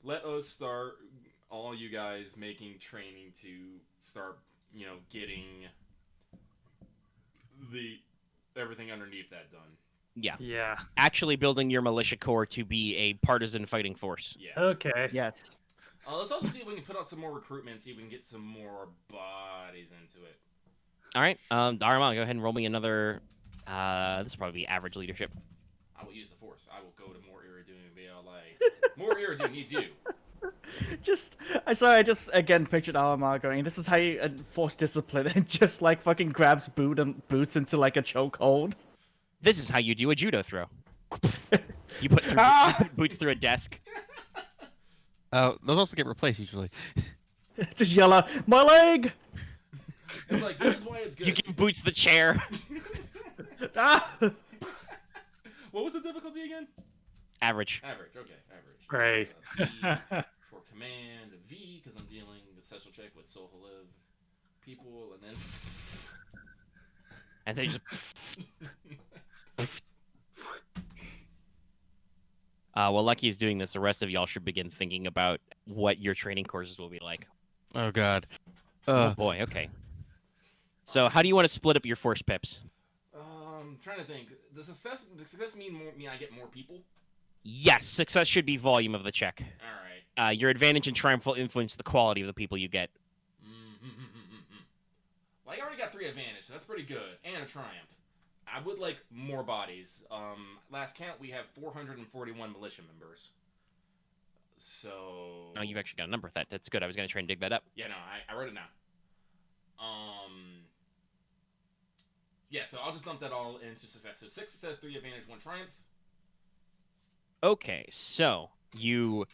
Let us start, all you guys, making training to start, getting everything underneath that done. Yeah. Yeah. Actually building your militia corps to be a partisan fighting force. Yeah. Okay. Yes. Let's also see if we can put out some more recruitment, see if we can get some more bodies into it. All right. Aramaa, go ahead and roll me another. This will probably be average leadership. I will use the force. I will go to more Iridu and be all like, more Iridu needs you. I just again pictured Aramaa going, this is how you enforce discipline, and just like fucking grabs boots into like a chokehold. This is how you do a judo throw. You put boots through a desk. Those also get replaced usually. Just yell out, my leg! It's like, this is why it's good. You give boots the chair. Ah! What was the difficulty again? Average. Average, okay, average. Great. V for command, V, because I'm dealing the special check with Soheliv people, and then... And they just. While Lucky is doing this, the rest of y'all should begin thinking about what your training courses will be like. Oh god. Oh boy, okay. So how do you want to split up your force pips? Trying to think. Does success mean I get more people? Yes, success should be volume of the check. All right. Your advantage and triumph will influence the quality of the people you get. Well, I already got 3 advantage, so that's pretty good, and a triumph. I would like more bodies. Last count, we have 441 militia members. So... Oh, you've actually got a number. That's good. I was going to try and dig that up. Yeah, no, I wrote it now. Yeah, so I'll just dump that all into success. So 6 success, 3 advantage, 1 triumph. Okay, so you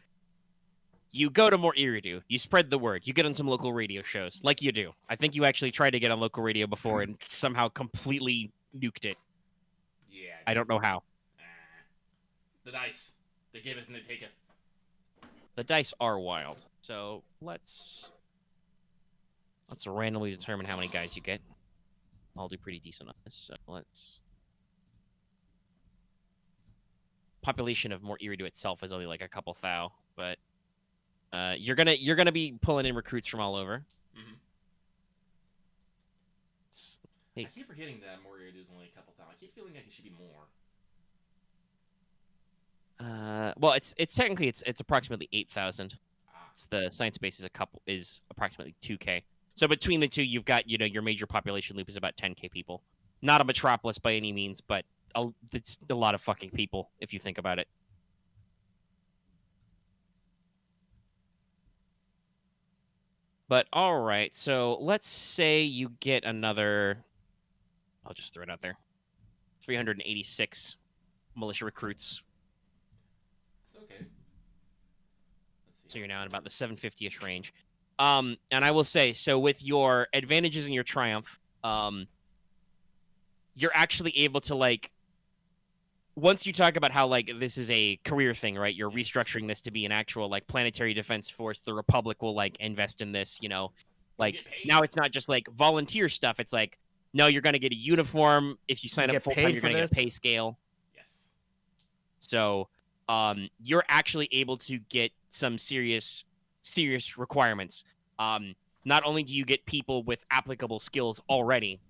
go to more Iridu. You spread the word. You get on some local radio shows, like you do. I think you actually tried to get on local radio before and somehow completely nuked it. Yeah. I don't know how. The dice. They give it and they take it. The dice are wild. So let's randomly determine how many guys you get. I'll do pretty decent on this. So let's. Population of more Iridu itself is only like a couple thou, but you're gonna be pulling in recruits from all over. Mm-hmm. Hey. I keep forgetting that more Iridu is only a couple thou. I keep feeling like it should be more. Well, it's technically it's approximately 8,000. Ah. It's the science base is approximately 2K. So between the two, you've got your major population loop is about 10K people. Not a metropolis by any means, but it's a lot of fucking people if you think about it. But all right, so let's say you get another. I'll just throw it out there. 386 militia recruits. It's okay. Let's see. So you're now in about the 750-ish range. And I will say, so with your advantages and your triumph, you're actually able to, like, once you talk about how, like, this is a career thing, right? You're restructuring this to be an actual, like, Planetary Defense Force. The Republic will, like, invest in this, Like, now it's not just, like, volunteer stuff. It's like, no, you're going to get a uniform. If you sign up full-time, you're going to get a pay scale. Yes. So, you're actually able to get some serious requirements. Not only do you get people with applicable skills already,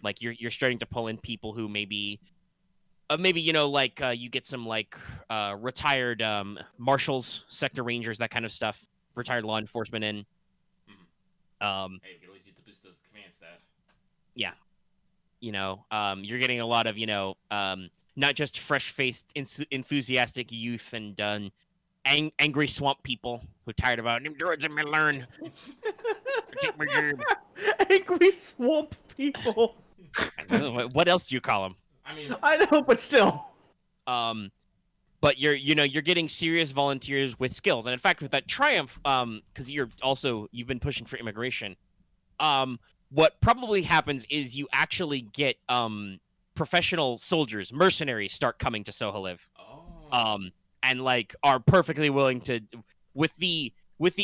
like you're starting to pull in people who maybe you get some like retired marshals, sector rangers, that kind of stuff, retired law enforcement in. Hey, we can always use the boost those command staff. Yeah. You're getting a lot of, not just fresh-faced, enthusiastic youth and angry swamp people who are tired about them droids and me learn. Take my job. Angry swamp people. What else do you call them? I mean, I know, but still. But you're getting serious volunteers with skills, and in fact, with that triumph, because you've been pushing for immigration. What probably happens is you actually get professional soldiers, mercenaries, start coming to Soheliv. oh. And like are perfectly willing to, with the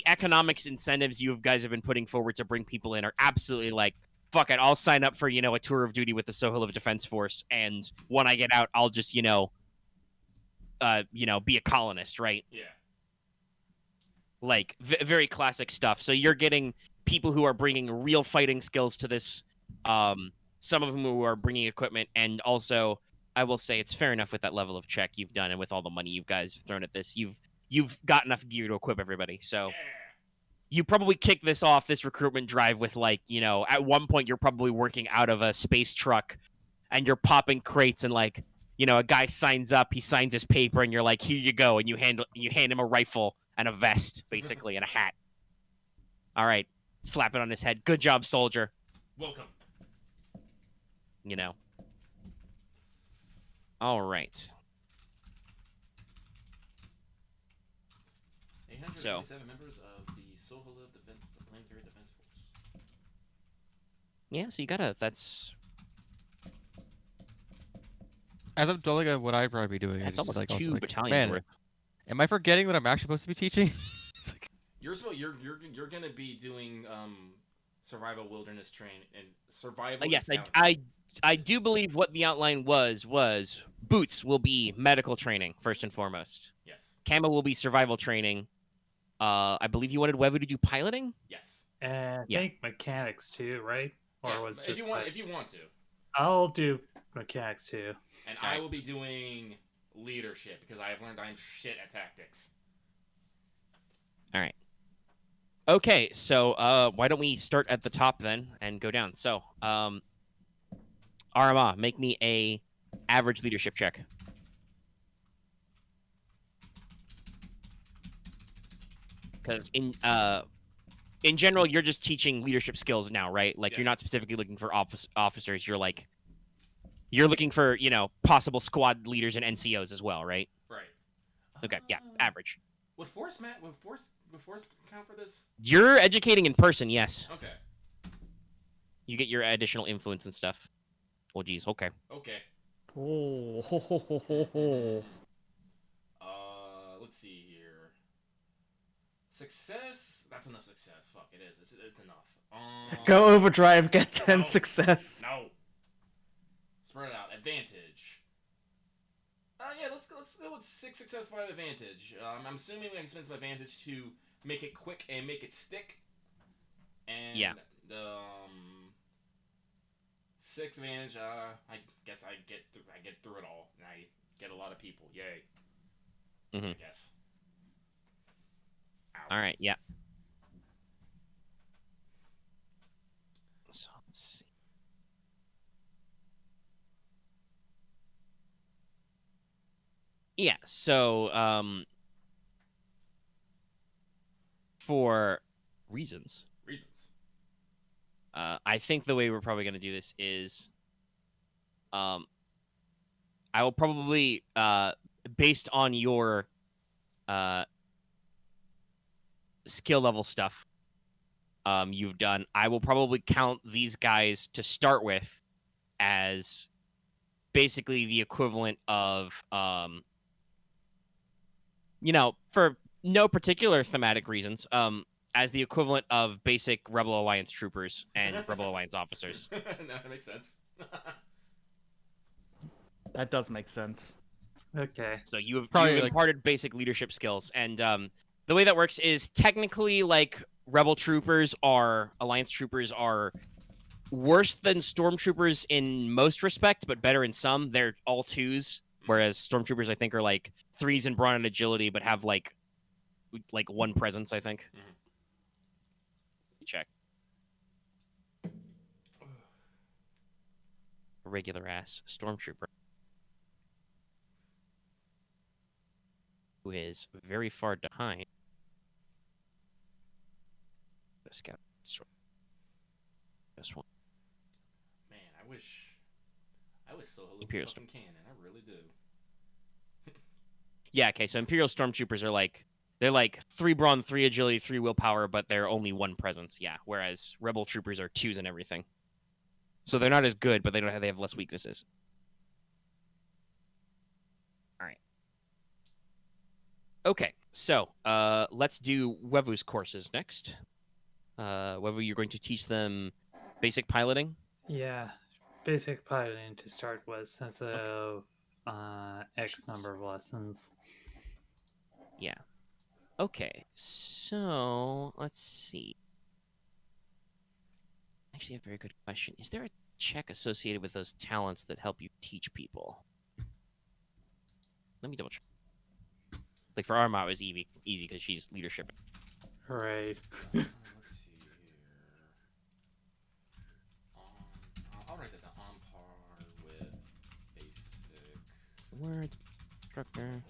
economics incentives you guys have been putting forward to bring people in, are absolutely like fuck it, I'll sign up for, a tour of duty with the Soheliv Defense Force, and when I get out, I'll just, be a colonist, right? Yeah. Like, very classic stuff. So you're getting people who are bringing real fighting skills to this, some of whom who are bringing equipment, and also, I will say it's fair enough with that level of check you've done and with all the money you guys have thrown at this. You've got enough gear to equip everybody, so... Yeah. You probably kick this recruitment drive with, like, at one point you're probably working out of a space truck and you're popping crates and, like, a guy signs up, he signs his paper, and you're like, here you go, and you hand him a rifle and a vest, basically, and a hat. All right, slap it on his head. Good job, soldier. Welcome. All right. 827 members of the Soheliv the Planetary Defense Force. Yeah, so that's As I'm telling what I'd probably be doing. that's it's almost like, 2 also, like, battalions man, worth. am I forgetting what I'm actually supposed to be teaching? It's like, You're gonna be doing survival wilderness train and survival. Yes, encounter. I do believe what the outline was Boots will be medical training first and foremost. Yes. Camo will be survival training. I believe you wanted Wevu to do piloting. Yes. And I Yeah. think mechanics too, right? Or Yeah, was if just you want to, I'll do mechanics too. and Alright. I will be doing leadership because I have learned I'm shit at tactics. All right. Okay, so why don't we start at the top then and go down? So, Aramaa, make me a average leadership check. Because in general, you're just teaching leadership skills now, right? Like, you're Yes. not specifically looking for officers. You're looking for, possible squad leaders and NCOs as well, right? Right. Okay, yeah, average. Would force count for this? You're educating in person, yes. Okay. You get your additional influence and stuff. Oh, geez, okay. Okay. Oh, ho, ho, ho, ho, ho. Let's see here. Success. That's enough success. Fuck, it is. It's enough. Go overdrive, get 10 No. success. No. Spread it out. Advantage. Yeah, let's go with 6 success, 5 advantage. I'm assuming I can spend some advantage to make it quick and make it stick. And Yeah. 6 advantage. I guess I get through it all, and I get a lot of people. Yay. Mhm. Yes. All right, yeah. So let's see. Yeah, so for reasons, I think the way we're probably going to do this is I will probably based on your skill level stuff you've done, I will probably count these guys to start with as basically the equivalent of for no particular thematic reasons, as the equivalent of basic Rebel Alliance troopers and Rebel Alliance officers. No, that makes sense. That does make sense. Okay. So you've Probably, like- imparted basic leadership skills, and the way that works is technically, like, Rebel troopers Alliance troopers are worse than Stormtroopers in most respects, but better in some. They're all 2s, whereas Stormtroopers, I think, are like 3s in brawn and agility, but have like 1 presence, I think. Mhm. Check. A regular ass Stormtrooper. Who is very far behind. The scout. This one. Man, I wish Soheliv Imperial was fucking canon. I really do. Yeah, okay, so Imperial Stormtroopers are they're like 3 brawn, 3 agility, 3 willpower, but they're only 1 presence, yeah. Whereas Rebel Troopers are 2s and everything. So they're not as good, but they have less weaknesses. Alright. Okay, so let's do Wevu's courses next. Wevu, you're going to teach them Basic piloting. Yeah, basic piloting to start with, since of X number of lessons. Yeah. Okay, so let's see. Actually, a very good question. Is there a check associated with those talents that help you teach people? Let me double check. Like for Aramaa, it was easy because she's leadership. Right. Let's see here. I'll write that down. On par with basic Words, instructor, soldiers.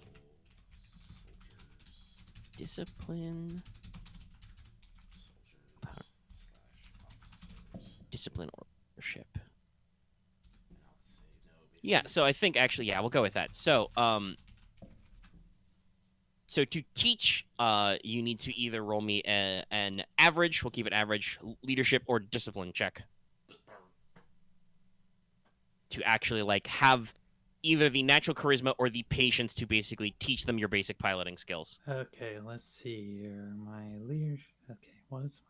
discipline, Soldiers / officers. discipline or leadership. And I'll say no. Yeah, so I think actually, yeah, we'll go with that. So, so to teach, you need to either roll me an average, we'll keep it average, leadership or discipline check to actually like have either the natural charisma or the patience to basically teach them your basic piloting skills. Okay, let's see here. My leadership. Okay, what is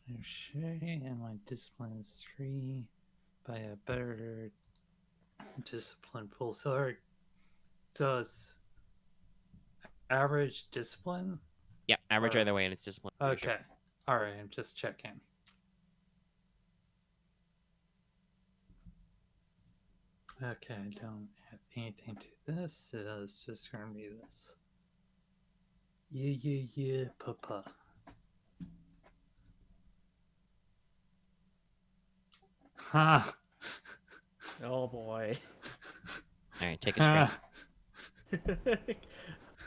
my leadership? And my discipline is 3 by a better discipline pool. So it's average discipline? Yeah, average Or- either way, and it's discipline. leadership. Okay. Alright, I'm just checking. Okay, I don't add anything to this. It's just gonna be this. Yeah, papa. Ha! Oh boy. All right, take a screen.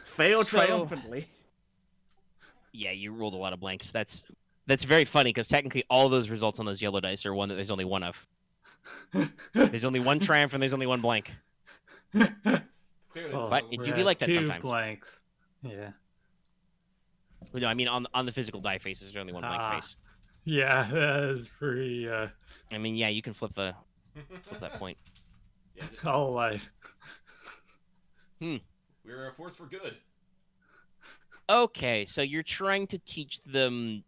Failed So- triumphantly. Yeah, you rolled a lot of blanks. That's very funny because technically all those results on those yellow dice are one that there's only one of. There's only one triumph and there's only one blank. Clearly, Oh, But so it we do be had like that 2 sometimes. blanks. Yeah. No, I mean on the physical die faces, there's only one blank Ah. face. Yeah, that is pretty I mean, yeah, you can flip that point. Yeah, this, all right. we're a force for good. Okay, so you're trying to teach them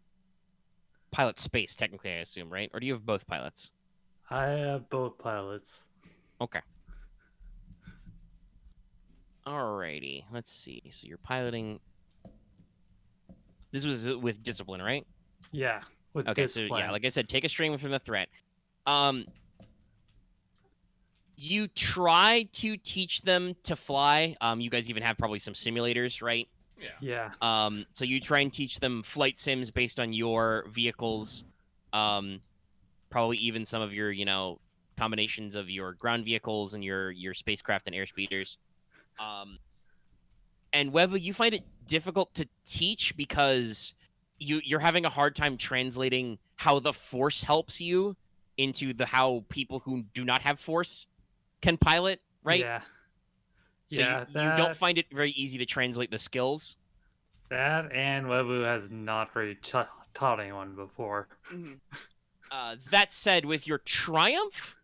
pilot space, technically, I assume, right? Or do you have both pilots? I have both pilots. Okay. Alrighty, let's see. So you're piloting. This was with discipline, right? Yeah, with Okay, discipline. so yeah, like I said, take a string from the threat. You try to teach them to fly. You guys even have probably some simulators, right? Yeah. Yeah. So you try and teach them flight sims based on your vehicles. Probably even some of your, combinations of your ground vehicles and your spacecraft and airspeeders. And Wevu, you find it difficult to teach because you're having a hard time translating how the Force helps you into how people who do not have Force can pilot, right? Yeah. So Yeah, you don't find it very easy to translate the skills. That and Webu has not really taught anyone before. That said, with your triumph,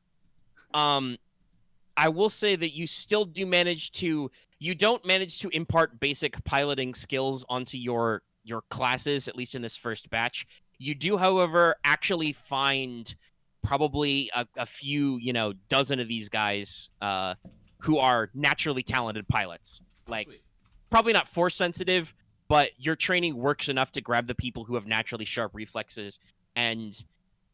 I will say that you still do manage to. You don't manage to impart basic piloting skills onto your classes, at least in this first batch. You do, however, actually find probably a few, dozen of these guys who are naturally talented pilots. Like, Sweet. probably not force sensitive, but your training works enough to grab the people who have naturally sharp reflexes, and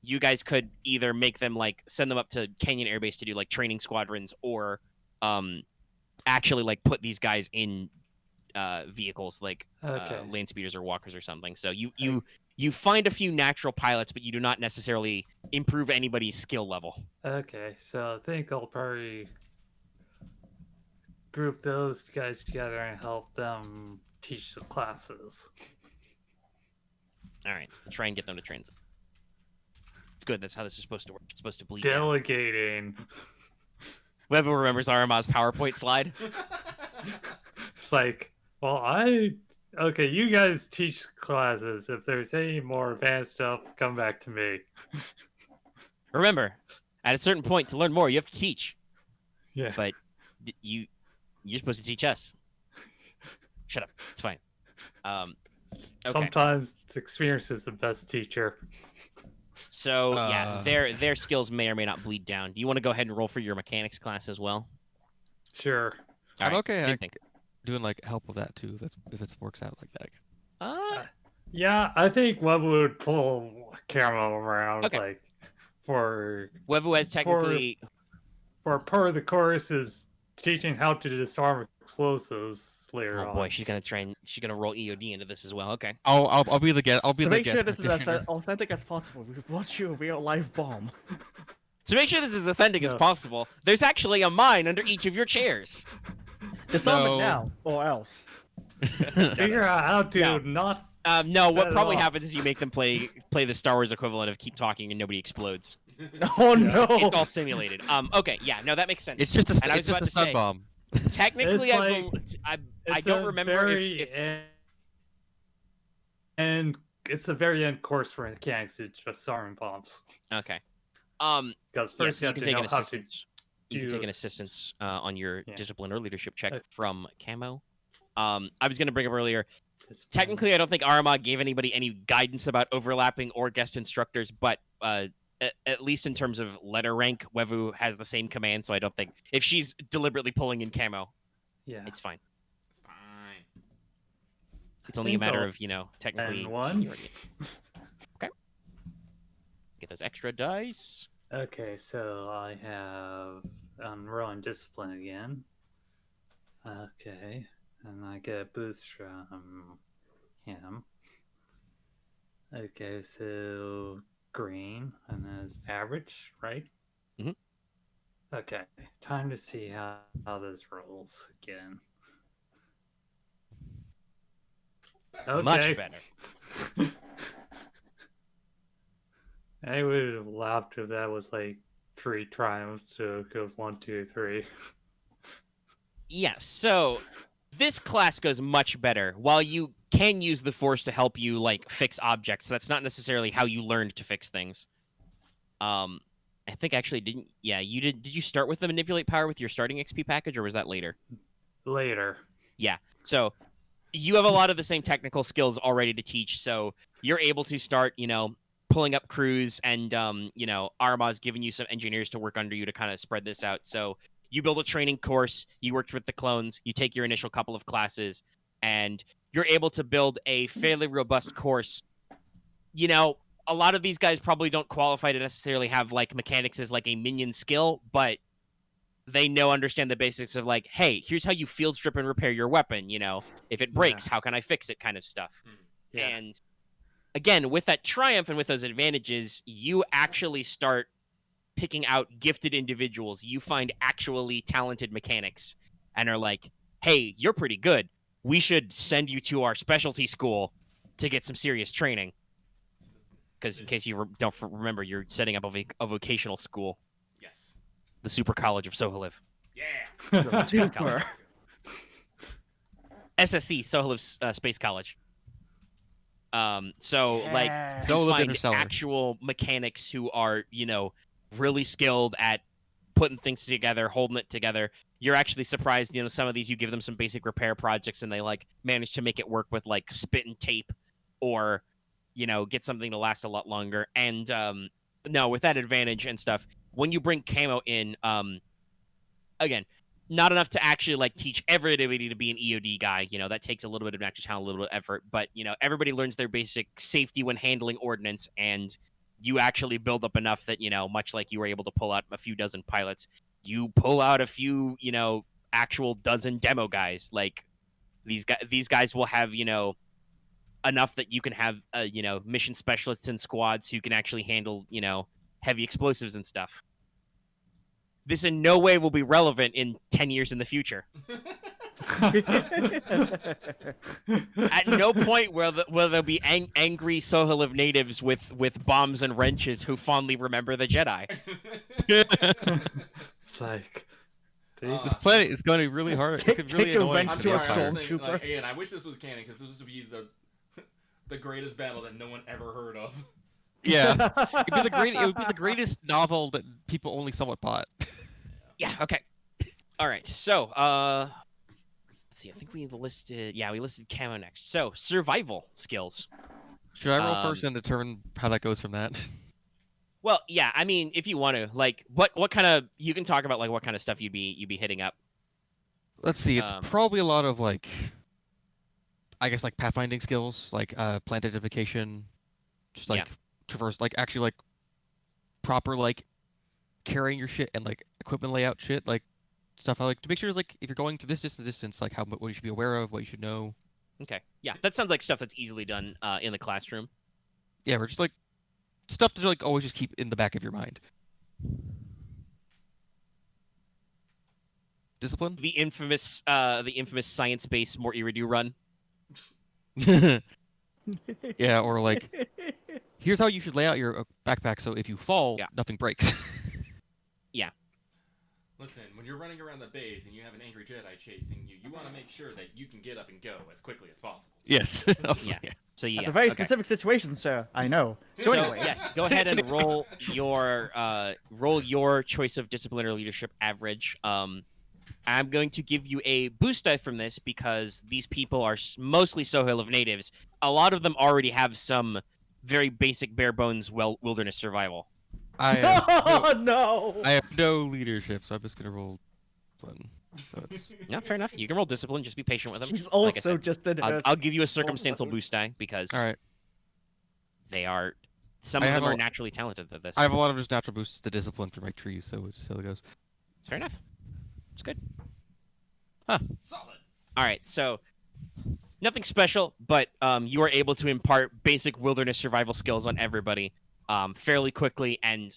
you guys could either make them send them up to Canyon Air Base to do training squadrons, or actually put these guys in vehicles Okay. land speeders or walkers or something. So you find a few natural pilots, but you do not necessarily improve anybody's skill level. Okay, so I think I'll probably group those guys together and help them teach the classes. All right, so try and get them to transit. It's good. That's how this is supposed to work. It's supposed to bleed down. Delegating. Whoever remembers Aramaa's PowerPoint slide. It's like, well, okay, you guys teach classes. If there's any more advanced stuff, come back to me. Remember, at a certain point, to learn more, you have to teach. Yeah. But you're supposed to teach us. Shut up. It's fine. Okay. Sometimes experience is the best teacher. So yeah, their skills may or may not bleed down. Do you want to go ahead and roll for your mechanics class as well? Sure. All I'm right, okay. same thing. Doing like help with that too. If it works out like that. Yeah, I think Web would pull Camo around Okay. like for Wevu has technically. for part of the course is teaching how to disarm explosives later Oh on. boy, she's gonna roll EOD into this as well. Okay. I'll be the guest. I'll be To the make guest sure this is as practitioner. authentic as possible, we brought you a real live bomb. To make sure this is as authentic as No. possible, there's actually a mine under each of your chairs. Disarm No. it now, or else. Figure out how to No. not. No, what Set it probably off. happens is you make them play the Star Wars equivalent of keep talking and nobody explodes. Oh Yeah. no! It's all simulated. Okay, yeah, no, that makes sense. It's just a And I it's was just about a to stun say, bomb. Technically, It's I it's don't a remember very if and it's the very end course for mechanics. It's just disarming bombs okay. because Yeah, first so you you have can to take know an how to. assistance. You can do- take an assistance on your Yeah. discipline or leadership check Okay. from Camo. I was going to bring up earlier. disarm. Technically, I don't think Aramaa gave anybody any guidance about overlapping or guest instructors, but at least in terms of letter rank, Wevu has the same command, so I don't think if she's deliberately pulling in Camo, Yeah. it's fine. It's fine. It's only a think matter I'll- of technically and one. seniority. Okay. Get those extra dice. Okay, so I have I'm rolling discipline again. Okay, and I get a boost from him. Okay, so green, and then it's average, right? Mhm. Okay, time to see how this rolls again. Okay. Much better. I would have laughed if that was like 3 triumphs, so it goes 1, 2, 3. Yeah, so this class goes much better. While you can use the Force to help you fix objects, that's not necessarily how you learned to fix things. I think actually you did you start with the manipulate power with your starting XP package, or was that later? Later. So you have a lot of the same technical skills already to teach, so you're able to start, pulling up crews, and Arama's giving you some engineers to work under you to kind of spread this out. So you build a training course, you worked with the clones, you take your initial couple of classes, and you're able to build a fairly robust course. A lot of these guys probably don't qualify to necessarily have mechanics as a minion skill, but they understand the basics of hey, here's how you field strip and repair your weapon. If it breaks, how can I fix it, kind of stuff. Yeah. And again, with that triumph and with those advantages, you actually start picking out gifted individuals. You find actually talented mechanics and are like, hey, you're pretty good. We should send you to our specialty school to get some serious training. Because in case you don't remember, you're setting up a vocational school, Yes. the Super College of Soheliv. Yeah. Space College. SSC, Soheliv Space College. So Yeah. you Soheliv find Interstellar. actual mechanics who are, really skilled at putting things together, holding it together. You're actually surprised, some of these you give them some basic repair projects and they manage to make it work with spit and tape, or get something to last a lot longer. And no, with that advantage and stuff, when you bring Camo in, again, not enough to actually teach everybody to be an EOD guy. That takes a little bit of natural talent, a little bit of effort, but everybody learns their basic safety when handling ordnance, and you actually build up enough that much like you were able to pull out a few dozen pilots, you pull out a few actual dozen demo guys. These guys will have enough that you can have mission specialists and squads who can actually handle heavy explosives and stuff. This in no way will be relevant in 10 years in the future. At no point will there be angry Soheliv natives with bombs and wrenches who fondly remember the Jedi. It's like, see? Uh, This planet is going to be really hard. It's Take- gonna be really take a annoying. wrench I'm for to the a sorry. I was Empire. thinking, stormtrooper. Ian, I wish this was canon because this would be the greatest battle that no one ever heard of. Yeah, it would be the greatest novel that people only somewhat bought. Yeah, okay. All right. So, let's see. I think we listed Camo next. So, survival skills. Should I roll Um, first and determine how that goes from that? Well, yeah. I mean, if you want to, like, what kind of you can talk about like what kind of stuff you'd be hitting up. Let's see. It's Um, probably a lot of like, I guess like pathfinding skills, like plant identification, just like traverse, like actually like proper like carrying your shit and like equipment layout shit, like stuff I like to make sure is like if you're going to this distance, like what you should be aware of, what you should know. Okay. Yeah, that sounds like stuff that's easily done in the classroom. Yeah, we're just like stuff to like always just keep in the back of your mind. Discipline. The infamous science-based Mort Iridu run. Yeah, or like here's how you should lay out your backpack so if you fall, nothing breaks. Listen, when you're running around the base and you have an angry Jedi chasing you, you want to make sure that you can get up and go as quickly as possible. Yes. Also, Yeah. So yeah. That's a very okay. specific situation, sir. I know. So, So anyway. yes, go ahead and roll your choice of discipline or leadership average. I'm going to give you a boost die from this because these people are mostly Soheliv natives. A lot of them already have some very basic bare bones wilderness survival. I have no. I have no leadership, so I'm just gonna roll discipline. So it's Yeah, fair enough. You can roll discipline. Just be patient with them. She's Like I also said, just an. I'll give you a circumstantial boost die because all right. they are. Some I of have them are a- naturally talented at this. I have a lot of just natural boosts to discipline for my trees, so it's just how it goes. It's fair enough. It's good. Solid. All right, so nothing special, but you are able to impart basic wilderness survival skills on everybody fairly quickly, and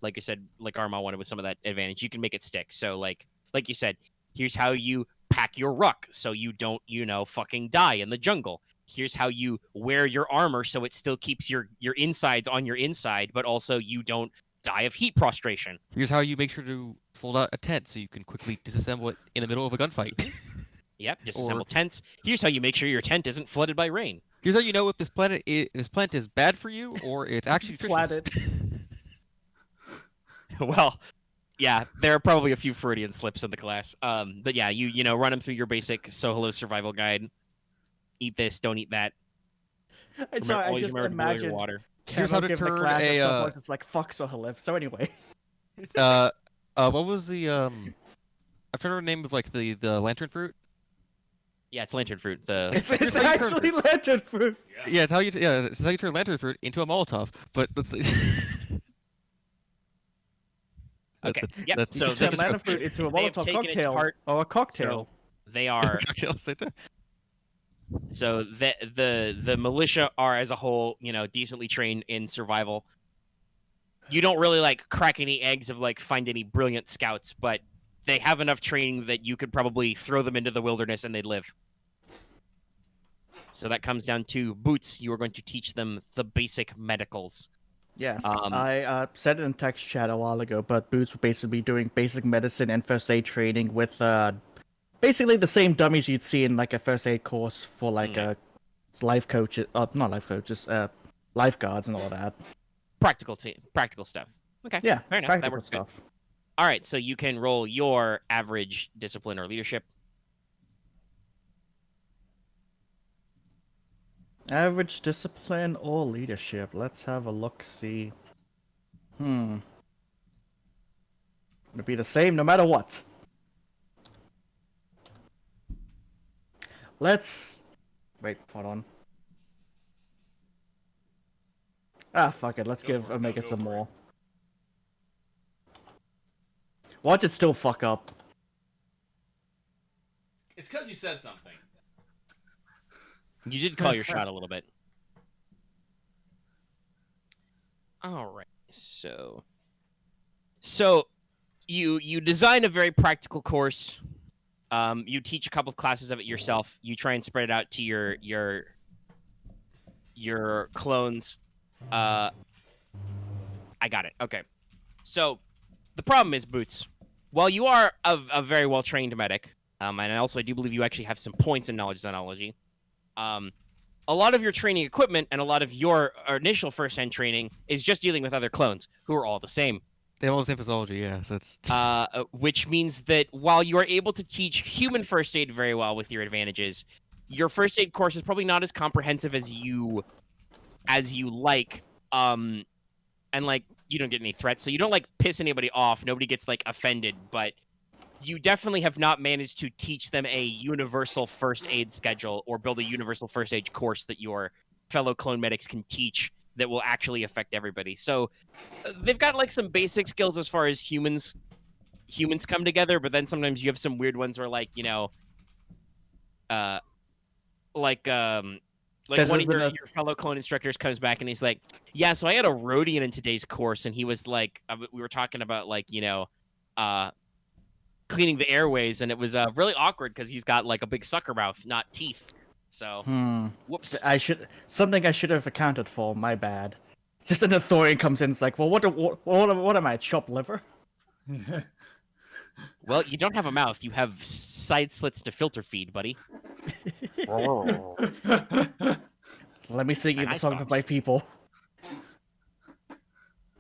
like I said, like Aramaa wanted with some of that advantage, you can make it stick. So like you said, here's how you pack your ruck so you don't fucking die in the jungle. Here's how you wear your armor so it still keeps your insides on your inside, but also you don't die of heat prostration. Here's how you make sure to fold out a tent so you can quickly disassemble it in the middle of a gunfight. Yep, disassemble tents. Here's how you make sure your tent isn't flooded by rain. Here's how you know if this plant is bad for you or it's actually nutritious. Well, yeah, there are probably a few Freudian slips in the class. But yeah, you run them through your basic Soheliv survival guide. Eat this, don't eat that. And so I Always just remember to boil your imagine water. Here's how to giving the turn class a, at some point, it's like fuck Soheliv. So anyway. What was the I'm trying to remember the name of like the lantern fruit. Yeah, it's lantern fruit. The It's here's how you turn actually lantern fruit. Yeah, it's how you turn lantern fruit into a Molotov. But let's see. Okay, yep, That's, so Turn lantern fruit into a they have Molotov taken it to cocktail heart, or a cocktail. they are so the militia are as a whole, decently trained in survival. You don't really like crack any eggs of like find any brilliant scouts, but they have enough training that you could probably throw them into the wilderness and they'd live. So that comes down to Boots. You are going to teach them the basic medicals. Yes, I said it in text chat a while ago, but Boots would basically be doing basic medicine and first aid training with basically the same dummies you'd see in like a first aid course for like life coaches, not life coaches, lifeguards and all that. Practical stuff. Okay. Yeah, fair enough. That practical works good. stuff. All right, so you can roll your average discipline or leadership. Average discipline or leadership. Let's have a look. See. It'll be the same no matter what. Let's wait. Hold on. Ah, fuck it. Let's give Omega some more. Watch it still fuck up. It's because you said something. You did call your shot a little bit. All right, so you design a very practical course. You teach a couple of classes of it yourself. You try and spread it out to your clones. I got it. Okay, so the problem is, Boots, while you are a very well trained medic, and also I do believe you actually have some points in knowledge xenology. A lot of your training equipment and a lot of your initial first-hand training is just dealing with other clones who are all the same. They have all the same physiology, yeah. So it's Which means that while you are able to teach human first aid very well with your advantages, your first aid course is probably not as comprehensive as you like. And like you don't get any threats, so you don't like piss anybody off. Nobody gets like offended, but you definitely have not managed to teach them a universal first aid schedule or build a universal first aid course that your fellow clone medics can teach that will actually affect everybody. So they've got like some basic skills as far as humans come together, but then sometimes you have some weird ones where like, uh like This one of isn't your, a- your fellow clone instructors comes back and he's like, yeah, so I had a Rhodian in today's course, and he was like, we were talking about like, cleaning the airways, and it was really awkward because he's got like a big sucker mouth, not teeth. So, whoops. Something I should have accounted for. My bad. Just an Thorian comes in. It's like, well, what am I? Chopped liver? Well, you don't have a mouth. You have side slits to filter feed, buddy. Let me sing you An the song icebox. of my people.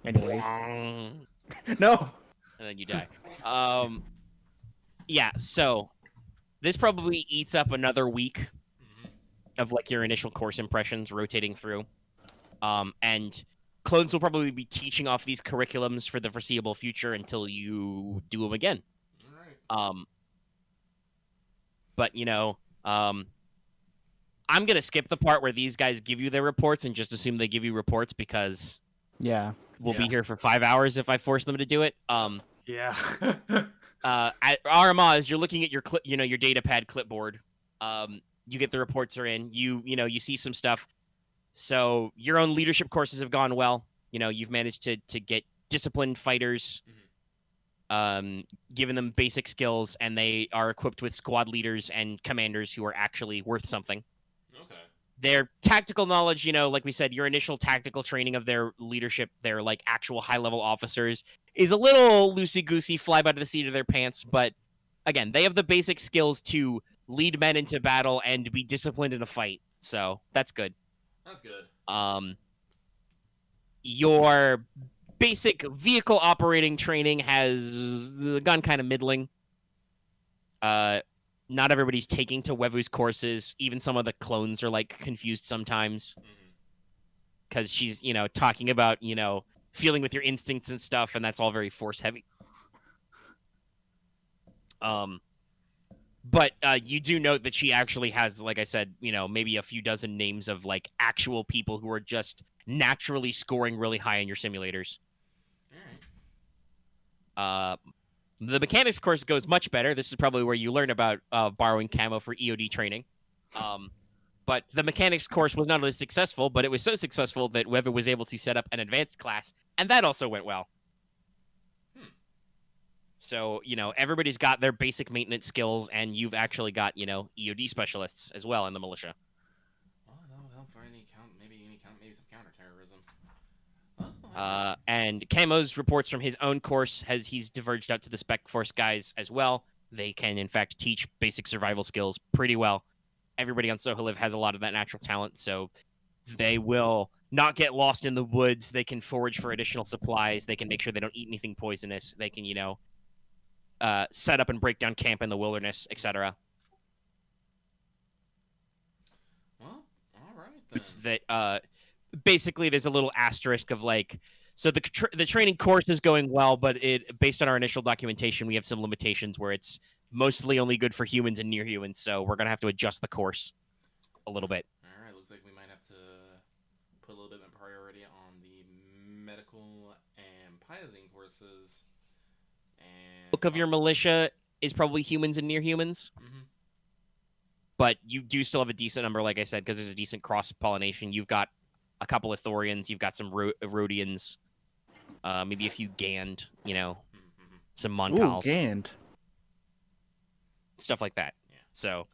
Anyway, And no. then you die. Yeah, so this probably eats up another week of like your initial course impressions rotating through. And clones will probably be teaching off these curriculums for the foreseeable future until you do them again. All right. But I'm gonna skip the part where these guys give you their reports and just assume they give you reports because Yeah. we'll be Yeah. here for 5 hours if I force them to do it. Yeah. At Aramaa, as you're looking at your your data pad clipboard, you get the reports are in. You see some stuff. So your own leadership courses have gone well. You've managed to get disciplined fighters, given them basic skills, and they are equipped with squad leaders and commanders who are actually worth something. Okay. Their tactical knowledge, like we said, your initial tactical training of their leadership, their like actual high-level officers, is a little loosey-goosey, fly by the seat of their pants. But again, they have the basic skills to lead men into battle and be disciplined in a fight. So that's good. That's good. Your basic vehicle operating training has gone kind of middling. Not everybody's taking to Wevuguk's courses. Even some of the clones are like confused sometimes because she's talking about feeling with your instincts and stuff, and that's all very force heavy. But you do note that she actually has, like I said, maybe a few dozen names of like actual people who are just naturally scoring really high in your simulators. All right. The mechanics course goes much better. This is probably where you learn about borrowing Camo for EOD training. But the mechanics course was not only successful, but it was so successful that Wevuguk was able to set up an advanced class, and that also went well. So, everybody's got their basic maintenance skills, and you've actually got, EOD specialists as well in the militia. Well, that will help for maybe some counterterrorism. Oh, And Camo's reports from his own course he's diverged out to the Spec Force guys as well. They can, in fact, teach basic survival skills pretty well. Everybody on Soheliv has a lot of that natural talent, so they will not get lost in the woods. They can forage for additional supplies. They can make sure they don't eat anything poisonous. They can, set up and break down camp in the wilderness, etc. well, all right then. It's that basically there's a little asterisk of like, so the training course is going well, but based on our initial documentation, we have some limitations where it's mostly only good for humans and near humans. So we're gonna have to adjust the course a little bit. All right. Looks like we might have to put a little bit of priority on the medical and piloting courses. And Book of your militia is probably humans and near humans, but you do still have a decent number, like I said, because there's a decent cross pollination. You've got a couple of Thorians, you've got some Rhodians, maybe a few Gand, some Ooh, Montals, Gand. stuff like that. Yeah. So,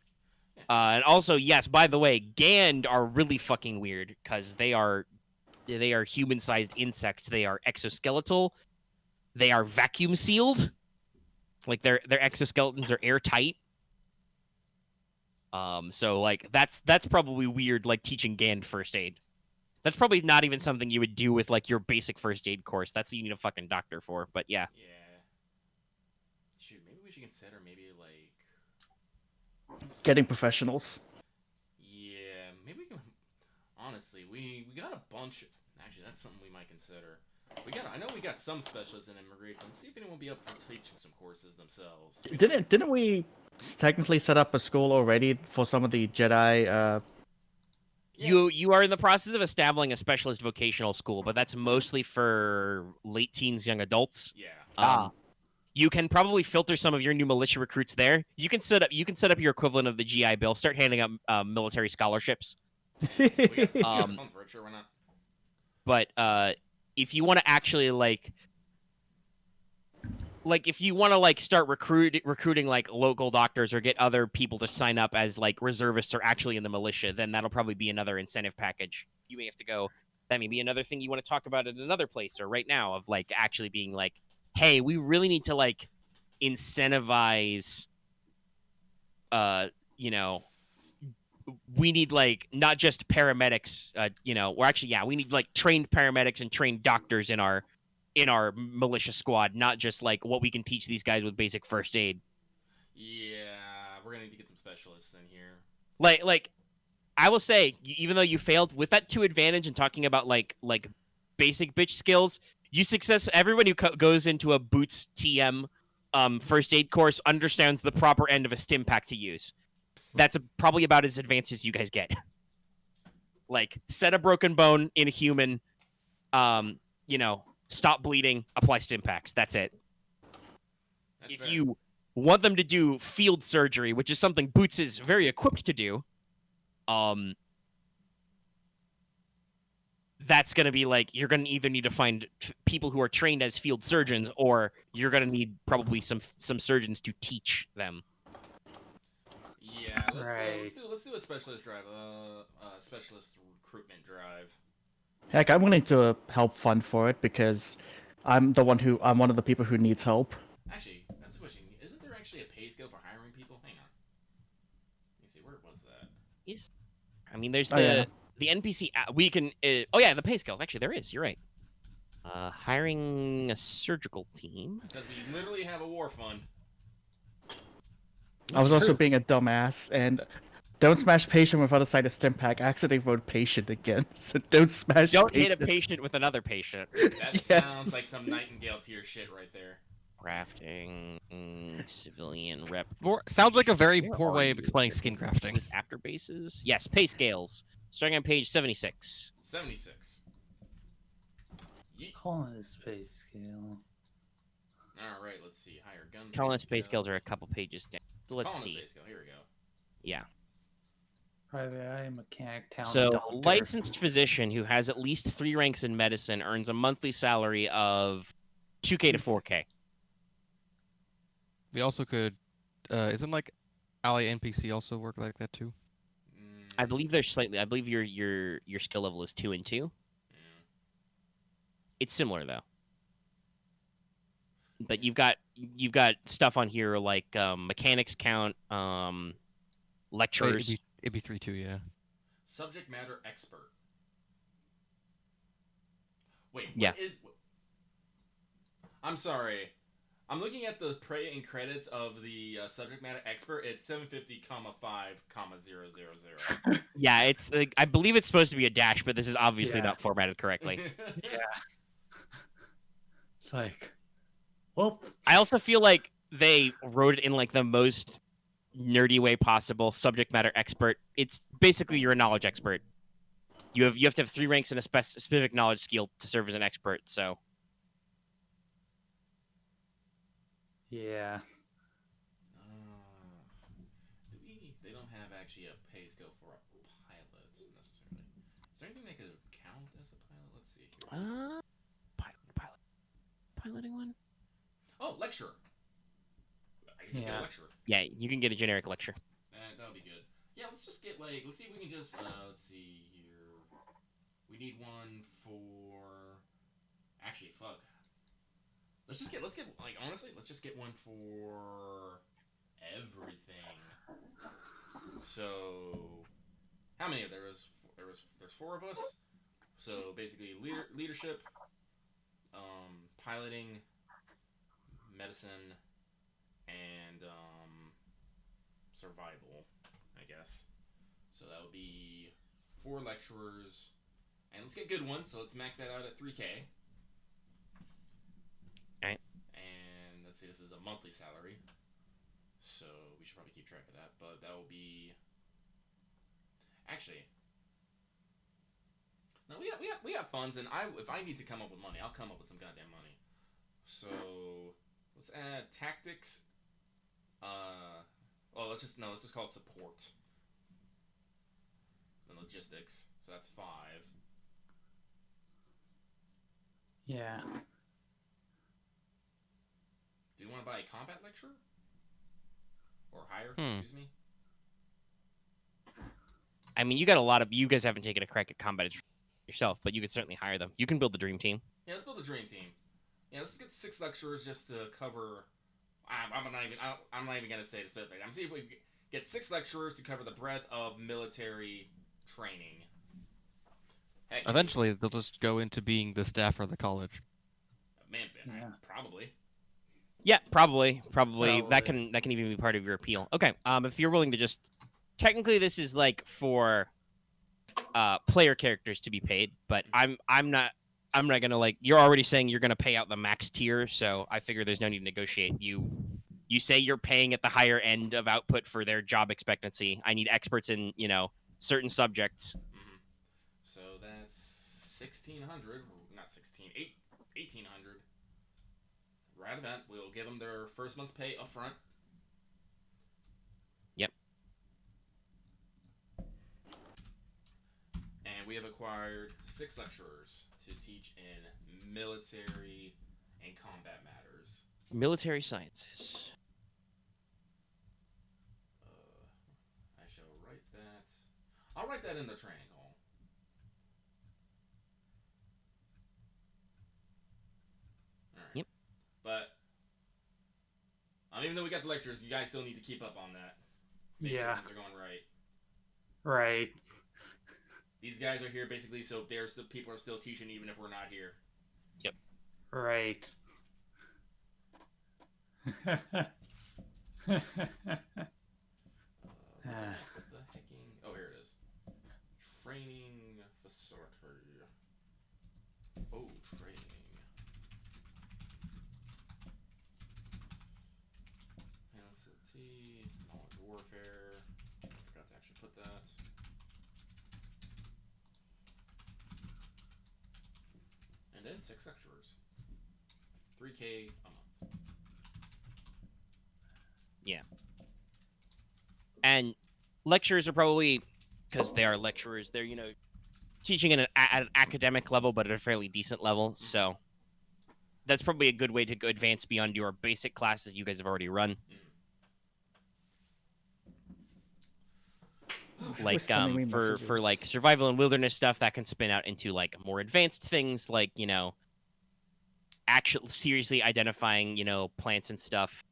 and also, yes, by the way, Gand are really fucking weird because they are human-sized insects. They are exoskeletal. They are vacuum sealed. Like their exoskeletons are airtight. So like that's probably weird, like teaching Gand first aid. That's probably not even something you would do with like your basic first aid course. That's what you need a fucking doctor for. But yeah. Yeah. Shoot, maybe we should consider maybe like Getting professionals. Yeah, maybe we can. Honestly, we got a bunch. Actually, that's something we might consider. I know we got some specialists in immigration. Let's see if anyone will be up for teaching some courses themselves. Didn't we technically set up a school already for some of the Jedi? Yeah. You are in the process of establishing a specialist vocational school, but that's mostly for late teens, young adults. Yeah. You can probably filter some of your new militia recruits there. You can set up your equivalent of the GI Bill. Start handing out military scholarships. We got Um, funds for it, sure, why not? But if you want to actually like if you want to like start recruiting like local doctors or get other people to sign up as like reservists or actually in the militia, then that'll probably be another incentive package. You may have to go. That may be another thing you want to talk about at another place or right now of like actually being like, hey, we really need to like incentivize you know, we need like not just paramedics, or actually, yeah, we need like trained paramedics and trained doctors in our militia squad, not just like what we can teach these guys with basic first aid. Yeah, we're gonna need to get some specialists in here. Like I will say, even though you failed with that 2 advantage and talking about like basic bitch skills, you success. Everyone who goes into a Boots TM first aid course understands the proper end of a stim pack to use. That's probably about as advanced as you guys get. Like, set a broken bone in a human, stop bleeding, apply stim packs. That's it. That's If fair. you want them to do field surgery, which is something Boots is very equipped to do, that's going to be like, you're going to either need to find people who are trained as field surgeons, or you're going to need probably some surgeons to teach them. Yeah, Right. let's do a specialist drive, specialist recruitment drive. Heck, I'm willing to help fund for it because I'm one of the people who needs help. Actually, that's a question. Isn't there actually a pay scale for hiring people? Hang on. Let me see, where was that? I mean, there's Oh, yeah. the NPC. We can. Oh yeah, the pay scales. Actually, there is. You're right. Hiring a surgical team. Because we literally have a war fund. I was That's also true. being a dumbass and don't smash patient without a side of stim pack. I accidentally wrote patient again, so don't smash. Don't hit a patient. patient with another patient. That Yes. sounds like some Nightingale tier shit right there. Crafting civilian rep. Sounds like a very Where poor are way of you? explaining skin crafting. This after bases. Yes, pay scales. Starting on page 76. 76. Yeet. Colonist pay scale. Alright, let's see. Higher gun. Colonist pay scales are a couple pages down. So let's see. Pay scale. Here we go. Yeah. Private eye, mechanic, talent, So, doctor. licensed physician who has at least 3 ranks in medicine earns a monthly salary of 2K to 4K. We also could, isn't like ally NPC also work like that too? I believe there's slightly. I believe your skill level is 2 and 2. Yeah. It's similar though. But you've got stuff on here like mechanics count, lecturers. It'd be 3-2, yeah. Subject matter expert. Wait, Yeah. what is... I'm sorry. I'm looking at the in credits of the subject matter expert. It's 750, 5, 000. Yeah, it's like, I believe it's supposed to be a dash, but this is obviously Yeah. not formatted correctly. Yeah. It's like, well, I also feel like they wrote it in like the most nerdy way possible. Subject matter expert. It's basically you're a knowledge expert. You have to have 3 ranks in a specific knowledge skill to serve as an expert. So yeah. They don't have actually a pay scale for pilots necessarily. Is there anything they could count as a pilot? Let's see here. piloting one. Oh, lecturer. I can just get a lecturer. Yeah, you can get a generic lecture. That'll be good. Yeah, let's just get like, let's see if we can just, let's see here. We need one for, actually, fuck. Let's get like, honestly, let's just get one for everything. So, how many? There's 4 of us. So basically, leadership, piloting, medicine, and survival, I guess. So that would be 4 lecturers, and let's get good ones. So let's max that out at 3K. obviously this is a monthly salary, so we should probably keep track of that. But that will be actually. No, we have funds, and if I need to come up with money, I'll come up with some goddamn money. So let's add tactics. Let's just call it support. And logistics. So that's 5. Yeah. Do you want to buy a combat lecturer? Or hire? Excuse me. I mean, you guys haven't taken a crack at combat yourself, but you could certainly hire them. You can build the dream team. Yeah, let's build a dream team. Yeah, let's get 6 lecturers just to cover. I'm not even gonna say this, but I'm see if we get 6 lecturers to cover the breadth of military training. Heck, Eventually, they'll just go into being the staff of the college. Man, Yeah. probably. Yeah, probably. That can even be part of your appeal. Okay. If you're willing to just technically this is like for player characters to be paid, but I'm not gonna like you're already saying you're gonna pay out the max tier, so I figure there's no need to negotiate. You say you're paying at the higher end of output for their job expectancy. I need experts in, certain subjects. Mm-hmm. So that's 1,600, not 16, 1,800. Right event. We'll give them their first month's pay up front. Yep. And we have acquired 6 lecturers to teach in military and combat matters. Military sciences. I shall write that. I'll write that in the training hall. Alright. Yep. But even though we got the lectures, you guys still need to keep up on that. Make sure Yeah. things are going right. Right. These guys are here basically so people are still teaching even if we're not here. Yep. Right. What the hecking? Oh, here it is. Training facility. Oh, training. Penalty, knowledge warfare. I forgot to actually put that. And then 6 lecturers. 3K a month. Yeah. And lecturers are probably, because they are lecturers, they're, teaching at an academic level, but at a fairly decent level. So that's probably a good way to go advance beyond your basic classes you guys have already run. Like sending me for like messages. survival and wilderness stuff that can spin out into like more advanced things like, actually seriously identifying, plants and stuff.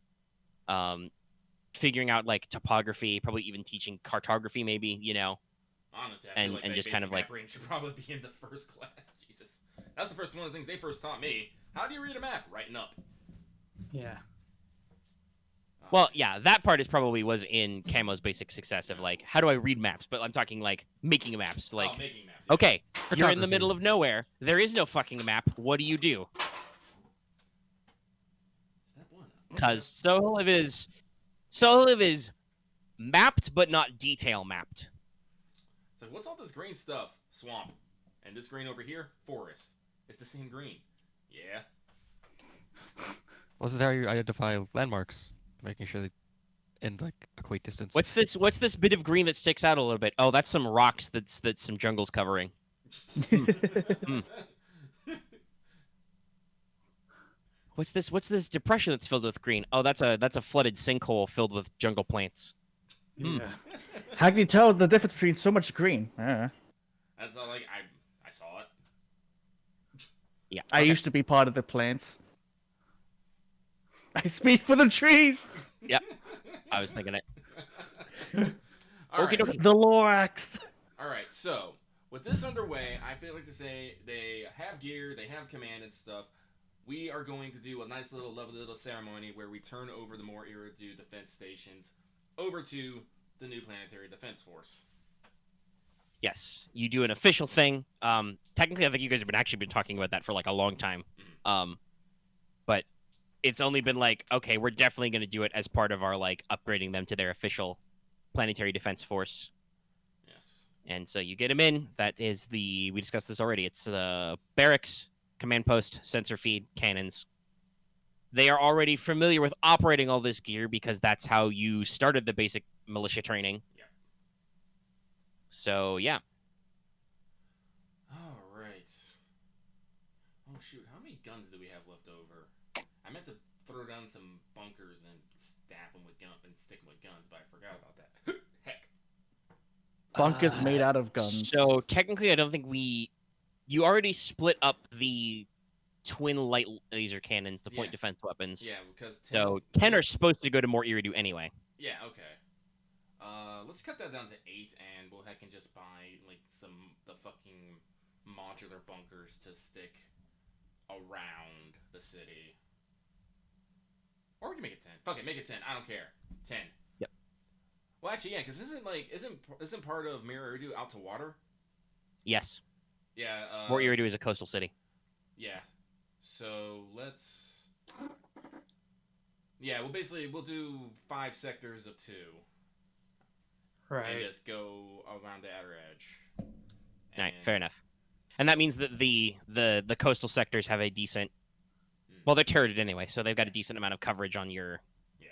Figuring out like topography, probably even teaching cartography maybe, Honestly, I feel like and that just basic kind of map like reading should probably be in the first class. Jesus. That's the first one of the things they first taught me. How do you read a map? Writing up. Yeah. Well, yeah, that part was in Camo's basic success of like, how do I read maps? But I'm talking like making maps. Like, making maps. Yeah. okay, you're in the Cartography. middle of nowhere. There is no fucking map. What do you do? Step 1. Because Soheliv is mapped but not detail mapped. It's like, what's all this green stuff? Swamp. And this green over here? Forest. It's the same green. Yeah. Well, this is how you identify landmarks, making sure they like equate distance. What's this bit of green that sticks out a little bit? Oh, that's some rocks that's some jungle's covering. What's this depression that's filled with green? Oh, that's a flooded sinkhole filled with jungle plants. Yeah. How can you tell the difference between so much green? That's all, like, I saw it. Yeah. I used to be part of the plants. I speak for the trees. Yep. I was thinking it. All right. Okey-dokey. The Lorax. All right, so with this underway, I feel like to say they have gear, they have command and stuff. We are going to do a nice lovely little ceremony where we turn over the more Iridu defense stations over to the new Planetary Defense Force. Yes, you do an official thing. Technically, I think you guys have been talking about that for like a long time. But it's only been like, okay, we're definitely going to do it as part of our like upgrading them to their official Planetary Defense Force. Yes. And so you get them in. That is we discussed this already. It's the barracks, command post, sensor feed, cannons. They are already familiar with operating all this gear because that's how you started the basic militia training. Yeah. So, yeah. All right. Oh shoot, how many guns do we have left over? I meant to throw down some bunkers and staff them with and stick them with guns, but I forgot about that. Heck. Bunkers made out of guns. So, technically, I don't think you already split up the twin light laser cannons, the point Yeah. defense weapons. Yeah, because 10 are supposed to go to more Iridu anyway. Yeah, okay. Let's cut that down to 8, and we'll heck and just buy like the fucking modular bunkers to stick around the city. Or we can make it 10. Fuck it, make it 10. I don't care. 10. Yep. Well, actually, yeah, because isn't part of Mirror Iridu out to water? Yes. Yeah. More Iridu is a coastal city. Yeah. So let's. Yeah, we'll do 5 sectors of 2. Right. And just go around the outer edge. All right, fair enough. And that means that the coastal sectors have a decent. Well, they're turreted anyway, so they've got a decent amount of coverage on your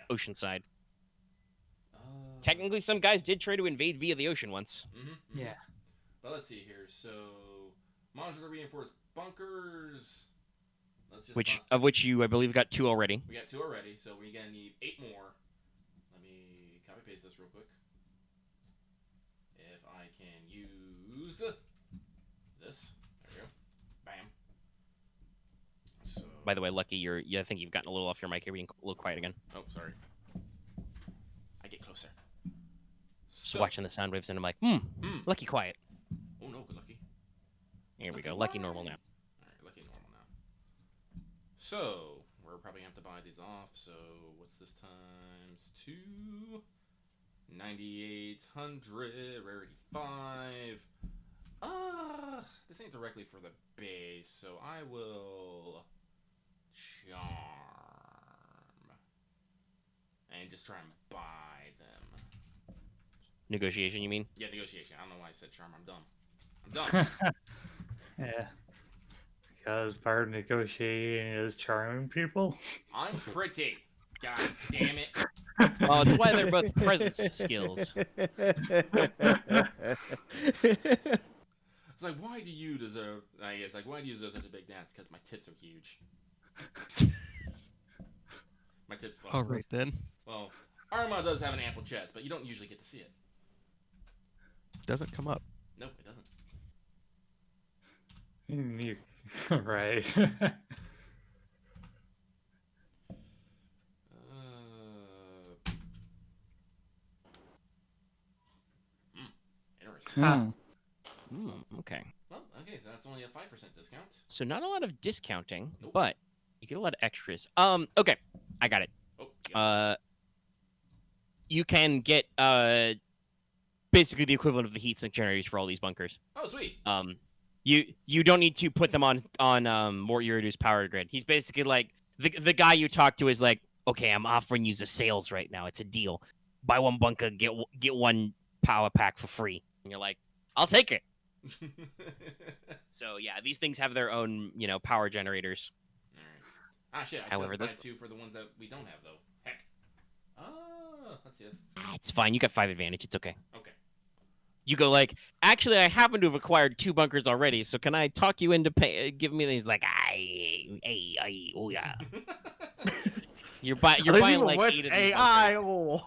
ocean side. Technically, some guys did try to invade via the ocean once. Yeah. But let's see here. So, modular reinforced bunkers. Let's just Of which you, I believe, got 2 already. We got 2 already, so we're gonna need 8 more. Let me copy paste this real quick. If I can use this, there we go. Bam. So. By the way, Lucky, I think you've gotten a little off your mic. You're being a little quiet again. Oh, sorry. I get closer. Just watching the sound waves, and I'm like, Lucky quiet. Oh no, good Lucky. Here we go. Lucky normal now. Alright, Lucky normal now. So, we're probably going to have to buy these off. So, what's this times 2? 9,800, rarity 5. This ain't directly for the base, so I will charm. And just try and buy them. Negotiation, you mean? Yeah, negotiation. I don't know why I said charm. I'm dumb. Yeah. Because part of negotiating is charming people. I'm pretty. God damn it. Well, it's why they're both presence skills. It's like, why do you deserve... it's like, why do you deserve such a big dance? Because my tits are huge. My tits... Well, All right, then. Well, Aramaa does have an ample chest, but you don't usually get to see it. Doesn't come up. Nope, it doesn't. Right. Interesting. Okay. Well, okay, so that's only a 5% discount. So not a lot of discounting, Nope. but you get a lot of extras. Okay, I got it. Oh, yeah. You can get basically the equivalent of the heatsink generators for all these bunkers. Oh, sweet. You don't need to put them on more Iridu's power grid. He's basically like the guy you talk to is like, okay, I'm offering you the sales right now. It's a deal. Buy 1 bunker, get 1 power pack for free. And you're like, I'll take it. So yeah, these things have their own, power generators. All right. Ah, shit. I However, still have to this- buy 2 for the ones that we don't have, though. Heck. Let's see. It's fine. You got 5 advantage. It's okay. Okay. You go like, actually, I happen to have acquired 2 bunkers already. So can I talk you into giving me these? Like, oh yeah. You're buying like 8 of these AI. bunkers. Oh.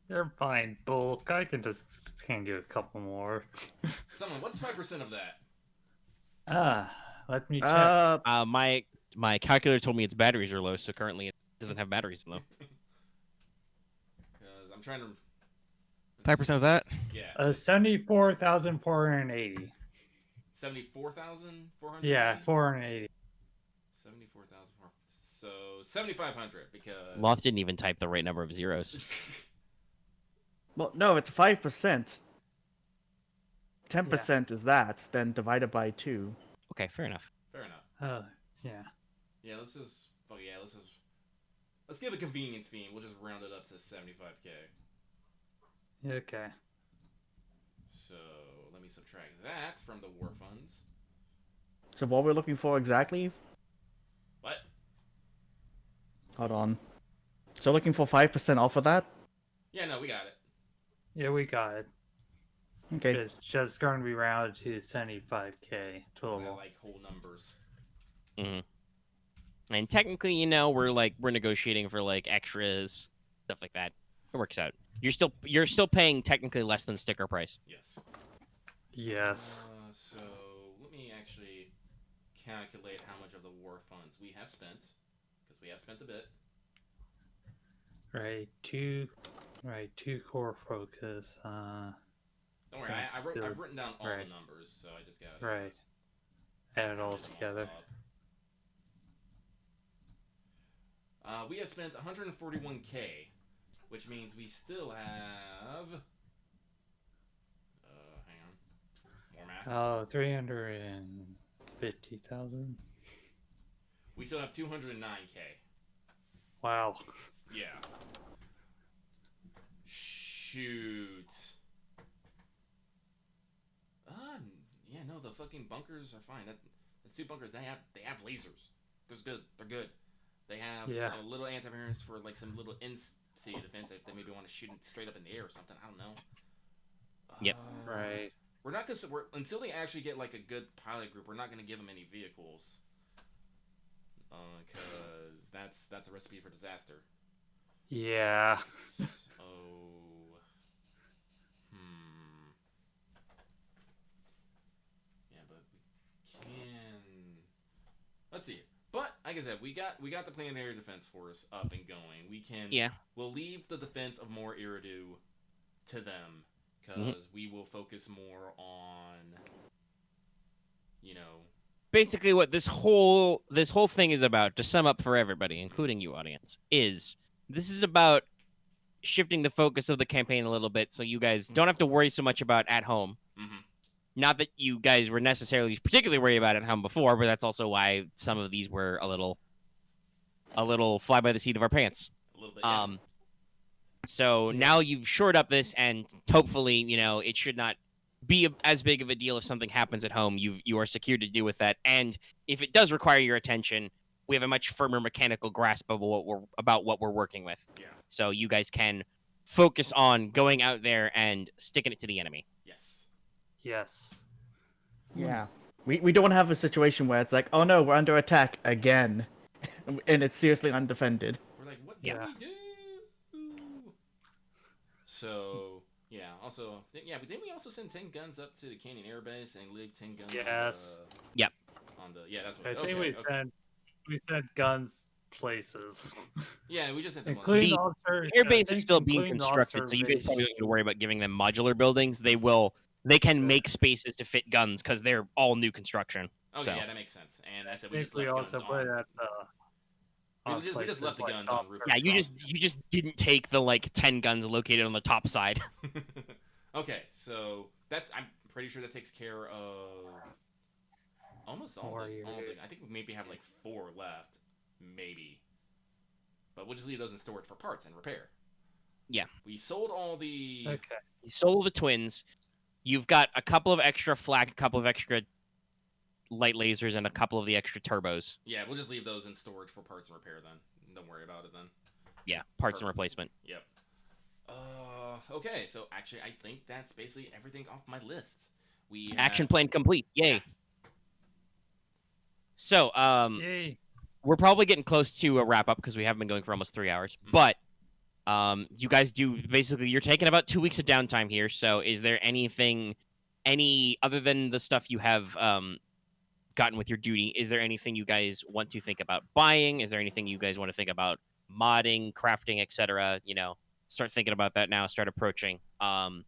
You're buying bulk. I can just hand you a couple more. Someone, what's 5% of that? Let me check. My calculator told me its batteries are low, so currently it doesn't have batteries in them. Because I'm trying to... 5% of that? Yeah. 74,480. 74,400? Yeah, 480. 74,400. So 7,500 because... Loth didn't even type the right number of zeros. Well, no, it's 5%. 10% is that, then divided by 2. Okay, fair enough. Fair enough. Yeah. Yeah, let's just fuck yeah, let's give a convenience fee. And we'll just round it up to 75k. Okay. So let me subtract that from the war funds. So what we're looking for exactly? What? Hold on. So looking for 5% off of that? Yeah, no, we got it. Yeah, we got it. Okay. It's just going to be rounded to 75k I total. like whole numbers. And technically, we're negotiating for like extras, stuff like that. It works out. You're still paying technically less than sticker price. Yes. Yes. So let me actually calculate how much of the war funds we have spent, because we have spent a bit. Right, two core focus. Don't worry, I've written down all the numbers, so I just got Right. Add it all together. We have spent 141k, which means we still have. Hang on. More math. Oh, 350,000. We still have 209k. Wow. Yeah. Shoot. Yeah, no, the fucking bunkers are fine. The 2 bunkers, they have lasers. They're good. They have a little anti-virus for like some little in-city defense if they maybe want to shoot it straight up in the air or something. I don't know. Yep. Right. We're not gonna until they actually get like a good pilot group. We're not gonna give them any vehicles, because that's a recipe for disaster. Yeah. Yeah, but we can. Let's see. But like I said, we got the Planetary Defense Force up and going. We can. Yeah. We'll leave the defense of More Iridu to them, because we will focus more on, Basically, what this whole thing is about, to sum up for everybody, including you, audience, is this is about shifting the focus of the campaign a little bit, so you guys don't have to worry so much about at home. Not that you guys were necessarily particularly worried about at home before, but that's also why some of these were a little fly by the seat of our pants. A little bit. Yeah. So now you've shored up this, and hopefully, it should not be as big of a deal if something happens at home. You are secured to deal with that, and if it does require your attention, we have a much firmer mechanical grasp of what we're working with. Yeah. So you guys can focus on going out there and sticking it to the enemy. Yes. Yeah. We don't have a situation where it's like, oh no, we're under attack again, and it's seriously undefended. We're like, what do we do? So yeah. Also, but didn't we also send 10 guns up to the Canyon Air Base and leave 10 guns? Yes. Yep. That's what. I think we sent guns places. Yeah, we just sent them. Including the air base is still being constructed, so you guys probably don't need to worry about giving them modular buildings. They can make spaces to fit guns because they're all new construction. Okay, yeah, that makes sense. And I said we just left also guns put on. it at We just left the guns on roof. Yeah, you just didn't take the 10 guns located on the top side. Okay, so I'm pretty sure that takes care of almost all the. I think we maybe have 4 left, maybe. But we'll just leave those in storage for parts and repair. Yeah. We sold all the. Okay. You sold the twins. You've got a couple of extra flak, a couple of extra light lasers, and a couple of the extra turbos. Yeah, we'll just leave those in storage for parts and repair then. Don't worry about it then. Yeah, parts and replacement. Yep. Okay, so actually I think that's basically everything off my lists. Action plan complete. Yay. Yeah. So, Yay. we're probably getting close to a wrap up because we have been going for almost 3 hours. But you guys you're taking about 2 weeks of downtime here. So is there any other than the stuff you have gotten with your duty, is there anything you guys want to think about buying? Is there anything you guys want to think about modding, crafting, etc.? Start thinking about that now, start approaching. And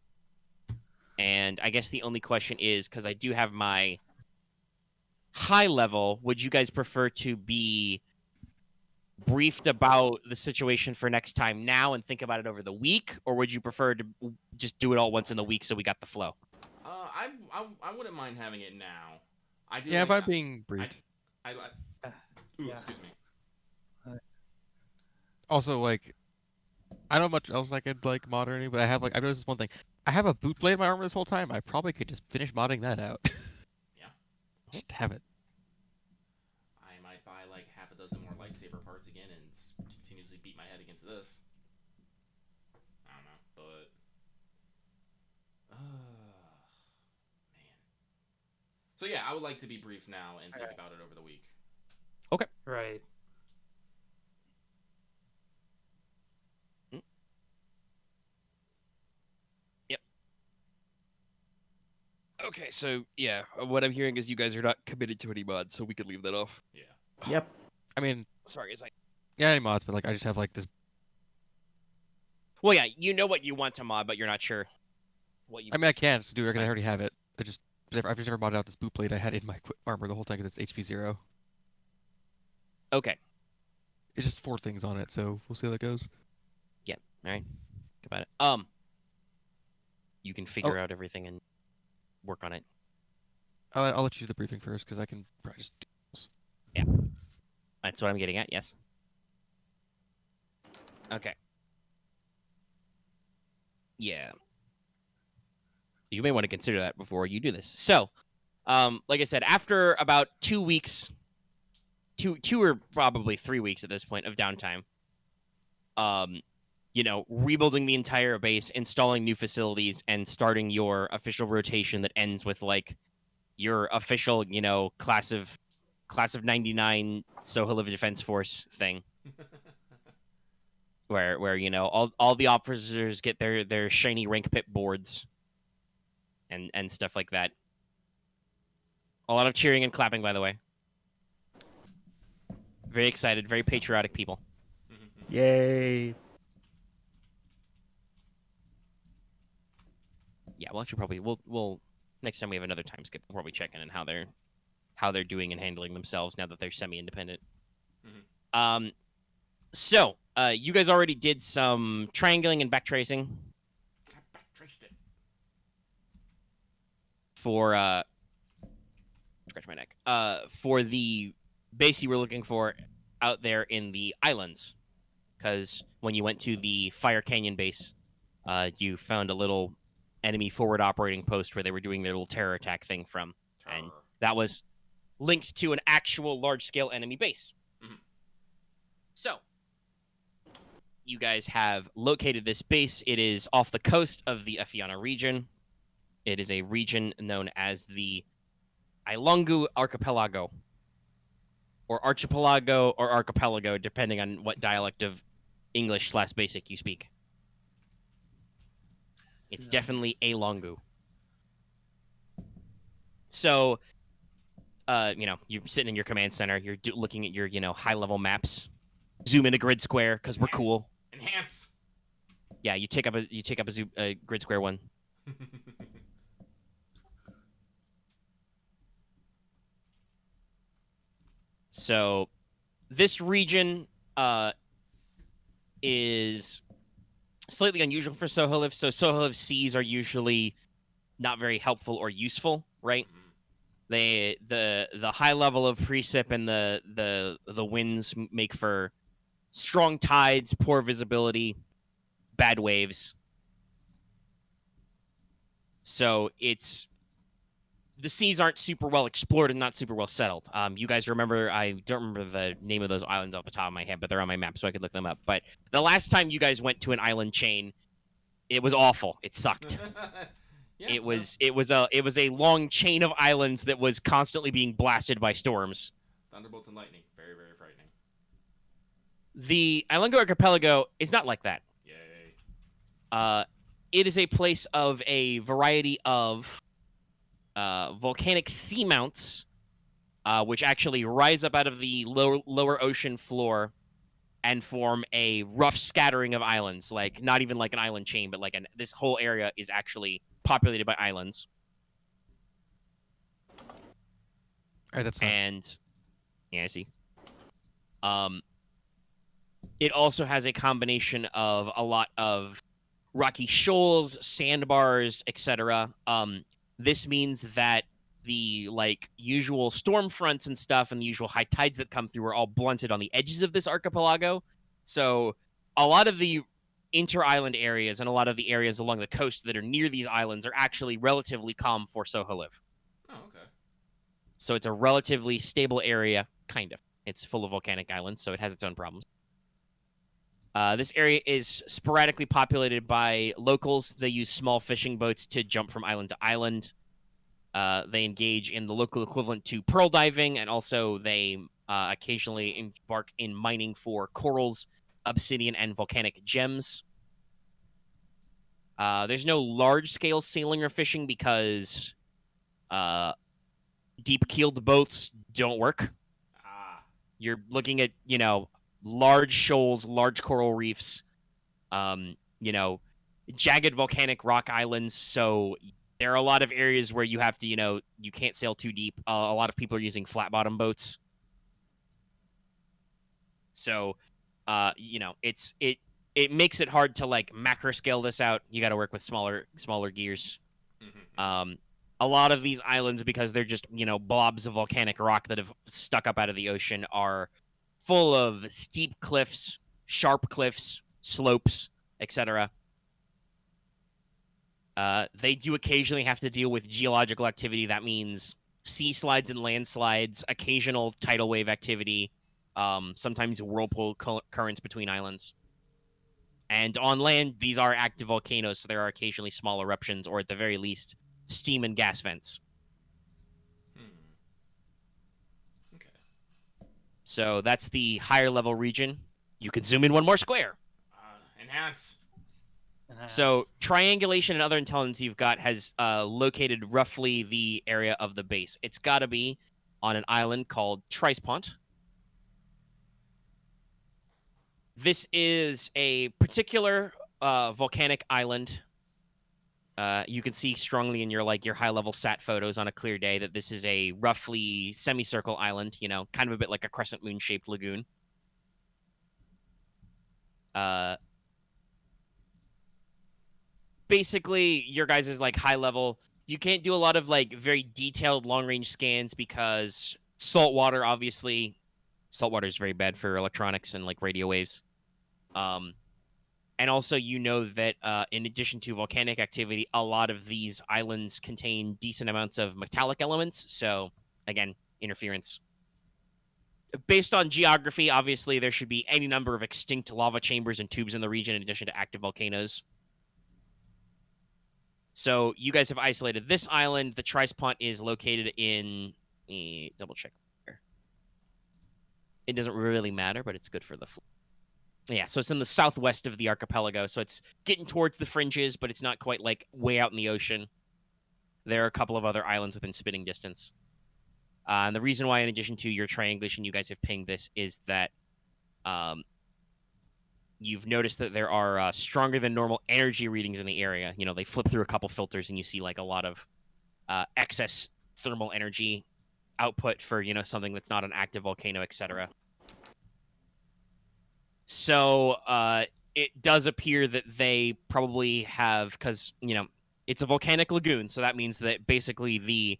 I guess the only question is, because I do have my high level, would you guys prefer to be briefed about the situation for next time now and think about it over the week, or would you prefer to just do it all once in the week so we got the flow? I wouldn't mind having it now. By being briefed. Excuse me. Also, like, I don't know much else I could like mod or anything, but I've noticed this one thing. I have a boot blade in my armor this whole time. I probably could just finish modding that out. Yeah. Just have it. I might buy like half a dozen more lightsaber parts again and continuously beat my head against this. I don't know, but man. So yeah, I would like to be brief now and think about it over the week. Right. Okay, so yeah, what I'm hearing is you guys are not committed to any mods, so we could leave that off. Yeah. Yep. I mean, Sorry, is I? yeah, any mods, but like I just have like this. Well, yeah, you know what you want to mod, but you're not sure what you. I mean, I can just do it because I already have it. I've just never modded out this boot blade I had in my armor the whole time because it's HP 0. Okay. It's just 4 things on it, so we'll see how that goes. Yeah. All right. Think about it. You can figure out everything and work on it. I'll let you do the briefing first because I can probably just do this. Yeah. That's what I'm getting at. Yes. Okay. Yeah. You may want to consider that before you do this. So, like I said, after about 2 weeks, two or probably 3 weeks at this point of downtime, rebuilding the entire base, installing new facilities, and starting your official rotation that ends with like your official, class of 99 Soheliv Defense Force thing. where all the officers get their shiny rank pip boards and stuff like that. A lot of cheering and clapping, by the way. Very excited, very patriotic people. Yay. Yeah, well, actually, probably we'll next time we have another time skip, we'll probably check in on how they're doing and handling themselves now that they're semi-independent. So you guys already did some triangling and backtracing. I backtraced it. For scratch my neck. For the base you were looking for out there in the islands, because when you went to the Fire Canyon base, you found a little enemy forward operating post where they were doing their little terror attack thing from, and that was linked to an actual large-scale enemy base. So, you guys have located this base. It is off the coast of the Afiana region. It is a region known as the Ilongu Archipelago, or Archipelago, or Archipelago, depending on what dialect of English/basic you speak. It's definitely Ilongu. So, you're sitting in your command center. You're looking at your, high-level maps. Zoom in a grid square because we're cool. Enhance. Yeah, you take up a grid square one. So, this region is slightly unusual for Soheliv. So, Soheliv seas are usually not very helpful or useful, right? The high level of precip and the winds make for strong tides, poor visibility, bad waves. So the seas aren't super well explored and not super well settled. You guys remember, I don't remember the name of those islands off the top of my head, but they're on my map, so I could look them up. But the last time you guys went to an island chain, it was awful. It sucked. Yeah, it was a long chain of islands that was constantly being blasted by storms. Thunderbolts and lightning. Very, very frightening. The Ilongu Archipelago is not like that. Yay. It is a place of a variety of volcanic seamounts, which actually rise up out of the lower ocean floor and form a rough scattering of islands. Like, not even like an island chain, but like this whole area is actually populated by islands. All right, that's and yeah, I see. It also has a combination of a lot of rocky shoals, sandbars, etc. This means that the usual storm fronts and stuff and the usual high tides that come through are all blunted on the edges of this archipelago. So a lot of the inter-island areas and a lot of the areas along the coast that are near these islands are actually relatively calm for Soheliv. Oh, okay. So it's a relatively stable area, kind of. It's full of volcanic islands, so it has its own problems. This area is sporadically populated by locals. They use small fishing boats to jump from island to island. They engage in the local equivalent to pearl diving, and also they occasionally embark in mining for corals, obsidian, and volcanic gems. There's no large-scale sailing or fishing because deep-keeled boats don't work. You're looking at, large shoals, large coral reefs, jagged volcanic rock islands. So there are a lot of areas where you have to, you can't sail too deep. A lot of people are using flat-bottom boats. So, it makes it hard to like macro scale this out. You got to work with smaller gears. Mm-hmm. A lot of these islands, because they're just, blobs of volcanic rock that have stuck up out of the ocean, are full of steep cliffs, sharp cliffs, slopes, etc. They do occasionally have to deal with geological activity. That means sea slides and landslides, occasional tidal wave activity, sometimes whirlpool currents between islands. And on land, these are active volcanoes, so there are occasionally small eruptions, or at the very least, steam and gas vents. Okay. So that's the higher level region. You can zoom in one more square. Enhance. So triangulation and other intelligence you've got has located roughly the area of the base. It's got to be on an island called Trispont. This is a particular volcanic island. You can see strongly in your high-level sat photos on a clear day that this is a roughly semicircle island, kind of a bit like a crescent moon-shaped lagoon. Basically, your guys' is high level. You can't do a lot of very detailed long-range scans because saltwater, obviously, saltwater is very bad for electronics and radio waves. And also, that in addition to volcanic activity, a lot of these islands contain decent amounts of metallic elements. So, again, interference. Based on geography, obviously, there should be any number of extinct lava chambers and tubes in the region in addition to active volcanoes. So, you guys have isolated this island. The Trispont is located in... Let me double check here. It doesn't really matter, but it's good for the... Yeah, so it's in the southwest of the archipelago, so it's getting towards the fringes, but it's not quite way out in the ocean. There are a couple of other islands within spitting distance. And the reason why, in addition to your triangulation, you guys have pinged this is that you've noticed that there are stronger than normal energy readings in the area. They flip through a couple filters and you see a lot of excess thermal energy output for, something that's not an active volcano, etc. So it does appear that they probably have, because, it's a volcanic lagoon, so that means that basically the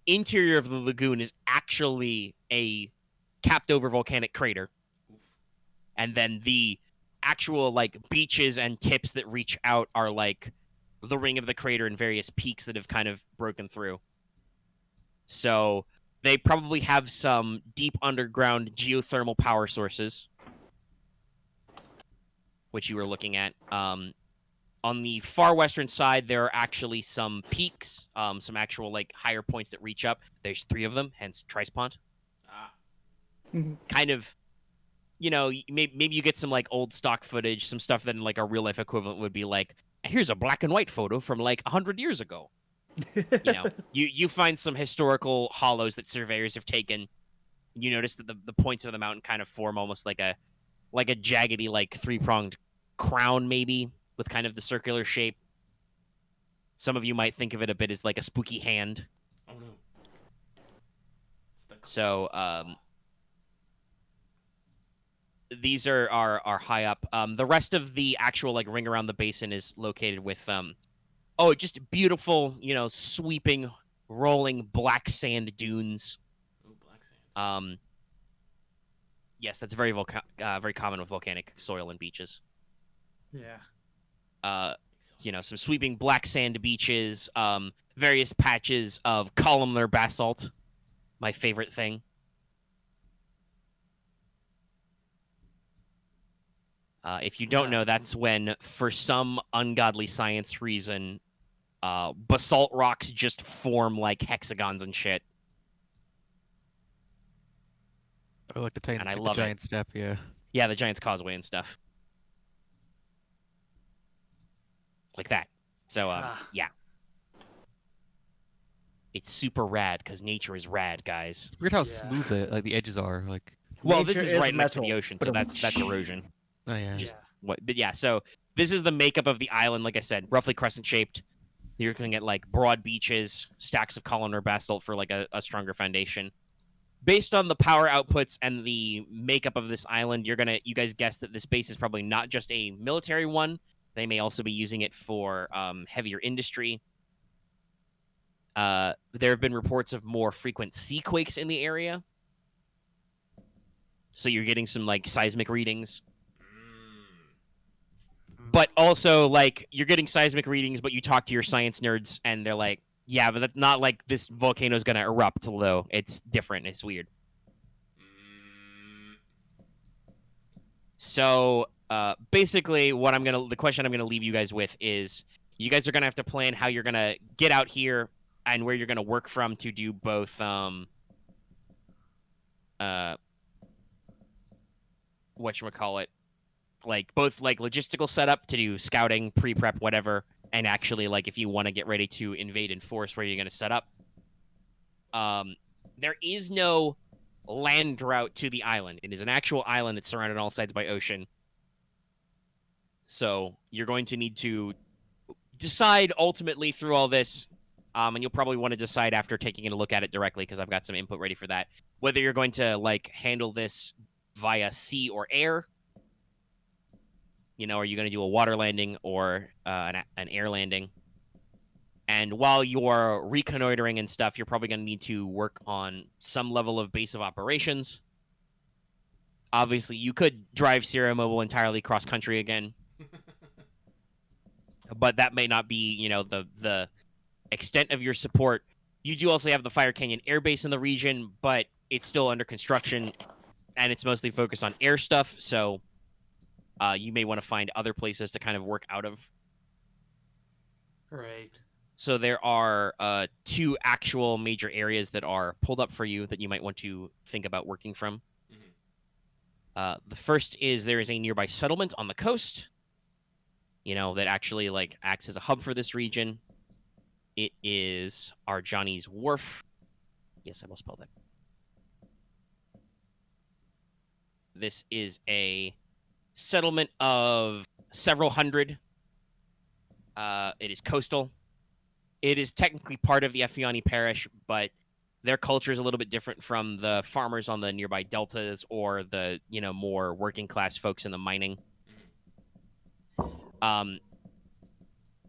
interior of the lagoon is actually a capped-over volcanic crater. Oof. And then the actual, beaches and tips that reach out are, the ring of the crater and various peaks that have kind of broken through. So they probably have some deep underground geothermal power sources, which you were looking at. On the far western side, there are actually some peaks, some actual higher points that reach up. There's 3 of them, hence Trispont. Kind of, maybe you get some old stock footage, some stuff that in a real life equivalent would be here's a black and white photo from 100 years ago. You find some historical hollows that surveyors have taken. You notice that the points of the mountain kind of form almost like a jaggedy 3-pronged crown, maybe, with kind of the circular shape. Some of you might think of it a bit as a spooky hand. Oh no. So these are high up. The rest of the actual ring around the basin is located with just beautiful, sweeping, rolling black sand dunes. Ooh, black sand. Yes, that's very very common with volcanic soil and beaches. Yeah. Some sweeping black sand beaches, various patches of columnar basalt, my favorite thing. If you don't know, that's when, for some ungodly science reason, basalt rocks just form like hexagons and shit. I like the And I the love it. giant step, yeah. Yeah, the Giant's Causeway and stuff. Like that. So, yeah. It's super rad, because nature is rad, guys. It's weird how Yeah. smooth the edges are. Like, Well, this Nature is is right next to the metal, ocean, but so that's erosion. oh yeah. Just but yeah, so this is the makeup of the island, like I said, roughly crescent-shaped. You're looking at, like, broad beaches, stacks of columnar basalt for, like, a stronger foundation. Based on the power outputs and the makeup of this island, you guys guess that this base is probably not just a military one. They may also be using it for heavier industry. There have been reports of more frequent sea quakes in the area. So you're getting some, like, seismic readings. But also, like, you're getting seismic readings, but you talk to your science nerds, and they're like, yeah, but that's not like this volcano's going to erupt, though. It's different. It's weird. So, basically, the question I'm gonna leave you guys with is, you guys are gonna have to plan how you're gonna get out here and where you're gonna work from to do both, whatchamacallit, like, both, like, logistical setup to do scouting, pre-prep, whatever, and actually, like, if you want to get ready to invade and force where you're gonna set up. There is no land route to the island. It is an actual island that's surrounded on all sides by ocean. So you're going to need to decide ultimately through all this, and you'll probably want to decide after taking a look at it directly, because I've got some input ready for that, whether you're going to, like, handle this via sea or air. Are you going to do a water landing or an air landing? And while you're reconnoitering and stuff, you're probably going to need to work on some level of base of operations. Obviously, you could drive Sierra Mobile entirely cross-country again. But that may not be, the extent of your support. You do also have the Fire Canyon Air Base in the region, but it's still under construction, and it's mostly focused on air stuff, so you may want to find other places to kind of work out of. Right. So there are 2 actual major areas that are pulled up for you that you might want to think about working from. The first is there is a nearby settlement on the coast, that actually, like, acts as a hub for this region. It is Arjani's Wharf. Yes, I will spell that. This is a settlement of several hundred. It is coastal. It is technically part of the Effiani parish, but their culture is a little bit different from the farmers on the nearby deltas or the, more working class folks in the mining.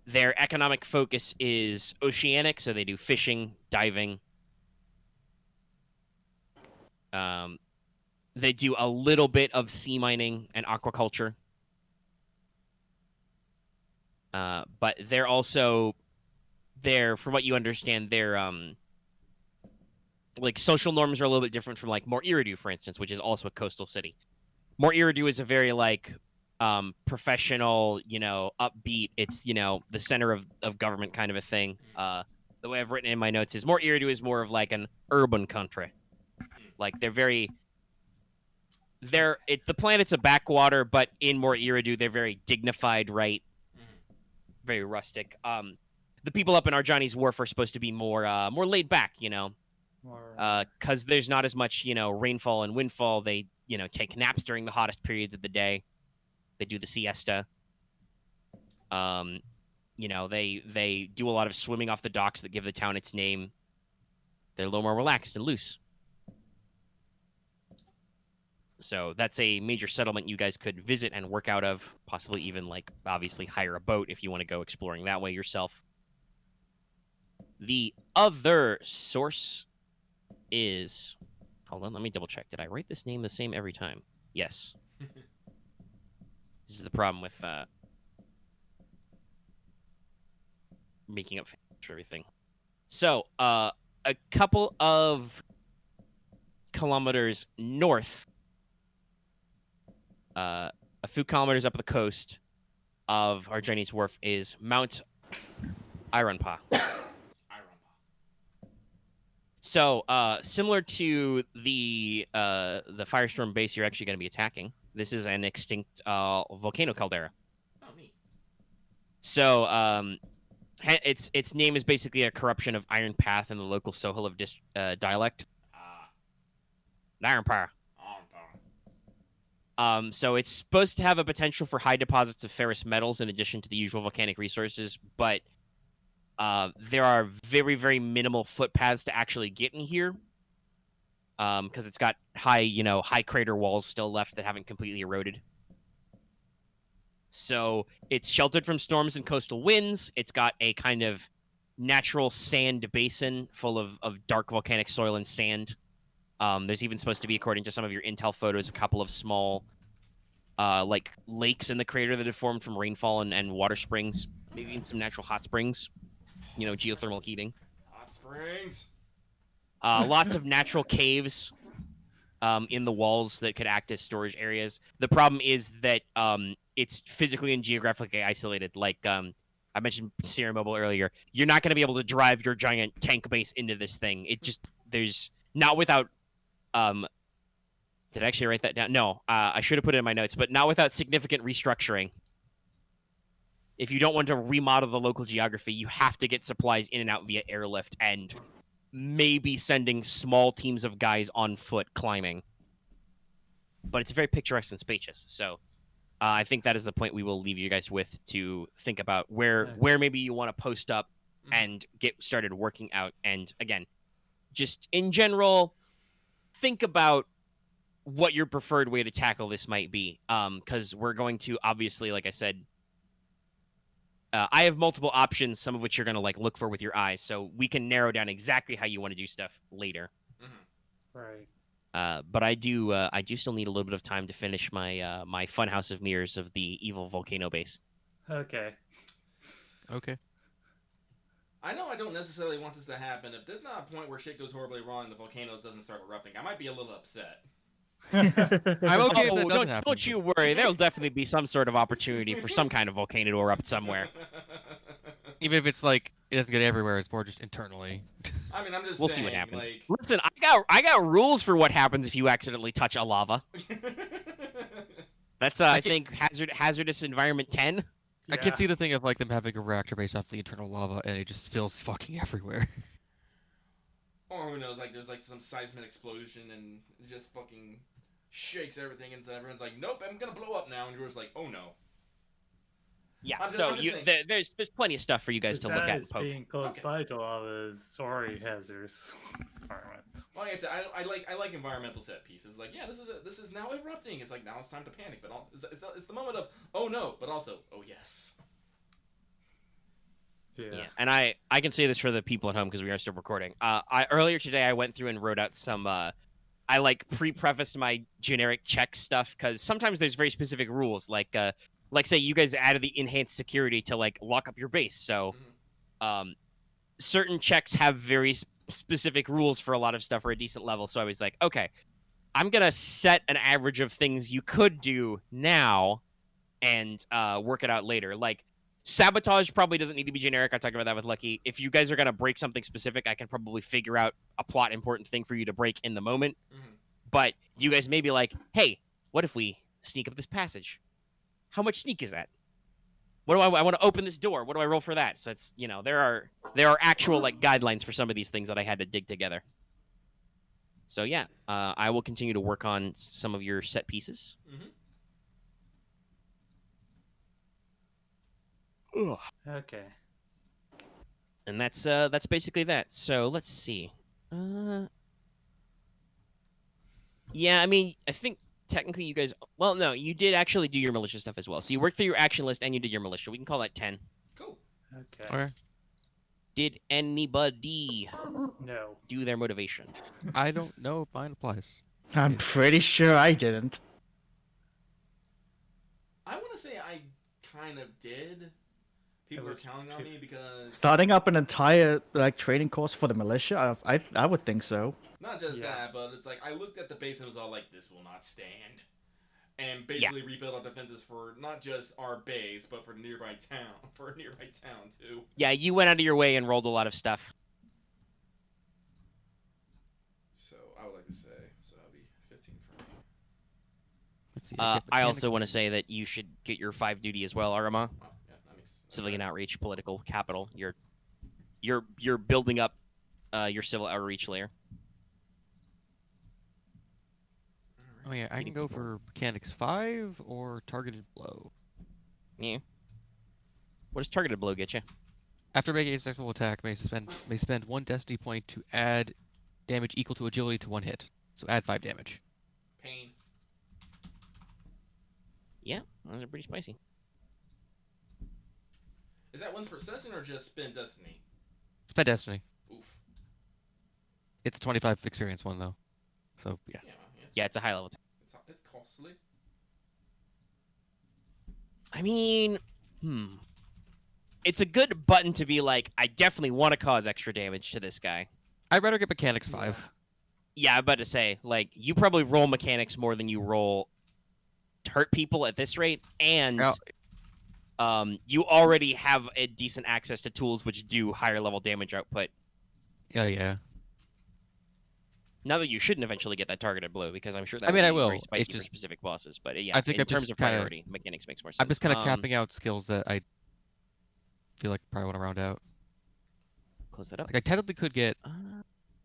Their economic focus is oceanic, so they do fishing, diving. They do a little bit of sea mining and aquaculture. But they're also, from what you understand, their like, social norms are a little bit different from, like, Mor Iridu, for instance, which is also a coastal city. Mor Iridu is a very, like, professional, upbeat. It's, the center of government kind of a thing. The way I've written it in my notes is Mor Iridu is more of, like, an urban country. Like, the planet's a backwater, but in Mor Iridu, they're very dignified, right? Very rustic. The people up in Arjani's Wharf are supposed to be more laid back, because there's not as much, rainfall and windfall. They, take naps during the hottest periods of the day. They do the siesta. They do a lot of swimming off the docks that give the town its name. They're a little more relaxed and loose. So that's a major settlement you guys could visit and work out of, possibly even, like, obviously hire a boat if you want to go exploring that way yourself. The other source is Hold on, let me double check. Did I write this name the same every time? Yes. This is the problem with making up for everything. So, a couple of kilometers north, a few kilometers up the coast of our Chinese wharf is Mount Aramaa. So, similar to the Firestorm base you're actually going to be attacking, this is an extinct volcano caldera. Oh, neat. So, its name is basically a corruption of Iron Path in the local Soheliv dialect. Iron Path. So it's supposed to have a potential for high deposits of ferrous metals in addition to the usual volcanic resources, but there are very, very minimal footpaths to actually get in here, because it's got high crater walls still left that haven't completely eroded. So it's sheltered from storms and coastal winds. It's got a kind of natural sand basin full of dark volcanic soil and sand. There's even supposed to be, according to some of your intel photos, a couple of small like lakes in the crater that have formed from rainfall and water springs, maybe even some natural hot springs, geothermal heating. Hot springs. Lots of natural caves in the walls that could act as storage areas. The problem is that it's physically and geographically isolated. Like I mentioned Sierra Mobile earlier, you're not going to be able to drive your giant tank base into this thing. There's not without did I actually write that down? No, I should have put it in my notes, but not without significant restructuring. If you don't want to remodel the local geography, you have to get supplies in and out via airlift and maybe sending small teams of guys on foot climbing. But it's very picturesque and spacious, so I think that is the point we will leave you guys with to think about where maybe you want to post up and get started working out. And again, just in general, think about what your preferred way to tackle this might be, because we're going to, obviously, like I said, I have multiple options, some of which you're going to look for with your eyes, so we can narrow down exactly how you want to do stuff later. Right. But I do still need a little bit of time to finish my my funhouse of mirrors of the evil volcano base. Okay. Okay. I know I don't necessarily want this to happen. If there's not a point where shit goes horribly wrong and the volcano doesn't start erupting, I might be a little upset. I'm okay if that doesn't happen. Don't you worry. There'll definitely be some sort of opportunity for some kind of volcano to erupt somewhere. Even if it's like it doesn't get everywhere, it's more just internally. I mean, I'm just We'll saying, see what happens. like... Listen, I got rules for what happens if you accidentally touch a lava. That's I think hazardous environment 10. I can see the thing of them having a reactor based off the internal lava and it just spills fucking everywhere. Or who knows, there's some seismic explosion and it just fucking shakes everything and so everyone's like, nope, I'm gonna blow up now, and you're just like, oh no. Yeah, I'm so just saying. there's plenty of stuff for you guys to look at and poke. Being close by to lava is sorry hazardous environment. Like I said, I like environmental set pieces. Like, yeah, this is now erupting. It's like, now it's time to panic, but also it's the moment of oh no, but also oh yes. Yeah, and I can say this for the people at home because we are still recording. Earlier today I went through and wrote out some. I pre-prefaced my generic check stuff because sometimes there's very specific rules. Like say you guys added the enhanced security to lock up your base, so certain checks have very specific rules for a lot of stuff for a decent level. So I was like, okay, I'm gonna set an average of things you could do now, and work it out later. Like. Sabotage probably doesn't need to be generic. I talked about that with Lucky. If you guys are going to break something specific, I can probably figure out a plot important thing for you to break in the moment. But you guys may be like, hey, what if we sneak up this passage? How much sneak is that? What do I want to open this door? What do I roll for that? So it's, there are actual guidelines for some of these things that I had to dig together. So yeah, I will continue to work on some of your set pieces. Okay. And that's basically that. So let's see. Yeah, I mean, I think technically you guys. Well, no, you did actually do your militia stuff as well. So you worked through your action list and you did your militia. We can call that 10. Cool. Okay. Okay. Did anybody No. do their motivation? I don't know if mine applies. I'm pretty sure I didn't. I want to say I kind of did. People are counting on me because Starting up an entire training course for the militia, I would think so. not just Yeah. that, but it's like I looked at the base and was all like, "This will not stand," and basically rebuild our defenses for not just our base, but for nearby town, too. Yeah, you went out of your way and rolled a lot of stuff. So I would like to say, so that'll be 15 for me. Let's see. I also want to say that you should get your 5 duty as well, Aramaa. Oh, yeah, that makes Civilian outreach, political capital. You're building up your civil outreach layer. Oh yeah, I Getting can go people. for mechanics 5 or targeted blow. Yeah. What does targeted blow get you? After making a successful attack, may spend 1 destiny point to add damage equal to agility to 1 hit. So add 5 damage. Pain. Yeah, those are pretty spicy. Is that once per session or just spend destiny? Spend destiny. Oof. It's a 25 experience one though. So yeah. Yeah, it's a high level. It's costly. I mean, it's a good button to be like, I definitely want to cause extra damage to this guy. I'd rather get mechanics 5. Yeah, I'm about to say, like, you probably roll mechanics more than you roll to hurt people at this rate, and you already have a decent access to tools which do higher level damage output. Yeah. Now that you shouldn't eventually get that targeted blow, because I'm sure that I mean, would I be will. very spiky It's for just- specific bosses. But yeah, I think in I'm terms just of kinda- priority, mechanics makes more sense. I'm just kind of capping out skills that I feel like probably want to round out. Close that up. Like I technically could get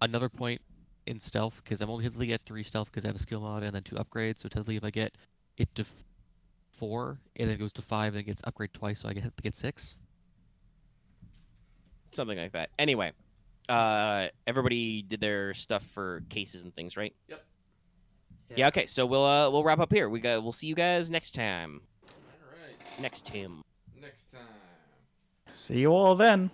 another point in stealth because I'm only technically at 3 stealth because I have a skill mod and then 2 upgrades. So technically, if I get it to 4 and then it goes to 5 and it gets upgrade twice, so I get 6. Something like that. Anyway, everybody did their stuff for cases and things, right? Yep. Yeah. Okay. So we'll wrap up here. We'll see you guys next time. All right. Next time. Next time. See you all then.